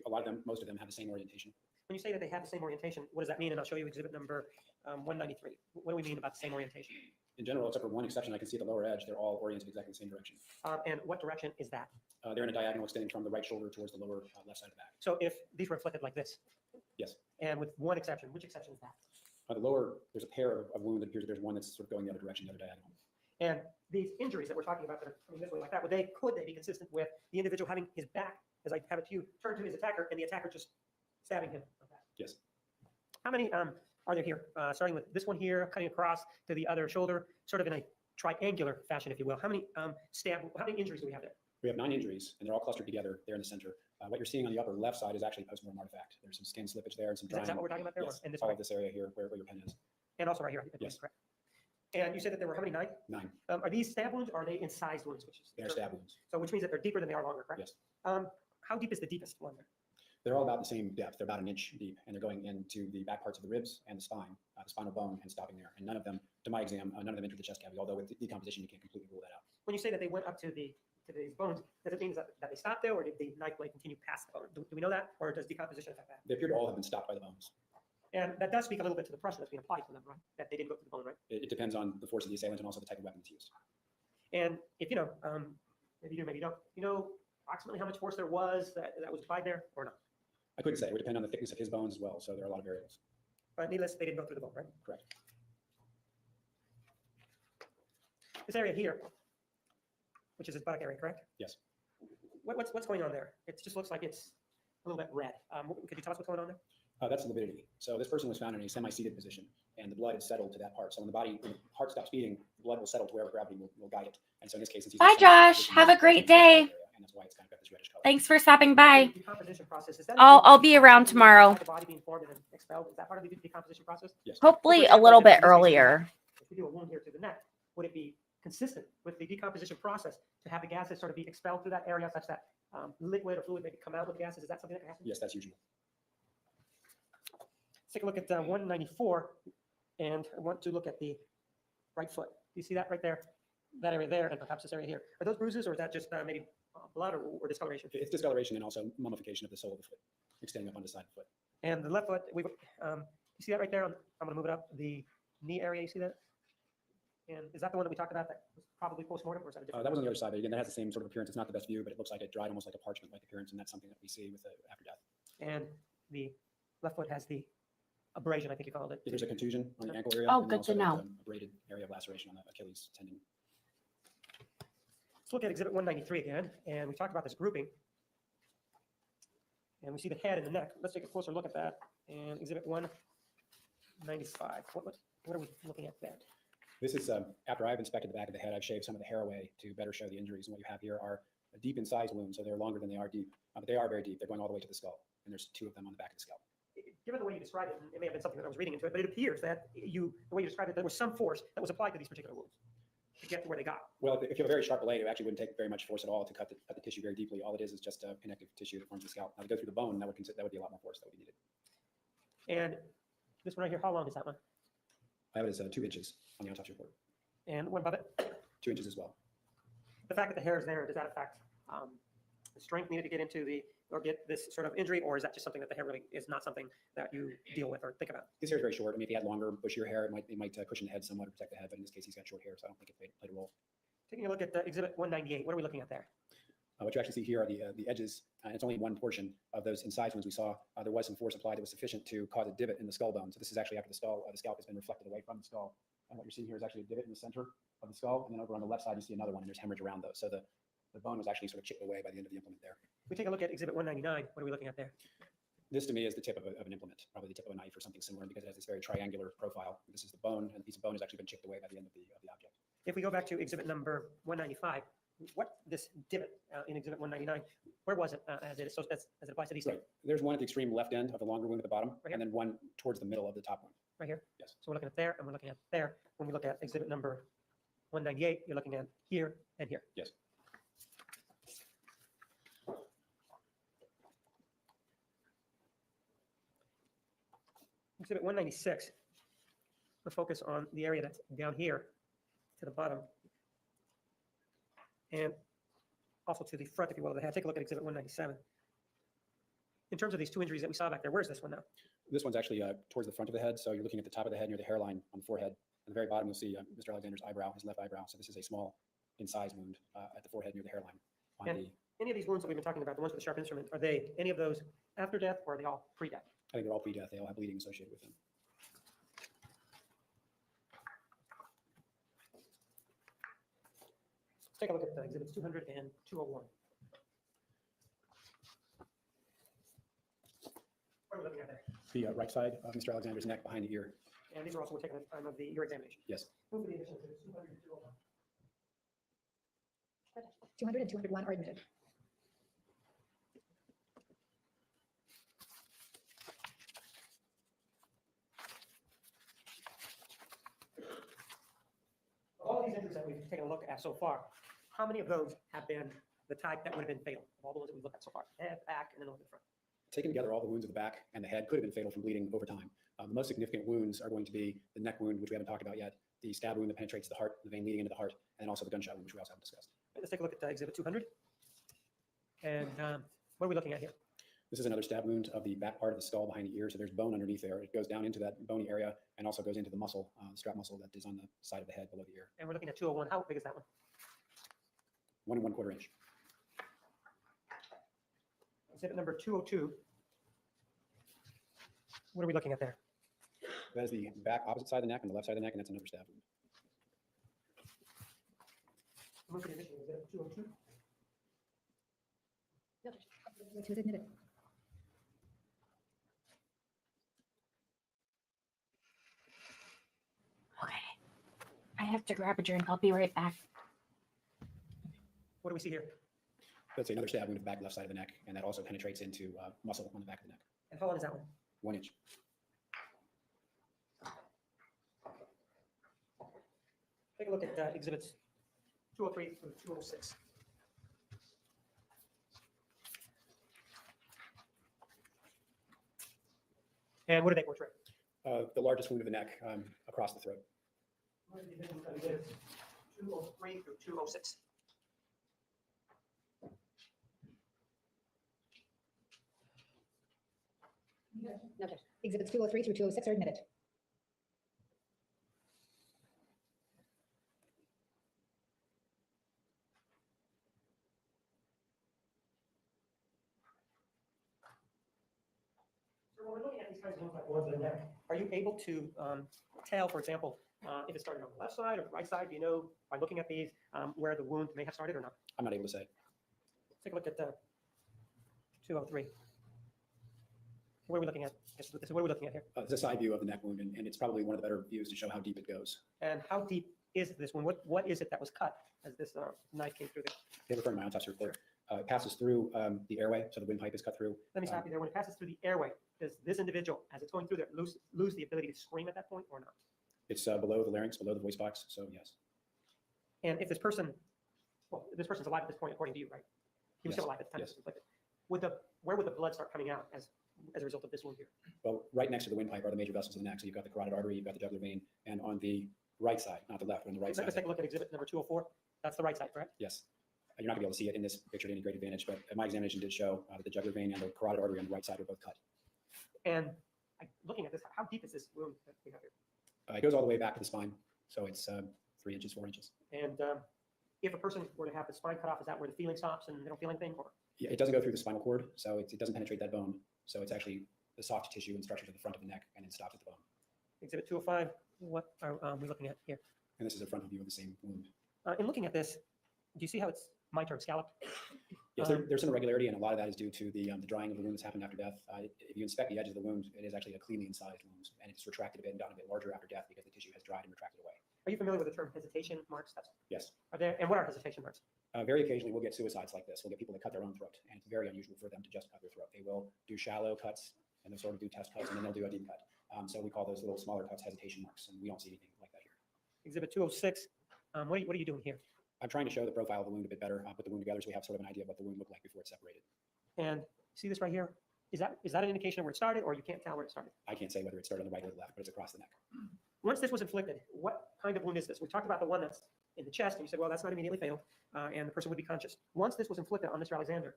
a lot of them, most of them, have the same orientation. When you say that they have the same orientation, what does that mean? And I'll show you exhibit number 193. What do we mean about the same orientation? In general, except for one exception, I can see at the lower edge, they're all oriented exactly the same direction. And what direction is that? They're in a diagonal extending from the right shoulder towards the lower left side of the back. So if these were inflicted like this, Yes. and with one exception, which exception is that? The lower, there's a pair of wounds that appears that there's one that's sort of going the other direction, the other diagonal. And these injuries that we're talking about that are coming this way like that, could they be consistent with the individual having his back, as I have it to you, turned to his attacker and the attacker just stabbing him like that? Yes. How many are there here? Starting with this one here, cutting across to the other shoulder, sort of in a triangular fashion, if you will. How many how many injuries do we have there? We have 9 injuries, and they're all clustered together there in the center. What you're seeing on the upper left side is actually post-mortem artifact. There's some skin slippage there and some Is drying. that what we're talking about there? Yes, And this all one? of this area here where your pen is. And also right here. I think Yes. that's correct. And you said that there were how many? 9? 9. Are these stab wounds or are they incised wounds? They're stab wounds. So which means that they're deeper than they are longer, correct? Yes. How deep is the deepest one there? They're all about the same depth. They're about 1 inch deep, and they're going into the back parts of the ribs and the spine, the spinal bone, and stopping there. And none of them, to my exam, none of them entered the chest cavity, although with decomposition, you can't completely rule that out. When you say that they went up to these bones, does it mean that they stopped there, or did the knife blade continue past the bone? Do we know that, or does decomposition affect that? They appear to all have been stopped by the bones. And that does speak a little bit to the pressure that's being applied to them, right? That they didn't go to the bone, right? It depends on the force of the assailant and also the type of weapon that's used. And if you know, maybe you do, maybe you don't, you know approximately how much force there was that was applied there, or not? I couldn't say. It would depend on the thickness of his bones as well, so there are a lot of variables. But needless, they didn't go through the bone, right? Correct. This area here, which is his buttock area, correct? Yes. What's going on there? It just looks like it's a little bit red. Could you tell us what's going on there? That's lividity. So this person was found in a semi-seated position, and the blood is settled to that part. So when the heart stops beating, the blood will settle to wherever gravity will guide it. And so in this case, since he's in Bye, a semi-seated Josh. position, Have a it's great in the area, day. and that's why it's kind of got this reddish color. Thanks for stopping by. The decomposition process, is that I'll include be around the tomorrow. body being formed and then expelled? Is that part of the decomposition process? Yes. Hopefully For a little example, bit in this case, earlier. If we do a wound here to the neck, would it be consistent with the decomposition process to have the gases sort of be expelled through that area such that liquid or fluid maybe come out with the gases? Is that something that can happen? Yes, that's usual. Let's take a look at 194, and I want to look at the right foot. Do you see that right there? That area there, and perhaps this area here. Are those bruises, or is that just maybe blood or discoloration? It's discoloration and also mummification of the sole of the foot, extending up on the side of the foot. And the left foot, you see that right there? I'm going to move it up. The knee area, you see that? And is that the one that we talked about that was probably post-mortem, or is that a different? That was on the other side, but again, that has the same sort of appearance. It's not the best view, but it looks like it dried almost like a parchment-like appearance, and that's something that we see with the after death. And the left foot has the abrasion, I think you called it. There's a contusion on the ankle area. Oh, and good also to there's know. A braided area of laceration on the Achilles tendon. Let's look at exhibit 193 again, and we talked about this grouping. And we see the head and the neck. Let's take a closer look at that. And exhibit 195. What are we looking at there? This is after I've inspected the back of the head, I've shaved some of the hair away to better show the injuries. And what you have here are deep incised wounds, so they're longer than they are deep, but they are very deep. They're going all the way to the skull, and there's 2 of them on the back of the skull. Given the way you described it, and it may have been something that I was reading into it, but it appears that the way you described it, there was some force that was applied to these particular wounds to get to where they got. Well, if you have a very sharp blade, it actually wouldn't take very much force at all to cut the tissue very deeply. All it is just connective tissue that forms the scalp. Now, to go through the bone, that would be a lot more force that would be needed. And this one right here, how long is that one? I have it as 2 inches on the autopsy report. And what above it? 2 inches as well. The fact that the hair is there, does that affect the strength needed to get into or get this sort of injury, or is that just something that the hair really is not something that you deal with or think about? This hair is very short. I mean, if he had longer, bushier hair, it might cushion the head somewhat to protect the head, but in this case, he's got short hair, so I don't think it played a role. Taking a look at exhibit 198, what are we looking at there? What you actually see here are the edges, and it's only one portion of those incised ones we saw. There was some force applied that was sufficient to cause a divot in the skull bone. So this is actually after the scalp has been reflected away from the skull. And what you're seeing here is actually a divot in the center of the skull, and then over on the left side, you see another one, and there's hemorrhage around those. So the bone was actually sort of chipped away by the end of the implement there. If we take a look at exhibit 199, what are we looking at there? This to me is the tip of an implement, probably the tip of a knife or something similar, because it has this very triangular profile. This is the bone, and the piece of bone has actually been chipped away by the end of the object. If we go back to exhibit number 195, what this divot in exhibit 199, where was it as it applies to these two? Right. There's one at the extreme left end of the longer wound at the bottom, Right here? and then one towards the middle of the top one. Right here? Yes. So we're looking at there, and we're looking at there. When we look at exhibit number 198, you're looking at here and here. Yes. Exhibit 196, we'll focus on the area that's down here to the bottom. And also to the front, if you will, of the head. Take a look at exhibit 197. In terms of these 2 injuries that we saw back there, where's this one now? This one's actually towards the front of the head. So you're looking at the top of the head near the hairline on the forehead. At the very bottom, you'll see Mr. Alexander's eyebrow, his left eyebrow. So this is a small incised wound at the forehead near the hairline. And any of these wounds that we've been talking about, the ones with the sharp instrument, are they any of those after death, or are they all pre-death? I think they're all pre-death. They all have bleeding associated with them. Let's take a look at exhibits 200 and 201. What are we looking at there? The right side of Mr. Alexander's neck behind the ear. And these are also, we're taking at the time of the ear examination. Yes. Move to the additional exhibits 200 and 201. 200 and 201 are admitted. All of these injuries that we've taken a look at so far, how many of those have been the type that would have been fatal? Of all the ones that we've looked at so far, head, back, and then over the front. Taken together, all the wounds of the back and the head could have been fatal from bleeding over time. The most significant wounds are going to be the neck wound, which we haven't talked about yet, the stab wound that penetrates the heart, the vein leading into the heart, and also the gunshot wound, which we also haven't discussed. Let's take a look at exhibit 200. And what are we looking at here? This is another stab wound of the back part of the skull behind the ear. So there's bone underneath there. It goes down into that bony area and also goes into the muscle, the strap muscle that is on the side of the head below the ear. And we're looking at 201. How big is that one? 1 1/4 inch. Exhibit number 202. What are we looking at there? That is the back opposite side of the neck and the left side of the neck, and that's another stab wound. Move to the additional exhibit 202. Exhibit 2 is admitted. have to grab a drink. I'll be right back. What do we see here? That's another stab wound to the back left side of the neck, and that also penetrates into muscle on the back of the neck, And how long is that one? 1 inch. Take a look at exhibits 203 through 206. And what do they portray? The largest wound of the neck across the throat. What are the divisions of exhibits 203 through 206? No objection. Exhibits 203 through 206 are admitted. So when we're looking at these kinds of wounds like wounds in the neck, are you able to tell, for example, if it started on the left side or the right side? Do you know by looking at these where the wound may have started or not? I'm not able to say. Take a look at 203. What are we looking at? What are we looking at here? It's a side view of the neck wound, and it's probably one of the better views to show how deep it goes. And how deep is this one? What is it that was cut as this knife came through there? They refer to my autopsy report. It passes through the airway, so the windpipe is cut through. Let me stop you there. When it passes through the airway, does this individual, as it's going through there, lose the ability to scream at that point or not? It's below the larynx, below the voice box, so yes. And if this person, well, this person's alive at this point, according to you, right? He was Yes. still alive at the time Yes. this was inflicted. Where would the blood start coming out as a result of this wound here? Well, right next to the windpipe are the major vessels of the neck. So you've got the carotid artery, you've got the jugular vein, and on the right side, not the left, but on the right Let's side. take a look at exhibit number 204. That's the right side, correct? Yes. You're not gonna be able to see it in this picture to any great advantage, but my examination did show that the jugular vein and the carotid artery on the right side were both cut. And looking at this, how deep is this wound that we have here? It goes all the way back to the spine, so it's 3 inches, 4 inches. And if a person were to have the spine cut off, is that where the feeling stops and they don't feel anything? Or Yeah, it doesn't go through the spinal cord, so it doesn't penetrate that bone. So it's actually the soft tissue and structures at the front of the neck, and then stops at the bone. exhibit 205, what are we looking at here? And this is a frontal view of the same wound. In looking at this, do you see how it's mitred scalloped? Yes, there's some irregularity, and a lot of that is due to the drying of the wound that's happened after death. If you inspect the edge of the wound, it is actually a cleanly incised wound, and it's retracted a bit and gotten a bit larger after death because the tissue has dried and retracted away. Are you familiar with the term hesitation marks? Yes. Are there, and what are hesitation marks? Very occasionally, we'll get suicides like this. We'll get people that cut their own throat, and it's very unusual for them to just cut their throat. They will do shallow cuts, and they'll sort of do test cuts, and then they'll do a deep cut. So we call those little smaller cuts hesitation marks, and we don't see anything like that here. Exhibit 206, what are you doing here? I'm trying to show the profile of the wound a bit better, put the wound together so we have sort of an idea of what the wound looked like before it's separated. And see this right here? Is that an indication of where it started, or you can't tell where it started? I can't say whether it started on the right or the left, but it's across the neck. Once this was inflicted, what kind of wound is this? We talked about the one that's in the chest, and you said, well, that's not immediately fatal, and the person would be conscious. Once this was inflicted on Mr. Alexander,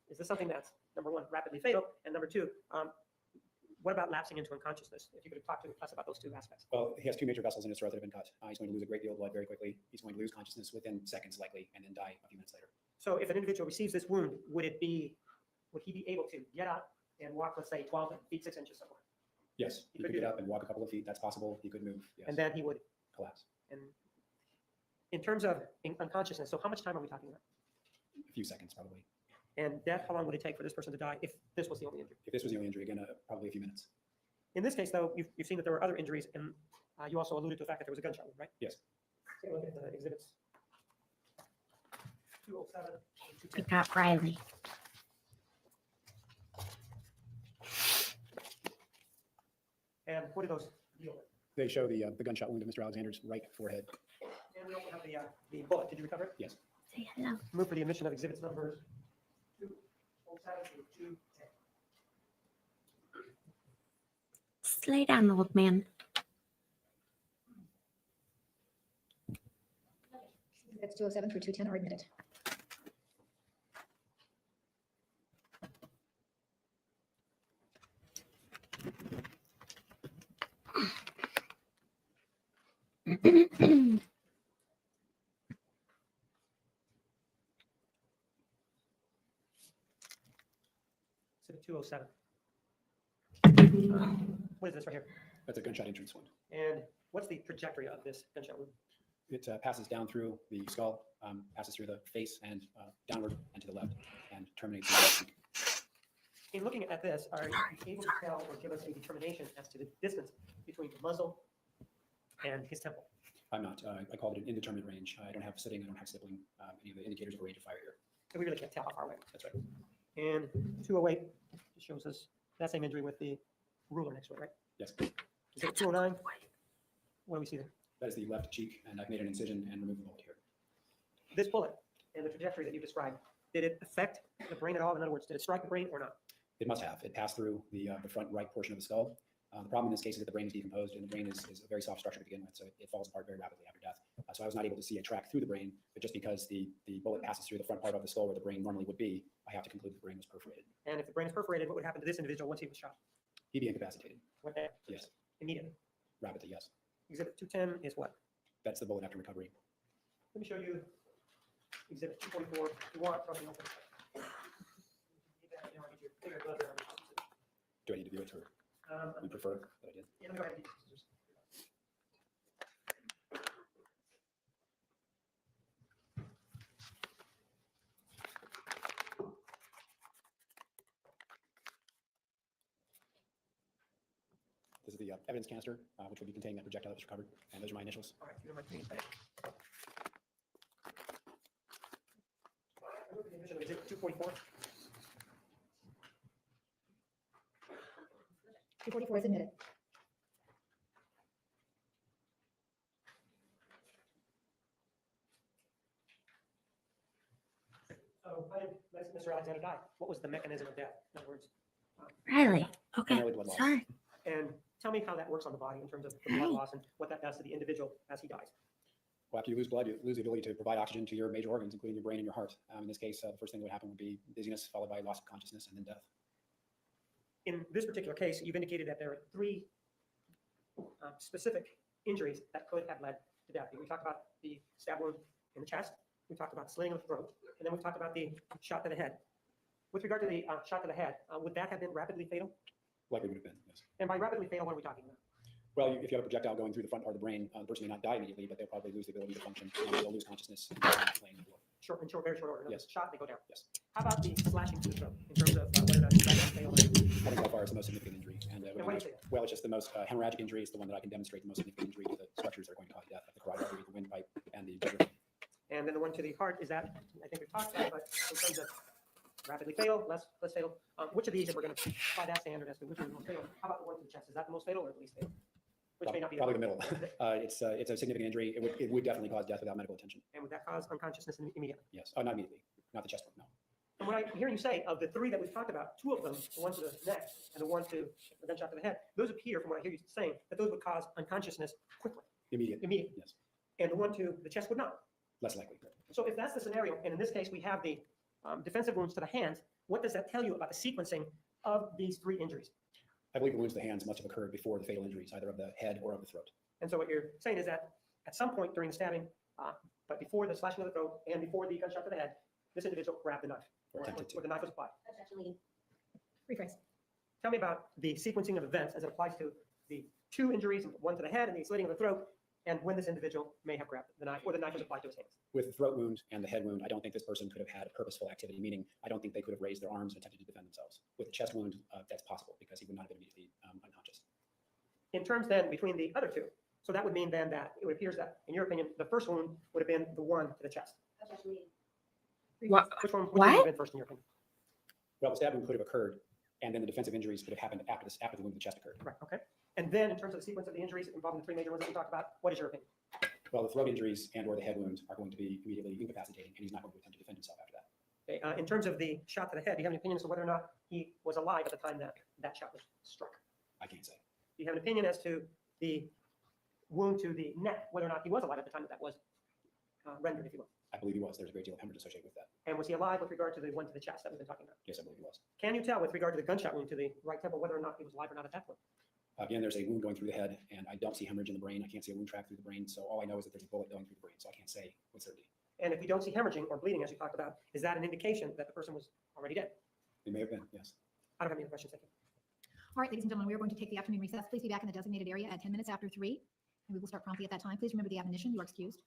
is this something that's, number one, rapidly fatal, and number two, what about lapsing into unconsciousness? If you could talk to us about those two aspects. Well, he has 2 major vessels in his throat that have been cut. He's going to lose a great deal of blood very quickly. He's going to lose consciousness within seconds likely, and then die a few minutes later. So if an individual receives this wound, would he be able to get up and walk, let's say, 12 feet 6 inches somewhere? Yes, he could could do get that. up and walk a couple of feet. That's possible. He could move. Yes. And then he would, collapse. and in terms of unconsciousness, so how much time are we talking about? A few seconds probably. And death, how long would it take for this person to die if this was the only injury? If this was the only injury, again, probably a few minutes. In this case, though, you've seen that there were other injuries, and you also alluded to the fact that there was a gunshot wound, right? Yes. Take a look at the exhibits. 207 and We 210. got Riley. And what do those deal with? They show the gunshot wound of Mr. Alexander's right forehead. And we also have the bullet. Did you recover it? Yes. Say hello. Move for the admission of exhibits numbers 207 through 210. Just lay down, old man. Exhibits 207 through 210 are admitted. Exhibit 207. What is this right here? That's a gunshot entrance wound. And what's the trajectory of this gunshot wound? It passes down through the skull, passes through the face and downward and to the left, and terminates in the left cheek. In looking at this, are you able to tell or give us a determination as to the distance between the muzzle and his temple? I'm not. I called it an indeterminate range. I don't have sitting, I don't have stippling, any of the indicators of a range of fire here. So we really can't tell how far away. That's right. And 208 just shows us that same injury with the ruler next to it, right? Yes. Exhibit 209, what do we see there? That is the left cheek, and I've made an incision and removed the bullet here. This bullet and the trajectory that you described, did it affect the brain at all? In other words, did it strike the brain or not? It must have. It passed through the front right portion of the skull. The problem in this case is that the brain is decomposed, and the brain is a very soft structure to begin with, so it falls apart very rapidly after death. So I was not able to see a track through the brain, but just because the bullet passes through the front part of the skull where the brain normally would be, I have to conclude the brain was perforated. And if the brain is perforated, what would happen to this individual once he was shot? He'd be incapacitated. What happened? Yes. Immediately. Rapidly, yes. Exhibit 210 is what? That's the bullet after recovery. Let me show you exhibit 244. If you want, probably open. Do I need to do it, or you prefer that I did? Yeah, let me go ahead and get you scissors. This is the evidence canister, which will be containing that projectile that was recovered, and those are my initials. All right, here are my things back. Exhibit 244. 244 is admitted. So, how did Mr. Alexander die? What was the mechanism of death? In other words, Riley. Okay. Primarily blood loss. Sorry. and tell me how that works on the body in terms of the blood loss and what that does to the individual as he dies. Well, after you lose blood, you lose the ability to provide oxygen to your major organs, including your brain and your heart. In this case, the first thing that would happen would be dizziness, followed by loss of consciousness, and then death. In this particular case, you've indicated that there are three specific injuries that could have led to death. We talked about the stab wound in the chest, we talked about sling of the throat, and then we talked about the shot to the head. With regard to the shot to the head, would that have been rapidly fatal? Likely would have been, yes. And by rapidly fatal, what are we talking about? Well, if you have a projectile going through the front part of the brain, the person may not die immediately, but they'll probably lose the ability to function, and they'll lose consciousness laying the floor. Very short order. Yes. Shot, they go down. Yes. How about the slashing to the throat in terms of whether or not it's rapidly fatal? I think by far it's the most significant injury. And And why do you say that? well, it's just the most hemorrhagic injury. It's the one that I can demonstrate the most significant injury to the structures that are going to cause death, like the carotid artery, the windpipe, and the jugular vein. And then the one to the heart, is that, I think we've talked about, but in terms of rapidly fatal, less fatal, which of these, if we're going to apply that standard as to which is the most fatal, how about the one to the chest? Is that the most fatal or the least fatal? Which may not be. Probably the middle. It's a significant injury. It would definitely cause death without medical attention. And would that cause unconsciousness immediately? Yes. Not immediately. Not the chest one, no. And what I'm hearing you say, of the three that we've talked about, two of them, the one to the neck and the one to the gunshot to the head, those appear, from what I hear you saying, that those would cause unconsciousness quickly, Immediately. immediately. Yes. And the one to the chest would not. Less likely. So if that's the scenario, and in this case, we have the defensive wounds to the hands, what does that tell you about the sequencing of these three injuries? I believe the wounds to the hands must have occurred before the fatal injuries, either of the head or of the throat. And so what you're saying is that at some point during the stabbing, but before the slashing of the throat and before the gunshot to the head, this individual grabbed the knife, Or or attempted to. the knife was applied. Rephrase. Tell me about the sequencing of events as it applies to the two injuries, one to the head and the slitting of the throat, and when this individual may have grabbed the knife, or the knife was applied to his hands. With the throat wound and the head wound, I don't think this person could have had a purposeful activity, meaning I don't think they could have raised their arms and attempted to defend themselves. With the chest wound, that's possible because he would not have been immediately unconscious. In terms then between the other two, so that would mean then that it appears that, in your opinion, the first wound would have been the one to the chest. What? Which one would What? have been first in your opinion? Well, the stab wound could have occurred, and then the defensive injuries could have happened after the wound to the chest occurred. Right, okay. And then in terms of the sequence of the injuries involving the three major ones that we talked about, what is your opinion? Well, the throat injuries and or the head wound are going to be immediately incapacitating, and he's not going to attempt to defend himself after that. Okay, in terms of the shot to the head, do you have any opinion as to whether or not he was alive at the time that that shot was struck? I can't say. Do you have an opinion as to the wound to the neck, whether or not he was alive at the time that that was rendered, if you will? I believe he was. There's a great deal of hemorrhage associated with that. And was he alive with regard to the one to the chest that we've been talking about? Yes, I believe he was. Can you tell with regard to the gunshot wound to the right temple whether or not he was alive or not at that point? Again, there's a wound going through the head, and I don't see hemorrhage in the brain. I can't see a wound track through the brain, so all I know is that there's a bullet going through the brain, so I can't say with certainty. And if you don't see hemorrhaging or bleeding, as you talked about, is that an indication that the person was already dead? It may have been, yes. I don't have any other questions. Thank you. All right, ladies and gentlemen, we are going to take the afternoon recess. Please be back in the designated area at 10 minutes after 3, and we will start promptly at that time. Please remember the admonition. You are excused.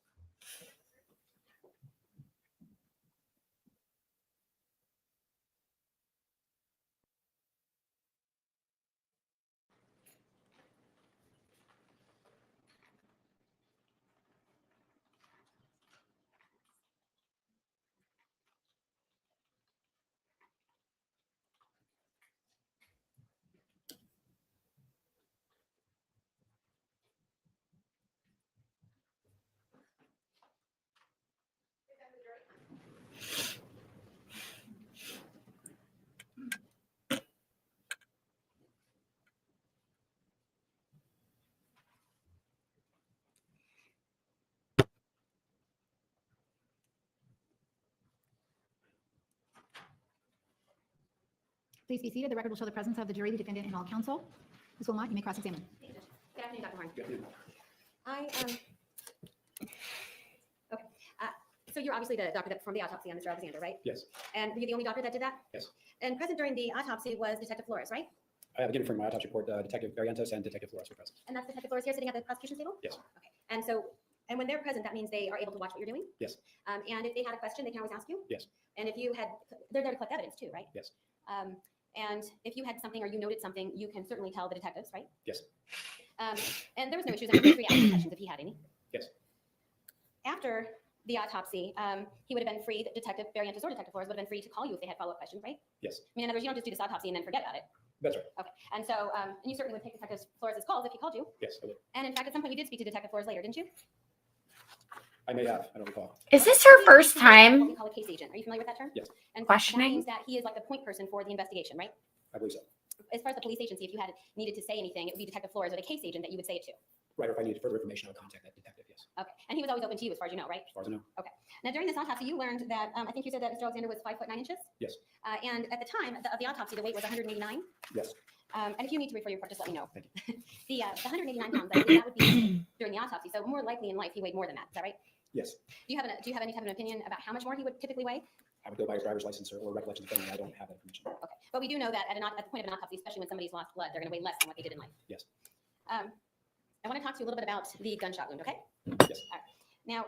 Please be seated. The record will show the presence of the jury, the defendant, and all counsel. Ms. Wilmot, you may cross-examine. Good afternoon, Dr. Horn. Good afternoon. Okay. So you're obviously the doctor that performed the autopsy on Mr. Alexander, right? Yes. And were you the only doctor that did that? Yes. And present during the autopsy was Detective Flores, right? I have given from my autopsy report, Detective Barrientos and Detective Flores were present. And that's Detective Flores here sitting at the prosecution table? Yes. Okay. And so, and when they're present, that means they are able to watch what you're doing? Yes. And if they had a question, they can always ask you? Yes. And if you had, they're there to collect evidence too, right? Yes. And if you had something or you noted something, you can certainly tell the detectives, right? Yes. And there was no issues. I'm free to ask questions if he had any. Yes. After the autopsy, he would have been free, Detective Barrientos or Detective Flores would have been free to call you if they had follow-up questions, right? Yes. I mean, in other words, you don't just do this autopsy and then forget about it. That's right. Okay. And so, and you certainly would take Detective Flores' calls if he called you. Yes, I would. And in fact, at some point you did speak to Detective Flores later, didn't you? I may have. I don't recall. Is this her first What time we call a case agent. Are you familiar with that term? Yes. And questioning? that means that he is like the point person for the investigation, right? I believe so. As far as the police agency, if you had needed to say anything, it would be Detective Flores or the case agent that you would say it to. Right, or if I needed further information, I would contact that detective, yes. Okay. And he was always open to you as far as you know, right? As far as I know. Now, during this autopsy, you learned that, I think you said that Mr. Alexander was 5'9". Yes. And at the time of the autopsy, the weight was 189. Yes. And if you need to refer your report, just let me know. Thank The 189 pounds, I believe that would be during the autopsy. So more likely in life, he weighed more than that. Is that right? Yes. Do you have any type of an opinion about how much more he would typically weigh? I would go by his driver's license or recollection of the felony. I don't have that information. Okay. But we do know that at the point of an autopsy, especially when somebody's lost blood, they're going to weigh less than what they did in life. Yes. I want to talk to you a little bit about the gunshot wound, okay? Yes. All right. Now,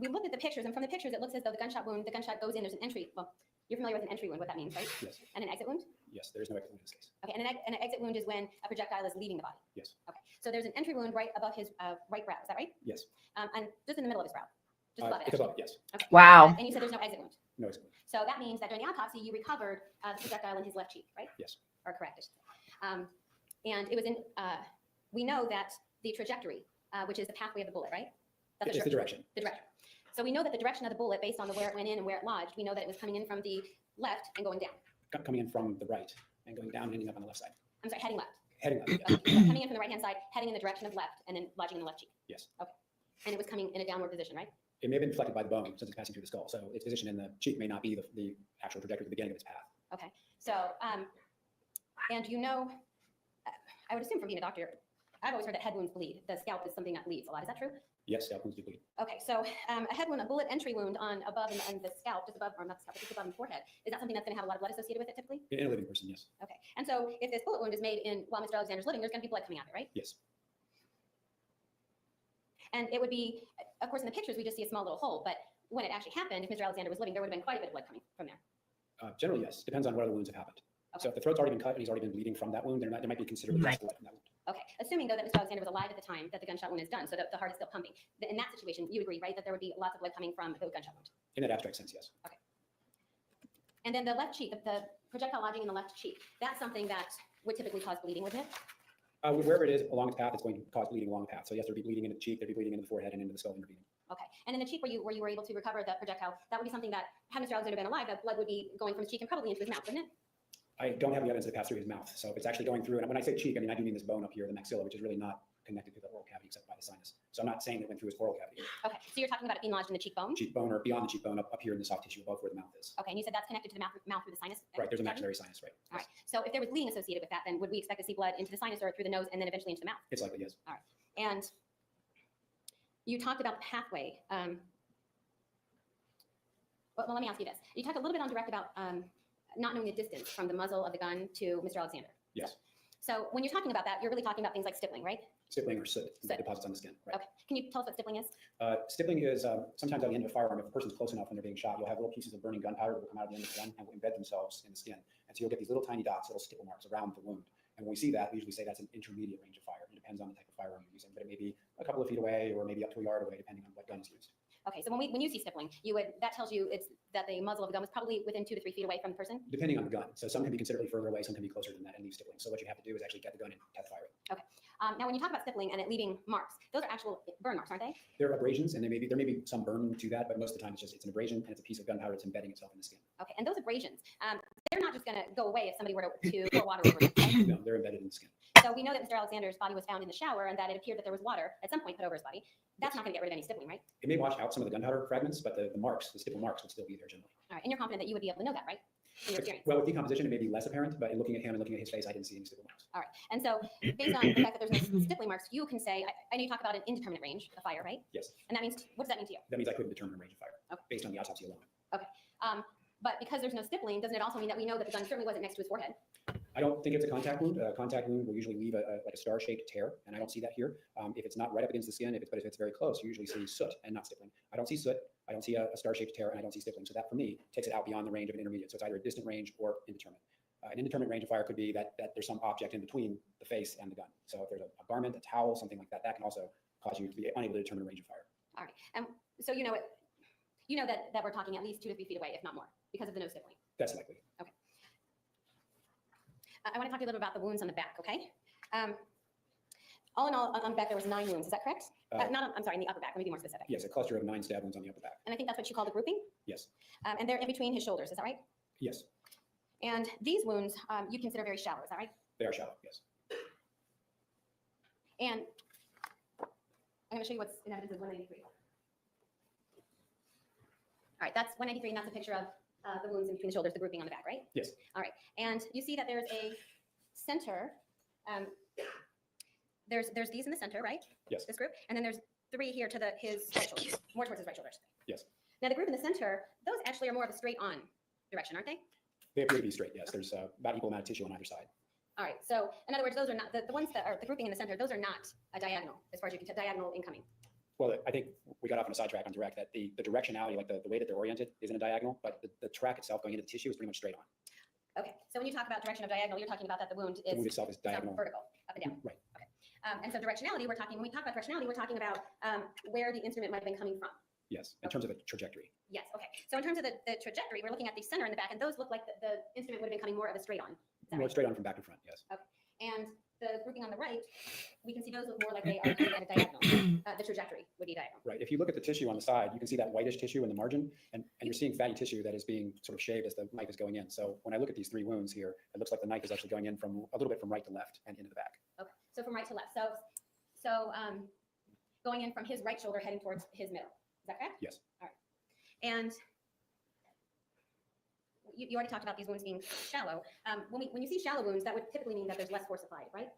we looked at the pictures, and from the pictures, it looks as though the gunshot goes in, there's an entry. Well, you're familiar with an entry wound, what that means, right? Yes. And an exit wound? Yes, there is no exit wound in this case. Okay, and an exit wound is when a projectile is leaving the body. Yes. Okay, so there's an entry wound right above his right brow, is that right? Yes. And just in the middle of his brow, just above it. It's actually. above, yes. Okay. Wow. And you said there's no exit wound. No exit wound. So that means that during the autopsy, you recovered the projectile in his left cheek, right? Yes. Or correct, I should say. And it was in, we know that the trajectory, which is the pathway of the bullet, right? That's It's the direction. The direction. So we know that the direction of the bullet, based on where it went in and where it lodged, we know that it was coming in from the left and going down. Coming in from the right and going down and ending up on the left side. I'm sorry, heading left. Heading left, yes. Okay, so coming in from the right-hand side, heading in the direction of left, and then lodging in the left cheek. Yes. Okay. And it was coming in a downward position, right? It may have been deflected by the bone since it's passing through the skull. So its position in the cheek may not be the actual trajectory at the beginning of its path. Okay. So, and you know, I would assume from being a doctor, I've always heard that head wounds bleed. The scalp is something that bleeds a lot. Is that true? Yes, scalp wounds do bleed. Okay, so a head wound, a bullet entry wound on above in the scalp, just above, or not the scalp, but just above the forehead, is that something that's going to have a lot of blood associated with it typically? In a living person, yes. Okay, and so if this bullet wound is made in while Mr. Alexander's living, there's going to be blood coming out of it, right? Yes. And it would be, of course, in the pictures we just see a small little hole, but when it actually happened, if Mr. Alexander was living, there would have been quite a bit of blood coming from there. Generally, yes. Depends on where the wounds have happened. Okay. So if the throat's already been cut and he's already been bleeding from that wound, there might be considerably less blood from that wound. Okay, assuming though that Mr. Alexander was alive at the time that the gunshot wound is done, so that the heart is still pumping. In that situation, you agree, right, that there would be lots of blood coming from the gunshot wound? In that abstract sense, yes. And then the left cheek, the projectile lodging in the left cheek, that's something that would typically cause bleeding, wouldn't it? Wherever it is along its path, it's going to cause bleeding along the path. So yes, there'd be bleeding into the cheek, there'd be bleeding into the forehead and into the skull intervening. Okay, and in the cheek where you were able to recover the projectile, that would be something that, had Mr. Alexander been alive, that blood would be going from his cheek and probably into his mouth, wouldn't it? I don't have the evidence that it passed through his mouth. So if it's actually going through, and when I say cheek, I mean, I do mean this bone up here, the maxilla, which is really not connected to the oral cavity except by the sinus. So I'm not saying it went through his oral cavity. Okay, so you're talking about it being lodged in the cheekbone? Cheekbone or beyond the cheekbone, up here in the soft tissue above where the mouth is. Okay, and you said that's connected to the mouth through the sinus? Right, there's a cavity? maxillary sinus, right. All right, so if there was bleeding associated with that, then would we expect to see blood into the sinus or through the nose and then eventually into the mouth? It's likely, yes. And you talked about the pathway. Well, let me ask you this. You talked a little bit on direct about not knowing the distance from the muzzle of the gun to Mr. Alexander. Yes. So when you're talking about that, you're really talking about things like stippling, right? Stippling or soot that Soot. deposits on the skin, right. Okay. Can you tell us what stippling is? Stippling is sometimes at the end of a firearm, if a person's close enough when they're being shot, you'll have little pieces of burning gunpowder that will come out of the end of the gun and will embed themselves in the skin. And so you'll get these little tiny dots, little stipple marks around the wound. And when we see that, we usually say that's an intermediate range of fire. It depends on the type of firearm you're using, but it may be a couple of feet away or maybe up to a yard away, depending on what gun is used. Okay, so when you see stippling, that tells you it's that the muzzle of the gun was probably within 2 to 3 feet away from the person? Depending on the gun. So some can be considerably further away, some can be closer than that and leave stippling. So what you have to do is actually get the gun and test fire it. Okay. Now, when you talk about stippling and it leaving marks, those are actual burn marks, aren't they? There are abrasions, and there may be some burn to that, but most of the time it's an abrasion and it's a piece of gunpowder that's embedding itself in the skin. Okay, and those abrasions, they're not just going to go away if somebody were to pour water over them, right? No, they're embedded in the skin. So we know that Mr. Alexander's body was found in the shower and that it appeared that there was water at some point put over his body. That's not going to get rid of any stippling, right? It may wash out some of the gunpowder fragments, but the marks, the stipple marks would still be there generally. All right, and you're confident that you would be able to know that, right? in your experience? Well, with decomposition, it may be less apparent, but in looking at him and looking at his face, I didn't see any stipple marks. All right. And so based on the fact that there's no stippling marks, you can say, I know you talk about an indeterminate range of fire, right? Yes, And that means, what does that mean to you? that means I couldn't determine a range of fire Okay. based on the autopsy alone. But because there's no stippling, doesn't it also mean that we know that the gun certainly wasn't next to his forehead? I don't think it's a contact wound. A contact wound will usually leave like a star-shaped tear, and I don't see that here. If it's not right up against the skin, but if it's very close, you usually see soot and not stippling. I don't see soot. I don't see a star-shaped tear, and I don't see stippling. So that, for me, takes it out beyond the range of an intermediate. So it's either a distant range or indeterminate. An indeterminate range of fire could be that there's some object in between the face and the gun. So if there's a garment, a towel, something like that, that can also cause you to be unable to determine a range of fire. All right. And so you know that we're talking at least 2 to 3 feet away, if not more, because of the no stippling. That's likely. I want to talk to you a little bit about the wounds on the back, okay? All in all, on the back, there was 9 wounds. Is that correct? I'm sorry, in the upper back. Let me be more specific. Yes, a cluster of 9 stab wounds on the upper back. And I think that's what you call the grouping. Yes. And they're in between his shoulders. Is that right? Yes, And these wounds you consider very shallow. Is that right? they are shallow. Yes. And I'm going to show you what's in evidence of 193. All right, that's 193, and that's a picture of the wounds in between the shoulders, the grouping on the back, right? Yes. All right, and you see that there's a center. There's these in the center, right? Yes. This group, and then there's 3 here to his right shoulder, more towards his right shoulder. Yes. Now the group in the center, those actually are more of a straight on direction, aren't they? They appear to be straight. Yes. There's about equal amount of tissue on either side. All right, so in other words, those are not the ones that are the grouping in the center. Those are not a diagonal, as far as you can tell, diagonal incoming. Well, I think we got off on a sidetrack on direct that the directionality, like the way that they're oriented, isn't a diagonal, but the track itself going into the tissue is pretty much straight on. Okay, so when you talk about direction of diagonal, you're talking about that the wound The is wound itself is diagonal. vertical, up and down. Right. Okay. And so directionality, when we talk about directionality, we're talking about where the instrument might have been coming from. Yes. In terms of a trajectory. Yes, okay. So in terms of the trajectory, we're looking at the center and the back, and those look like the instrument would have been coming more of a straight on. Is that More right? straight on from back to front. Yes. And the grouping on the right, we can see those look more like they are coming at a diagonal. The trajectory would be diagonal. Right. If you look at the tissue on the side, you can see that whitish tissue in the margin, and you're seeing fatty tissue that is being sort of shaved as the knife is going in. So when I look at these 3 wounds here, it looks like the knife is actually going in from a little bit from right to left and into the back. Okay, so from right to left. So going in from his right shoulder heading towards his middle. Is that correct? Yes. All right. And you already talked about these wounds being shallow. When you see shallow wounds, that would typically mean that there's less force applied, right?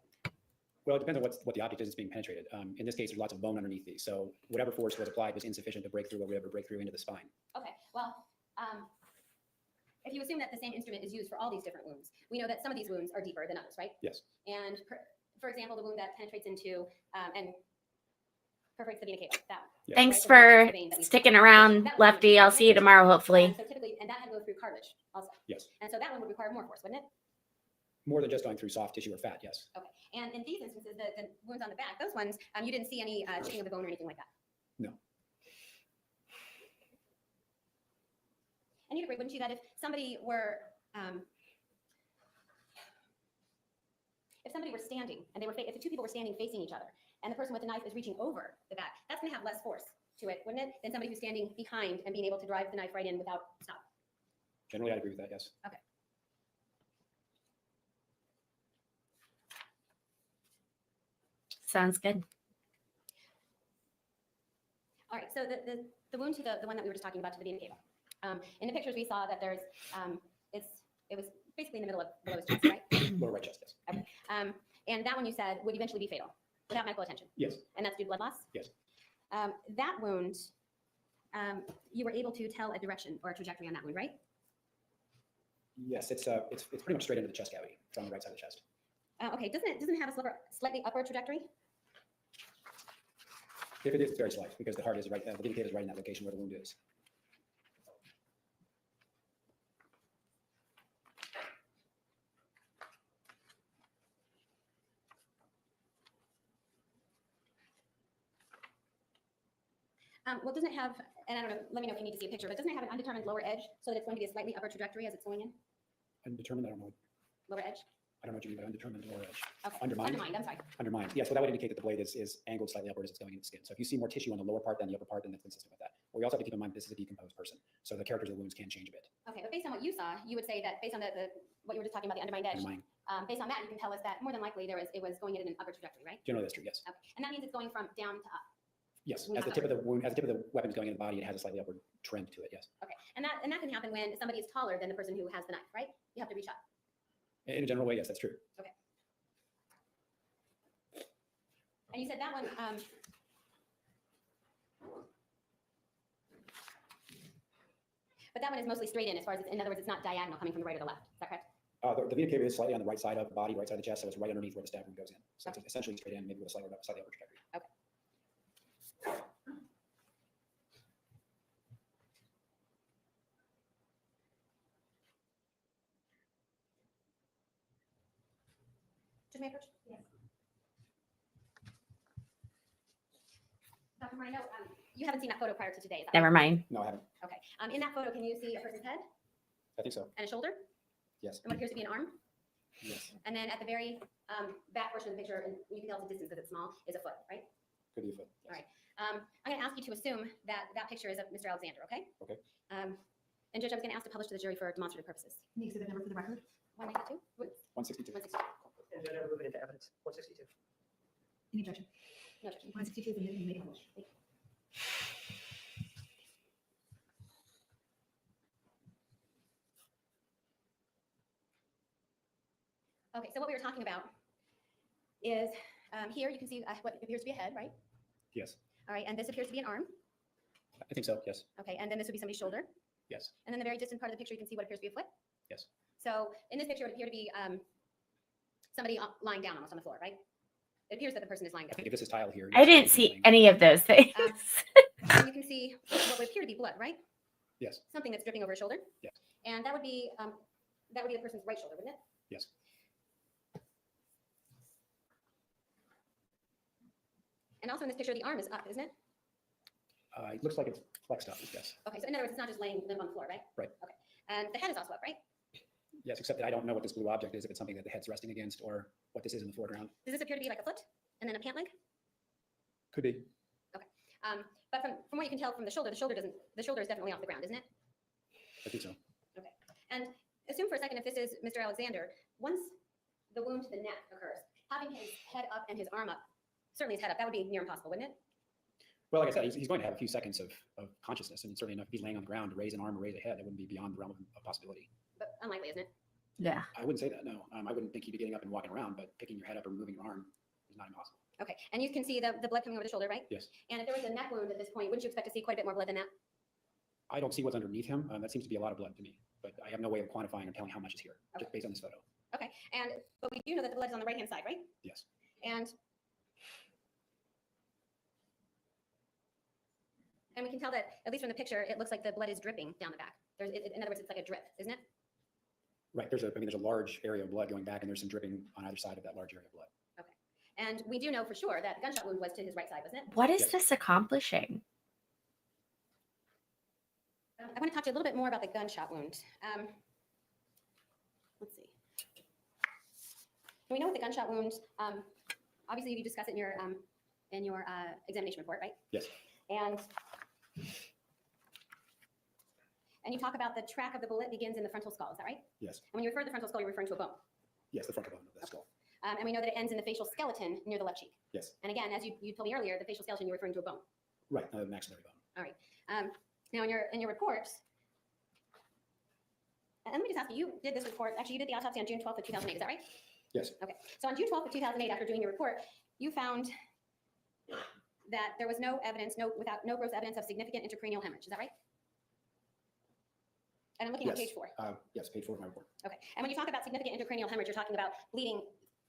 Well, it depends on what the object is that's being penetrated. In this case, there's lots of bone underneath these. So whatever force was applied was insufficient to break through or whatever break through into the spine. Okay, well, if you assume that the same instrument is used for all these different wounds, we know that some of these wounds are deeper than others, right? Yes. And for example, the wound that penetrates into and perforates the vena cava, that one. Yeah. Thanks Right, for the vein that we- sticking around, That one- Lefty. I'll see you tomorrow, hopefully. So typically, and that had to go through cartilage also. Yes. And so that one would require more force, wouldn't it? More than just going through soft tissue or fat. Yes. Okay. And in these instances, the wounds on the back, those ones, you didn't see any chipping of the bone or anything like that. No. And you'd agree, wouldn't you, that if somebody were standing and if the 2 people were standing facing each other and the person with the knife is reaching over the back, that's going to have less force to it, wouldn't it, than somebody who's standing behind and being able to drive the knife right in without stop? Generally, I agree with that. Yes. Sounds good. All right, so the wound to the one that we were just talking about, to the vena cava. In the pictures we saw that there's it was basically in the middle of below his chest, right? Lower right chest. Yes. Okay. And that one you said would eventually be fatal without medical attention. Yes. And that's due to blood loss? Yes. That wound, you were able to tell a direction or a trajectory on that wound, right? Yes. It's pretty much straight into the chest cavity. It's on the right side of the chest. Okay, doesn't it have a slightly upward trajectory? If it is, it's very slight because the heart is right. The vena cava is right in that location where the wound is. Well, doesn't it have, and I don't know, let me know if you need to see a picture, but doesn't it have an undetermined lower edge so that it's going to be a slightly upper trajectory as it's going in? Undetermined. I don't know. Lower edge? I don't know what you mean by undetermined lower edge. Okay. Undermined? Undermined, I'm sorry. Undermined. Yes. Well, that would indicate that the blade is angled slightly upward as it's going into the skin. So if you see more tissue on the lower part than the upper part, then that's consistent with that. But we also have to keep in mind this is a decomposed person, so the characters of the wounds can change a bit. Okay, but based on what you saw, you would say that based on what you were just talking about, the undermined edge, Undermined. based on that, you can tell us that more than likely it was going in an upper trajectory, right? Generally, that's true. Yes. Okay. And that means it's going from down to up. Yes, Wound as the tip of cover. the wound, as the tip of the weapon is going in the body, it has a slightly upward trend to it, yes. Okay, and that can happen when somebody is taller than the person who has the knife, right? You have to reach up. In a general way, yes, that's true. And you said that one, but that one is mostly straight in as far as, in other words, it's not diagonal coming from the right or the left. Is that correct? The vena cava is slightly on the right side of the body, right side of the chest, so it's right underneath where the stab wound goes in. So it's essentially straight in, maybe with a slightly upward trajectory. Just may I approach? Yes. Dr. Marino, you haven't seen that photo prior to today, is that Never right? mind. No, I haven't. Okay. In that photo, can you see a person's head I think so. and a shoulder Yes. and what appears to be an arm? Yes. And then at the very back portion of the picture, and you can tell it's a distance because it's small, is a foot, right? Could be a foot. Yes. All right. I'm going to ask you to assume that that picture is of Mr. Alexander, okay? Okay. And Judge, I was going to ask to publish to the jury for demonstrative purposes. The exhibit number for the record. 192? 162. 162. And Judge, I will move it into evidence. 162. Any objection? No objection. 162 is admitted and may be published. Okay, so what we were talking about is here you can see what appears to be a head, right? Yes. All right, and this appears to be an arm. I think so, yes. Okay, and then this would be somebody's shoulder. Yes. And then the very distant part of the picture, you can see what appears to be a foot. Yes. So in this picture, it would appear to be somebody lying down almost on the floor, right? It appears that the person is lying I down. think if this is tile here. I yes, didn't it's see laying- any of those things. And you can see what would appear to be blood, right? Yes. Something that's dripping over his shoulder. Yes. And that would be the person's right shoulder, wouldn't it? Yes. And also in this picture, the arm is up, isn't it? It looks like it's flexed up, yes. Okay, so in other words, it's not just laying limp on the floor, right? Right. Okay. And the head is also up, right? Yes, except that I don't know what this blue object is, if it's something that the head's resting against or what this is in the foreground. Does this appear to be like a foot and then a pant leg? Could be. But from what you can tell from the shoulder is definitely off the ground, isn't it? I think so. And assume for a second if this is Mr. Alexander, once the wound to the neck occurs, having his head up and his arm up, certainly his head up, that would be near impossible, wouldn't it? Well, like I said, he's going to have a few seconds of consciousness, and certainly enough, if he's laying on the ground to raise an arm or raise a head, that wouldn't be beyond the realm of possibility. But unlikely, isn't it? Yeah. I wouldn't say that, no. I wouldn't think he'd be getting up and walking around, but picking your head up or moving your arm is not impossible. Okay, and you can see the blood coming over the shoulder, right? Yes. And if there was a neck wound at this point, wouldn't you expect to see quite a bit more blood than that? I don't see what's underneath him. That seems to be a lot of blood to me, but I have no way of quantifying or telling how much is here, Okay. just based on this photo. Okay, but we do know that the blood is on the right-hand side, right? Yes. And we can tell that, at least from the picture, it looks like the blood is dripping down the back. In other words, it's like a drip, isn't it? Right. There's a large area of blood going back, and there's some dripping on either side of that large area of blood. And we do know for sure that the gunshot wound was to his right side, wasn't it? What is Yes. this accomplishing? I want to talk to you a little bit more about the gunshot wound. Let's see. We know with the gunshot wound, obviously you discuss it in your examination report, right? Yes. And you talk about the track of the bullet begins in the frontal skull, is that right? Yes. And when you refer to the frontal skull, you're referring to a bone. Yes, the frontal bone of the skull. And we know that it ends in the facial skeleton near the left cheek. Yes. And again, as you told me earlier, the facial skeleton, you're referring to a bone. Right. The maxillary bone. All right. Now in your report, and let me just ask you, you did this report, actually you did the autopsy on June 12th of 2008, is that right? Yes. Okay. So on June 12th of 2008, after doing your report, you found that there was no gross evidence of significant intracranial hemorrhage, is that right? And I'm looking at Yes. page 4. Yes, page 4 of my report. Okay. And when you talk about significant intracranial hemorrhage, you're talking about bleeding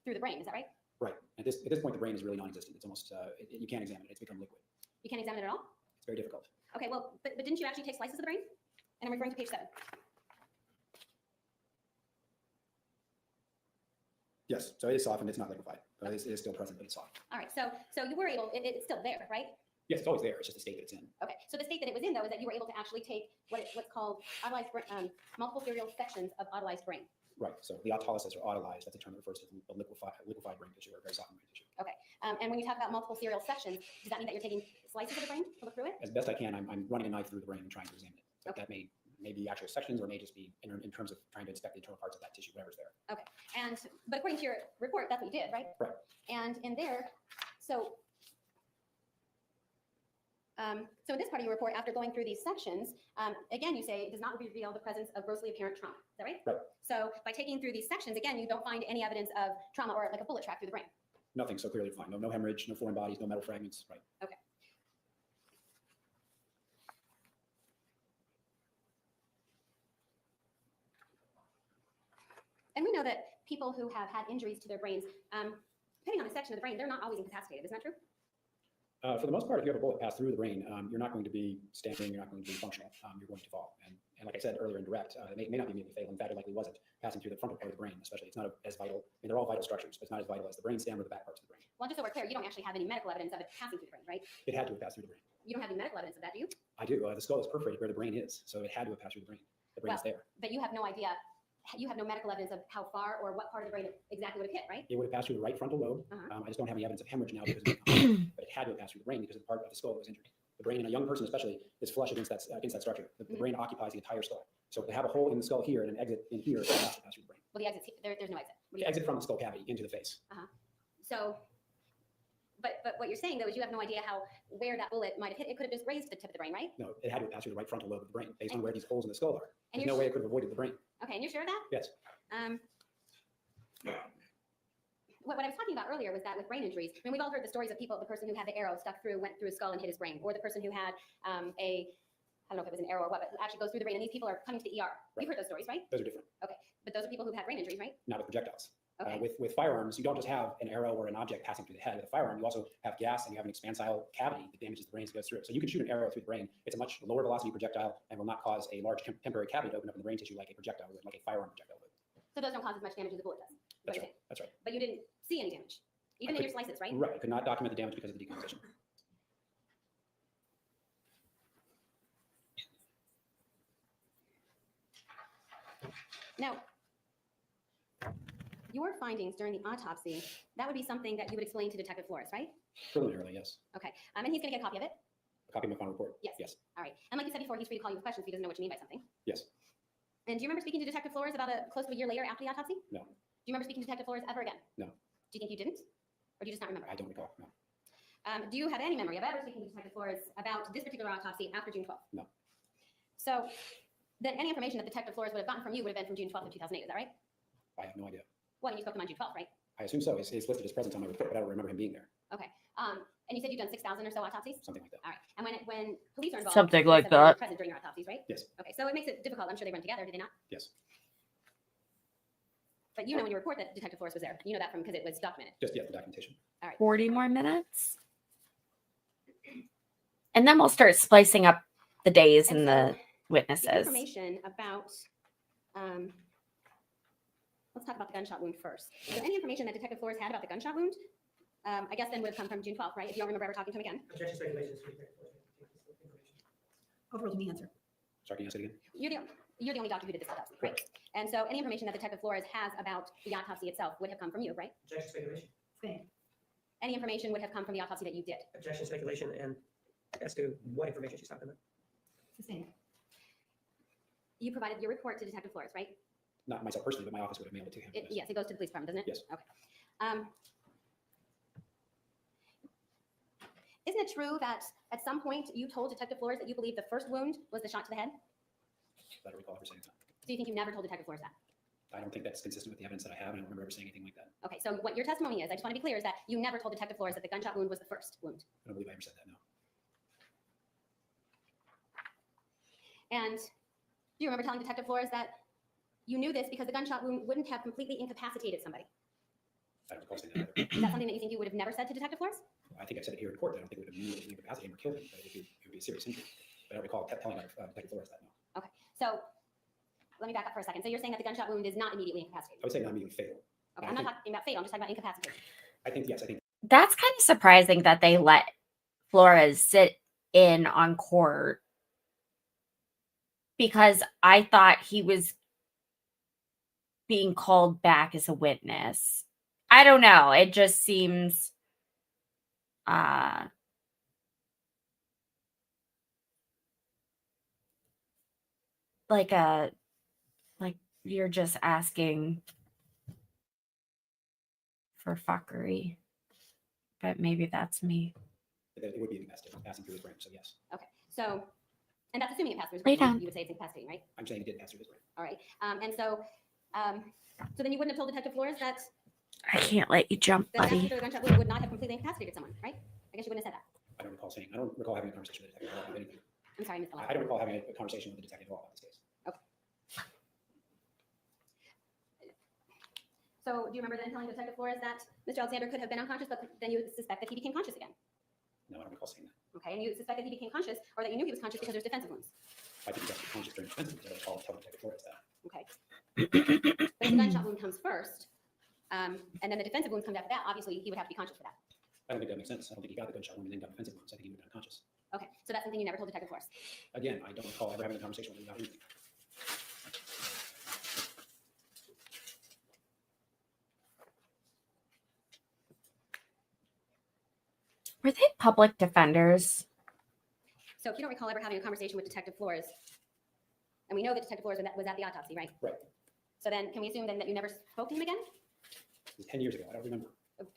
through the brain, is that right? Right. At this point, the brain is really non-existent. It's almost you can't examine it. It's become liquid. You can't examine it at all? It's very difficult. Okay, well, but didn't you actually take slices of the brain? And I'm referring to page 7. Yes. So it is softened. It's not liquefied. It is still present, but it's soft. All right, so you were able, it's still there, right? Yes, it's always there. It's just the state that it's in. Okay, so the state that it was in, though, is that you were able to actually take what's called multiple serial sections of autolyzed brain. Right. So the autolysis or autolyzed, that's a term that refers to a liquefied brain tissue or very softened brain tissue. Okay, and when you talk about multiple serial sections, does that mean that you're taking slices of the brain to look through it? As best I can, I'm running a knife through the brain and trying to examine it. But Okay. that may be actual sections or may just be in terms of trying to inspect the internal parts of that tissue, whatever's there. Okay, but according to your report, that's what you did, right? Right. And in there, so So in this part of your report, after going through these sections, again, you say it does not reveal the presence of grossly apparent trauma. Is that right? Right. So by taking through these sections, again, you don't find any evidence of trauma or like a bullet track through the brain. Nothing so clearly defined. No hemorrhage, no foreign bodies, no metal fragments. Right. Okay. And we know that people who have had injuries to their brains, depending on the section of the brain, they're not always incapacitated. Isn't that true? For the most part, if you have a bullet pass through the brain, you're not going to be standing, you're not going to be functional, you're going to fall. And like I said earlier in direct, it may not be immediately fatal. In fact, it likely wasn't passing through the frontal part of the brain, especially. It's not as vital. I mean, they're all vital structures, but it's not as vital as the brainstem or the back parts of the brain. Well, just so we're clear, you don't actually have any medical evidence of it passing through the brain, right? It had to have passed through the brain. You don't have any medical evidence of that, do you? I do. The skull is perforated where the brain is, so it had to have passed through the brain. The brain is there. But you have no idea. You have no medical evidence of how far or what part of the brain it exactly would have hit, right? It would have passed through the right frontal lobe. Uh-huh. I just don't have any evidence of hemorrhage now because of the contact, but it had to have passed through the brain because of the part of the skull that was injured. The brain in a young person especially is flush against that structure. The brain occupies the entire skull. So to have a hole in the skull here and an exit in here, it has to pass through the brain. Well, the exit's there's no exit. The exit from the skull cavity into the face. So, but what you're saying though is you have no idea where that bullet might have hit. It could have just grazed the tip of the brain, right? No, it had to have passed through the right frontal lobe of the brain based on where these holes in the skull are. And There's no way it could have avoided the brain. Okay, and you're sure of that? Yes. What I was talking about earlier was that with brain injuries, I mean, we've all heard the stories of people, the person who had the arrow stuck through, went through his skull and hit his brain, or the person who had I don't know if it was an arrow or what, but actually goes through the brain, and these people are coming to the ER. Right. You've heard those stories, right? Those are different. Okay, but those are people who've had brain injuries, right? Not with projectiles. Okay. With firearms, you don't just have an arrow or an object passing through the head. With a firearm, you also have gas and you have an expansile cavity that damages the brain as it goes through it. So you can shoot an arrow through the brain. It's a much lower velocity projectile and will not cause a large temporary cavity to open up in the brain tissue like a projectile would, like a firearm projectile would. So those don't cause as much damage as a bullet does. That's right. That's right. But you didn't see any damage, even in your slices, right? Right. I could not document the damage because of the decomposition. Now, your findings during the autopsy, that would be something that you would explain to Detective Flores, right? Preliminarily, yes. Okay, and he's gonna get a copy of it? A copy of my final report? Yes. Yes. All right, and like you said before, he's free to call you with questions if he doesn't know what you mean by something. Yes. And do you remember speaking to Detective Flores about close to a year later after the autopsy? No. Do you remember speaking to Detective Flores ever again? No. Do you think you didn't? Or do you just not remember? I don't recall. No. Do you have any memory of ever speaking to Detective Flores about this particular autopsy after June 12th? No. So then any information that Detective Flores would have gotten from you would have been from June 12th of 2008, is that right? I have no idea. Well, you spoke to him on June 12th, right? I assume so. It's listed as present on my report, but I don't remember him being there. Okay. And you said you've done 6,000 or so autopsies? Something like that. All right. And when police are involved, Something you like said they were that. present during your autopsies, right? Yes. Okay. So it makes it difficult. I'm sure they run together, do they not? Yes. But you know in your report that Detective Flores was there. You know that from because it was documented. Just the documentation. 40 more minutes. And then we'll start splicing up the days and the The witnesses. information about, let's talk about the gunshot wound first. Is there any information that Detective Flores had about the gunshot wound? I guess then would have come from June 12th, right? If you don't remember ever talking to him again. Objection to regulations. Overruled, you may answer. Sorry, can you ask it again? You're the only doctor who did this autopsy, right? And so any information that Detective Flores has about the autopsy itself would have come from you, right? Objection to speculation. Sustained. Any information would have come from the autopsy that you did. Objection to speculation and as to what information she's talking about. Sustained. You provided your report to Detective Flores, right? Not myself personally, but my office would have mailed it to him. Yes, it goes to the police department, doesn't it? Yes. Okay. Isn't it true that at some point you told Detective Flores that you believe the first wound was the shot to the head? I don't recall ever saying that. Do you think you never told Detective Flores that? I don't think that's consistent with the evidence that I have, and I don't remember ever saying anything like that. Okay, so what your testimony is, I just want to be clear, is that you never told Detective Flores that the gunshot wound was the first wound. I don't believe I ever said that, no. And do you remember telling Detective Flores that you knew this because the gunshot wound wouldn't have completely incapacitated somebody? I don't recall saying that either. Is that something that you think you would have never said to Detective Flores? I think I said it here in court that I don't think it would have immediately incapacitated him or killed him, but it would be a serious injury. But I don't recall telling Detective Flores that, no. Okay, so let me back up for a second. So you're saying that the gunshot wound is not immediately incapacitated? I would say not immediately fatal. Okay, I'm not talking about fatal, I'm just talking about incapacitated. I think, yes, I think That's kind of surprising that they let Flores sit in on court, because I thought he was being called back as a witness. I don't know. It just seems like you're just asking for fuckery. But maybe that's me. It would be incapacitated, passing through his brain, so yes. Okay, so, and that's assuming it passed through his Lay brain. down. You would say it's incapacitating, right? I'm saying it did pass through his brain. All right. And so then you wouldn't have told Detective Flores that I can't let you jump, that buddy. particular gunshot wound would not have completely incapacitated someone, right? I guess you wouldn't have said that. I don't recall having a conversation with the detective about anything. I'm sorry, I missed the last I don't part. recall having a conversation with the detective at all about this case. So do you remember then telling Detective Flores that Mr. Alexander could have been unconscious, but then you suspect that he became conscious again? No, I don't recall saying that. Okay, and you suspect that he became conscious, or that you knew he was conscious because there's defensive wounds. I think he got conscious during the defense, but I don't recall telling Detective Flores that. Okay. But if the gunshot wound comes first, and then the defensive wounds come after that, obviously he would have to be conscious for that. I don't think that makes sense. I don't think he got the gunshot wound and then got defensive wounds. I think he would have been unconscious. Okay, so that's something you never told Detective Flores. Again, I don't recall ever having a conversation with him about anything. Were they public defenders? So if you don't recall ever having a conversation with Detective Flores, and we know that Detective Flores was at the autopsy, right? Right. So then can we assume then that you never spoke to him again? It was 10 years ago. I don't remember.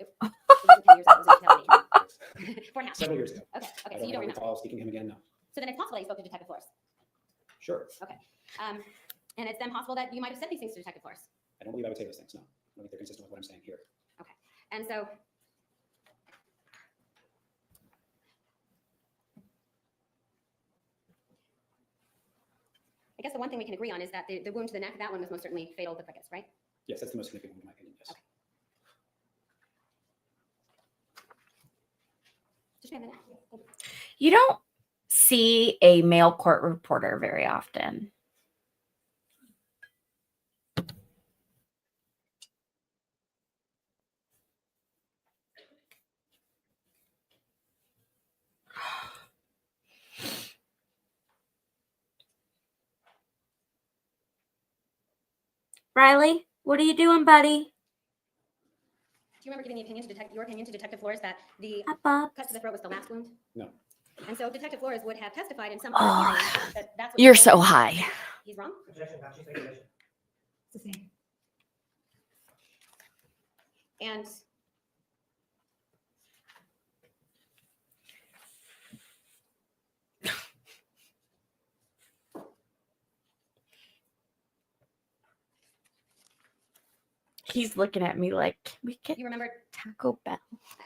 It wasn't 10 years ago, it was in 2008. 4.5. Several years ago. Okay, I so you don't remember. recall speaking to him again. No. So then it's possible that you spoke to Detective Flores. Sure. And it's then possible that you might have said these things to Detective Flores. I don't believe I would say those things. No. I don't think they're consistent with what I'm saying here. And so I guess the one thing we can agree on is that the wound to the neck, that one was most certainly fatal, the quickest, right? Yes, that's the most significant one in my opinion. Yes. Okay. Just a minute. You don't see a male court reporter very often. Riley, what are you doing, buddy? Do you remember giving the opinion to your opinion to Detective Flores that the Up, up. cut to the throat was the last wound? No. And so Detective Flores would have testified in some Oh, hearing that that's what You're he so told. high. He's wrong? Sustained. And He's looking at me like, can we get you remember, Taco Bell?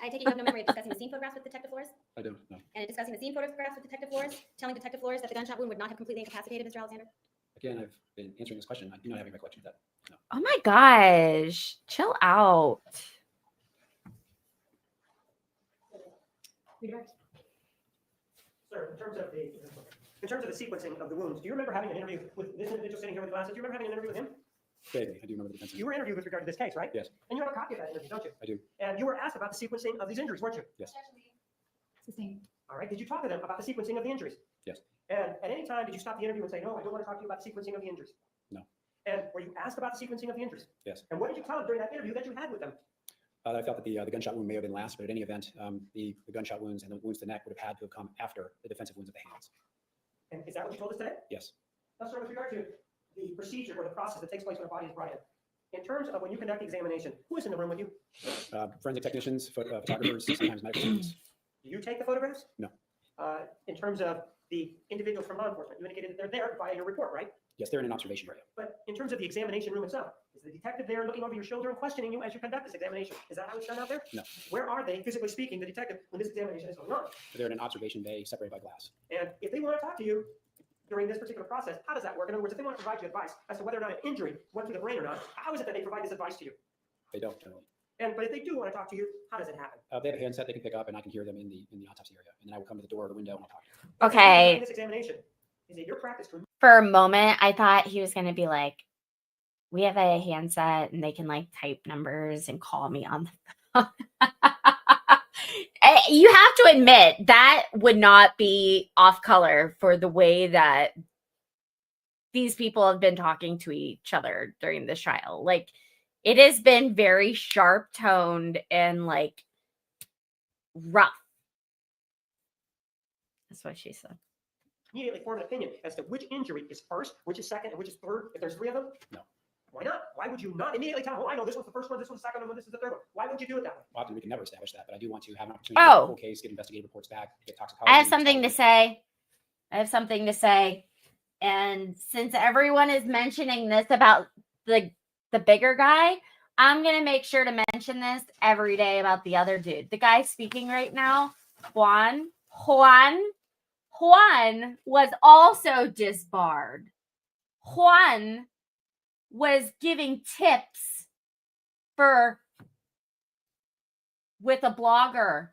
I take it you have no memory of discussing the scene photographs with Detective Flores? I don't know. And discussing the scene photographs with Detective Flores, telling Detective Flores that the gunshot wound would not have completely incapacitated Mr. Alexander? Again, I've been answering this question. I do not have any recollection of that. No. Oh my gosh. Chill out. Redirect. Sir, in terms of the sequencing of the wounds, do you remember having an interview with this individual sitting here with glasses? Do you remember having an interview with him? Vaguely, I do remember the defense. You were interviewed with regard to this case, right? Yes. And you have a copy of that interview, don't you? I do. And you were asked about the sequencing of these injuries, weren't you? Yes. Sustained. All right. Did you talk to them about the sequencing of the injuries? Yes. And at any time, did you stop the interview and say, no, I don't want to talk to you about the sequencing of the injuries? No. And were you asked about the sequencing of the injuries? Yes. And what did you tell them during that interview that you had with them? I felt that the gunshot wound may have been last, but at any event, the gunshot wounds and the wounds to the neck would have had to have come after the defensive wounds of the hands. And is that what you told us today? Yes. Now, sir, with regard to the procedure or the process that takes place when a body is brought in terms of when you conduct the examination, who is in the room with you? Forensic technicians, photographers, sometimes medical students. Do you take the photographs? No. In terms of the individuals from law enforcement, you indicated that they're there via your report, right? Yes, they're in an observation area. But in terms of the examination room itself, is the detective there looking over your shoulder and questioning you as you conduct this examination? Is that how it's done out there? No. Where are they, physically speaking, the detective, when this examination is going on? They're in an observation bay separated by glass. And if they want to talk to you during this particular process, how does that work? In other words, if they want to provide you advice as to whether or not an injury went through the brain or not, how is it that they provide this advice to you? They don't generally. But if they do want to talk to you, how does it happen? They have a handset they can pick up, and I can hear them in the autopsy area. And then I will come to the door or the window and I'll talk to them. Okay. This examination, is it your practice to For a moment, I thought he was going to be like, we have a handset and they can like type numbers and call me on the phone. You have to admit that would not be off color for the way that these people have been talking to each other during this trial. Like, it has been very sharp toned and like rough. That's what she said. immediately form an opinion as to which injury is first, which is second, and which is third, if there's three of them? No. Why not? Why would you not immediately tell them, oh, I know this one's the first one, this one's the second one, this is the third one? Why would you do it that way? Often we can never establish that, but I do want to have an opportunity to get Oh. the full case, get investigative reports back, get toxicology. I have something to say. And since everyone is mentioning this about the bigger guy, I'm going to make sure to mention this every day about the other dude. The guy speaking right now, Juan was also disbarred. Juan was giving tips with a blogger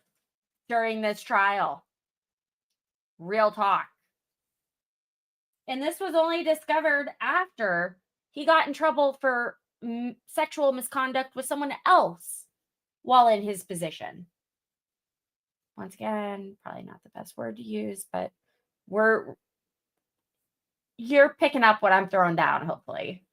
during this trial. Real talk. And this was only discovered after he got in trouble for sexual misconduct with someone else while in his position. Once again, probably not the best word to use, but you're picking up what I'm throwing down, hopefully.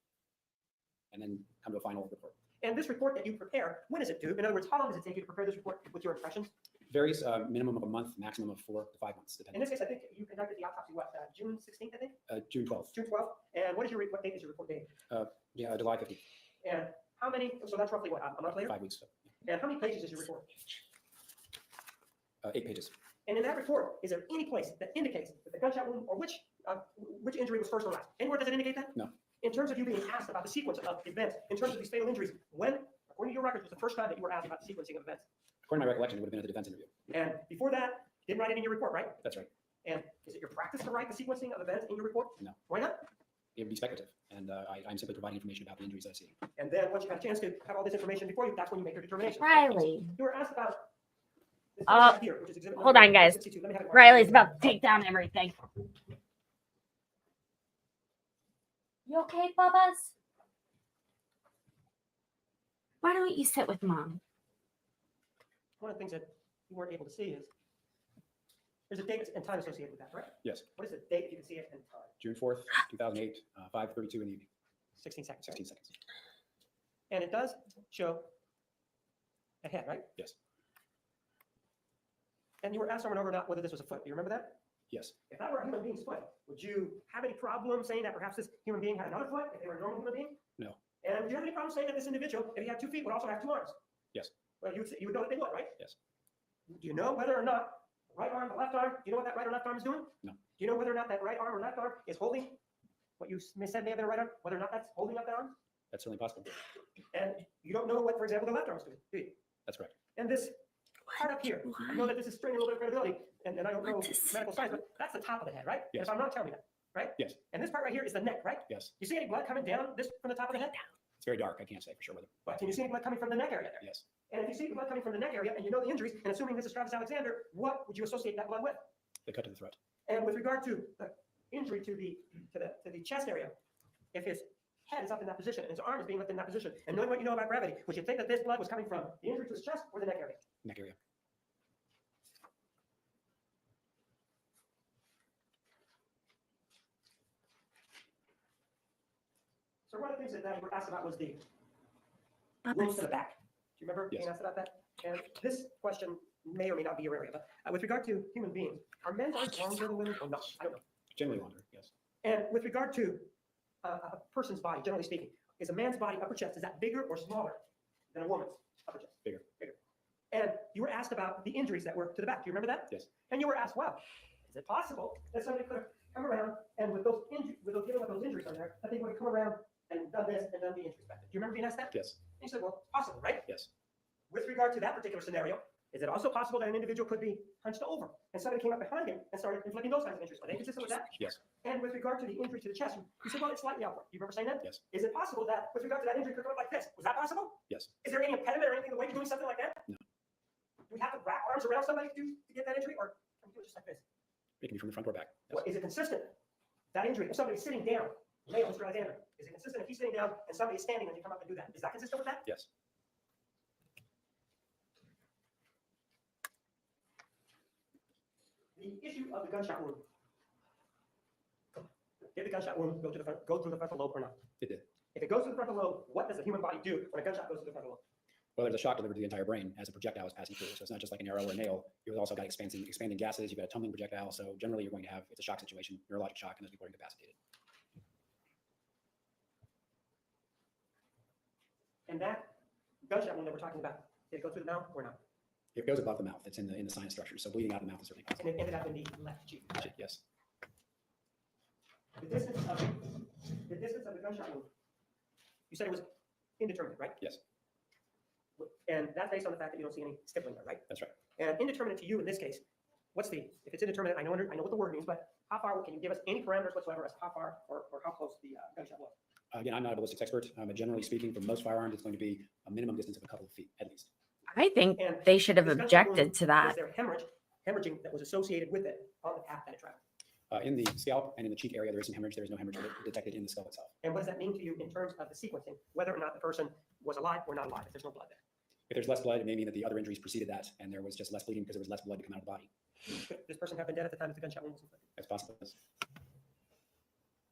And then come to a final report. And this report that you prepare, when is it due? In other words, how long does it take you to prepare this report with your impressions? Varies, minimum of a month, maximum of 4 to 5 months, In depending. this case, I think you conducted the autopsy, June 16th, I think? June 12th. June 12th? And what date is your report dated? Yeah, July 15th, And how many, so that's roughly what, a month later? 5 weeks. And how many pages is your report? 8 pages. And in that report, is there any place that indicates that the gunshot wound or which injury was first or last? Anywhere does it indicate that? No. In terms of you being asked about the sequence of events, in terms of these fatal injuries, when, according to your records, was the first time that you were asked about the sequencing of events? According to my recollection, it would have been at the defense interview. And before that, you didn't write it in your report, right? That's right. And is it your practice to write the sequencing of events in your report? No. Why not? It would be speculative, and I'm simply providing information about the injuries I see. And then once you have a chance to have all this information before you, that's when you make your determination. Riley. You were asked about this Uh, right here, which is exhibit hold number on, guys. 62. Let me have it marked. Riley's about to take down everything. You okay, Bubba's? Why don't you sit with Mom? One of the things that you weren't able to see is there's a date and time associated with that, right? Yes. What is the date if you can see it and time? June 4th, 2008, 5:32 in the evening, 16 seconds. right? 16 seconds. And it does show a head, right? Yes. And you were asked over and over not whether this was a foot. Do you remember that? Yes. If that were a human being's foot, would you have any problem saying that perhaps this human being had another foot if they were a normal human being? No. And would you have any problem saying that this individual, if he had 2 feet, would also have 2 arms? Yes. Well, you would know that they would, right? Yes. Do you know whether or not the right arm, the left arm, do you know what that right or left arm is doing? No. Do you know whether or not that right arm or left arm is holding what you said may have been a right arm, whether or not that's holding up that arm? That's certainly possible. And you don't know what, for example, the left arm is doing, do you? That's correct. And this part up here, I know that this is straining a little bit of credibility, and I don't know medical science, but that's the top of the head, right? Yes. If I'm not telling me that, right? Yes. And this part right here is the neck, right? Yes. You see any blood coming down this from the top of the head? It's very dark. I can't say for sure whether. But can you see any blood coming from the neck area there? Yes. And if you see blood coming from the neck area, and you know the injuries, and assuming this is Travis Alexander, what would you associate that blood with? They cut to the throat. And with regard to the injury to the chest area, if his head is up in that position and his arm is being lifted in that position, and knowing what you know about gravity, would you think that this blood was coming from the injury to his chest or the neck area? Neck area. So one of the things that you were asked about was the wounds to the back. Do you remember being Yes. asked about that? And this question may or may not be your area, but with regard to human beings, are men's arms longer than women or not? I don't know. Generally longer. Yes. And with regard to a person's body, generally speaking, is a man's body upper chest, is that bigger or smaller than a woman's upper chest? Bigger. Bigger. And you were asked about the injuries that were to the back. Do you remember that? Yes. And you were asked, well, is it possible that somebody could have come around and with those injuries, given what those injuries are there, that they would have come around and done this and done the injuries back then? Do you remember being asked that? Yes. And you said, well, possible, right? Yes. With regard to that particular scenario, is it also possible that an individual could be hunched over and somebody came up behind him and started inflicting those kinds of injuries? Are they consistent with that? Yes. And with regard to the injury to the chest, you said, well, it's slightly outward. Do you remember saying that? Yes. Is it possible that with regard to that injury, it could come up like this? Was that possible? Yes. Is there any impediment or anything in the way to doing something like that? No. Do we have to wrap arms around somebody to get that injury, or can we do it just like this? It can be from the front or back. Yes. Well, is it consistent? That injury, if somebody's sitting down, male, Mr. Alexander, is it consistent if he's sitting down and somebody's standing and you come up and do that? Is that consistent with that? Yes. The issue of the gunshot wound. Did the gunshot wound go through the frontal lobe or not? It did. If it goes through the frontal lobe, what does the human body do when a gunshot goes through the frontal lobe? Well, there's a shock delivered to the entire brain as a projectile is passing through. So it's not just like an arrow or a nail. You've also got expanding gases. You've got a tumbling projectile. So generally, you're going to have it's a shock situation, neurologic shock, and those people are incapacitated. And that gunshot wound that we're talking about, did it go through the mouth or not? It goes above the mouth. It's in the sinus structure. So bleeding out of the mouth is certainly And possible. it ended up in the left cheek. Yes. The distance of the gunshot wound, you said it was indeterminate, right? Yes, And that's based on the fact that you don't see any stippling there, right? that's right. And indeterminate to you in this case, if it's indeterminate, I know what the word means, but how far, can you give us any parameters whatsoever as to how far or how close the gunshot was? Again, I'm not a ballistics expert, but generally speaking, for most firearms, it's going to be a minimum distance of a couple of feet at least. I think And they should have this gunshot objected wound, to that. Was there hemorrhaging that was associated with it on the path that it traveled? In the scalp and in the cheek area, there is some hemorrhage. There is no hemorrhage detected in the skull itself. And what does that mean to you in terms of the sequencing, whether or not the person was alive or not alive, if there's no blood there? If there's less blood, it may mean that the other injuries preceded that, and there was just less bleeding because there was less blood to come out of the body. Could this person have been dead at the time that the gunshot wound was inflicted? That's possible.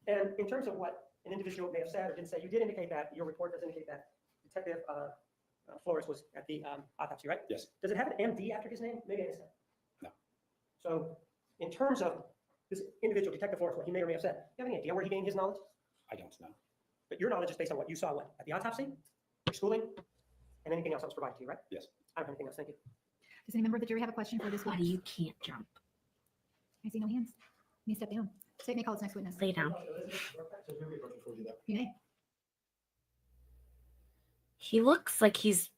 And in terms of what an individual may have said or didn't say, you did indicate that, your report does indicate that Detective Flores was at the autopsy, right? Yes. Does it have an MD after his name? Maybe I missed that. No. So in terms of this individual, Detective Flores, what he may or may have said, do you have any idea where he gained his knowledge? I don't know. But your knowledge is based on what you saw, at the autopsy, your schooling, and anything else that was provided to you, right? Yes. I don't have anything else, thank you. Does any member of the jury have a question for this Buddy, witness? you can't jump. I see no hands. You may step down. State may call its next witness. Lay down. You may. He looks like he's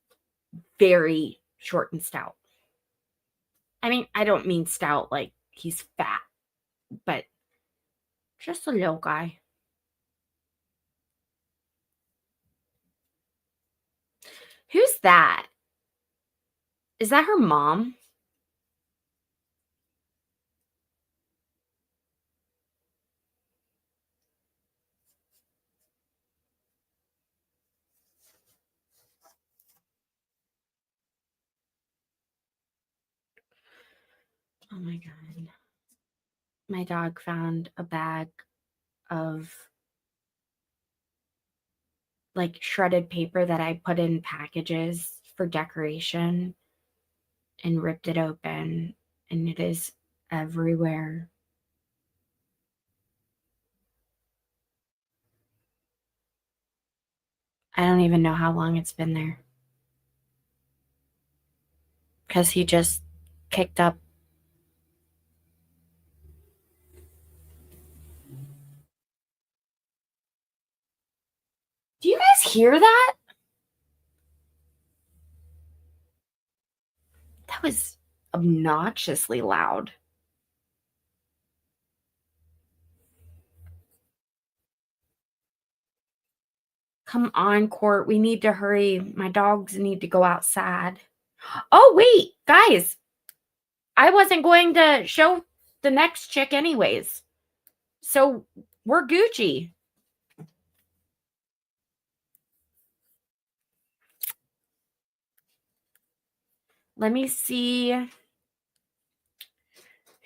very short and stout. I mean, I don't mean stout like he's fat, but just a little guy. Who's that? Is that her mom? Oh my God. My dog found a bag of like shredded paper that I put in packages for decoration and ripped it open, and it is everywhere. I don't even know how long it's been there. Because he just kicked up. Do you guys hear that? That was obnoxiously loud. Come on, court. We need to hurry. My dogs need to go outside. Oh, wait, guys. I wasn't going to show the next chick anyways. So we're Gucci. Let me see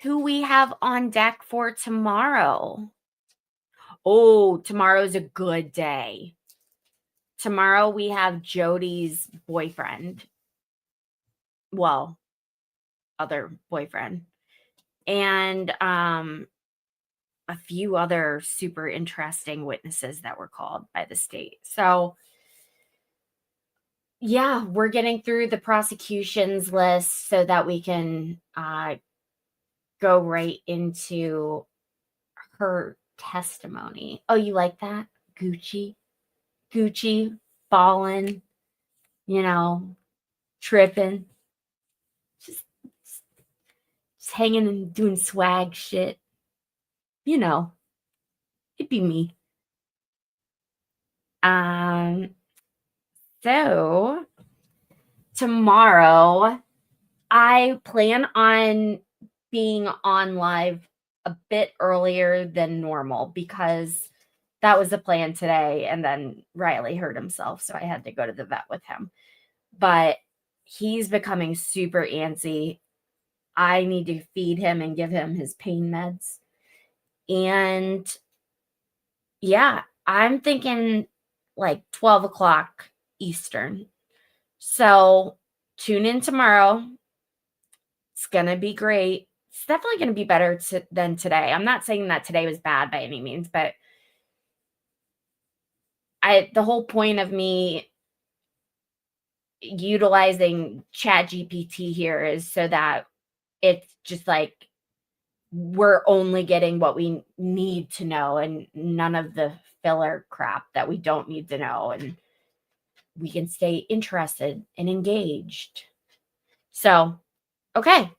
who we have on deck for tomorrow. Oh, tomorrow's a good day. Tomorrow we have Jodi's boyfriend. Well, other boyfriend. And a few other super interesting witnesses that were called by the state. So yeah, we're getting through the prosecution's list so that we can go right into her testimony. Oh, you like that? Gucci, falling, tripping, just hanging and doing swag shit. It'd be me. So tomorrow I plan on being on live a bit earlier than normal because that was the plan today. And then Riley hurt himself, so I had to go to the vet with him. But he's becoming super antsy. I need to feed him and give him his pain meds. And yeah, I'm thinking like 12 o'clock Eastern. So tune in tomorrow. It's going to be great. It's definitely going to be better than today. I'm not saying that today was bad by any means, but the whole point of me utilizing ChatGPT here is so that it's just like we're only getting what we need to know and none of the filler crap that we don't need to know, and we can stay interested and engaged. So, okay.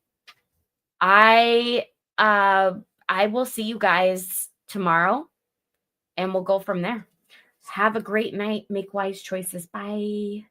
I will see you guys tomorrow and we'll go from there. Have a great night. Make wise choices. Bye.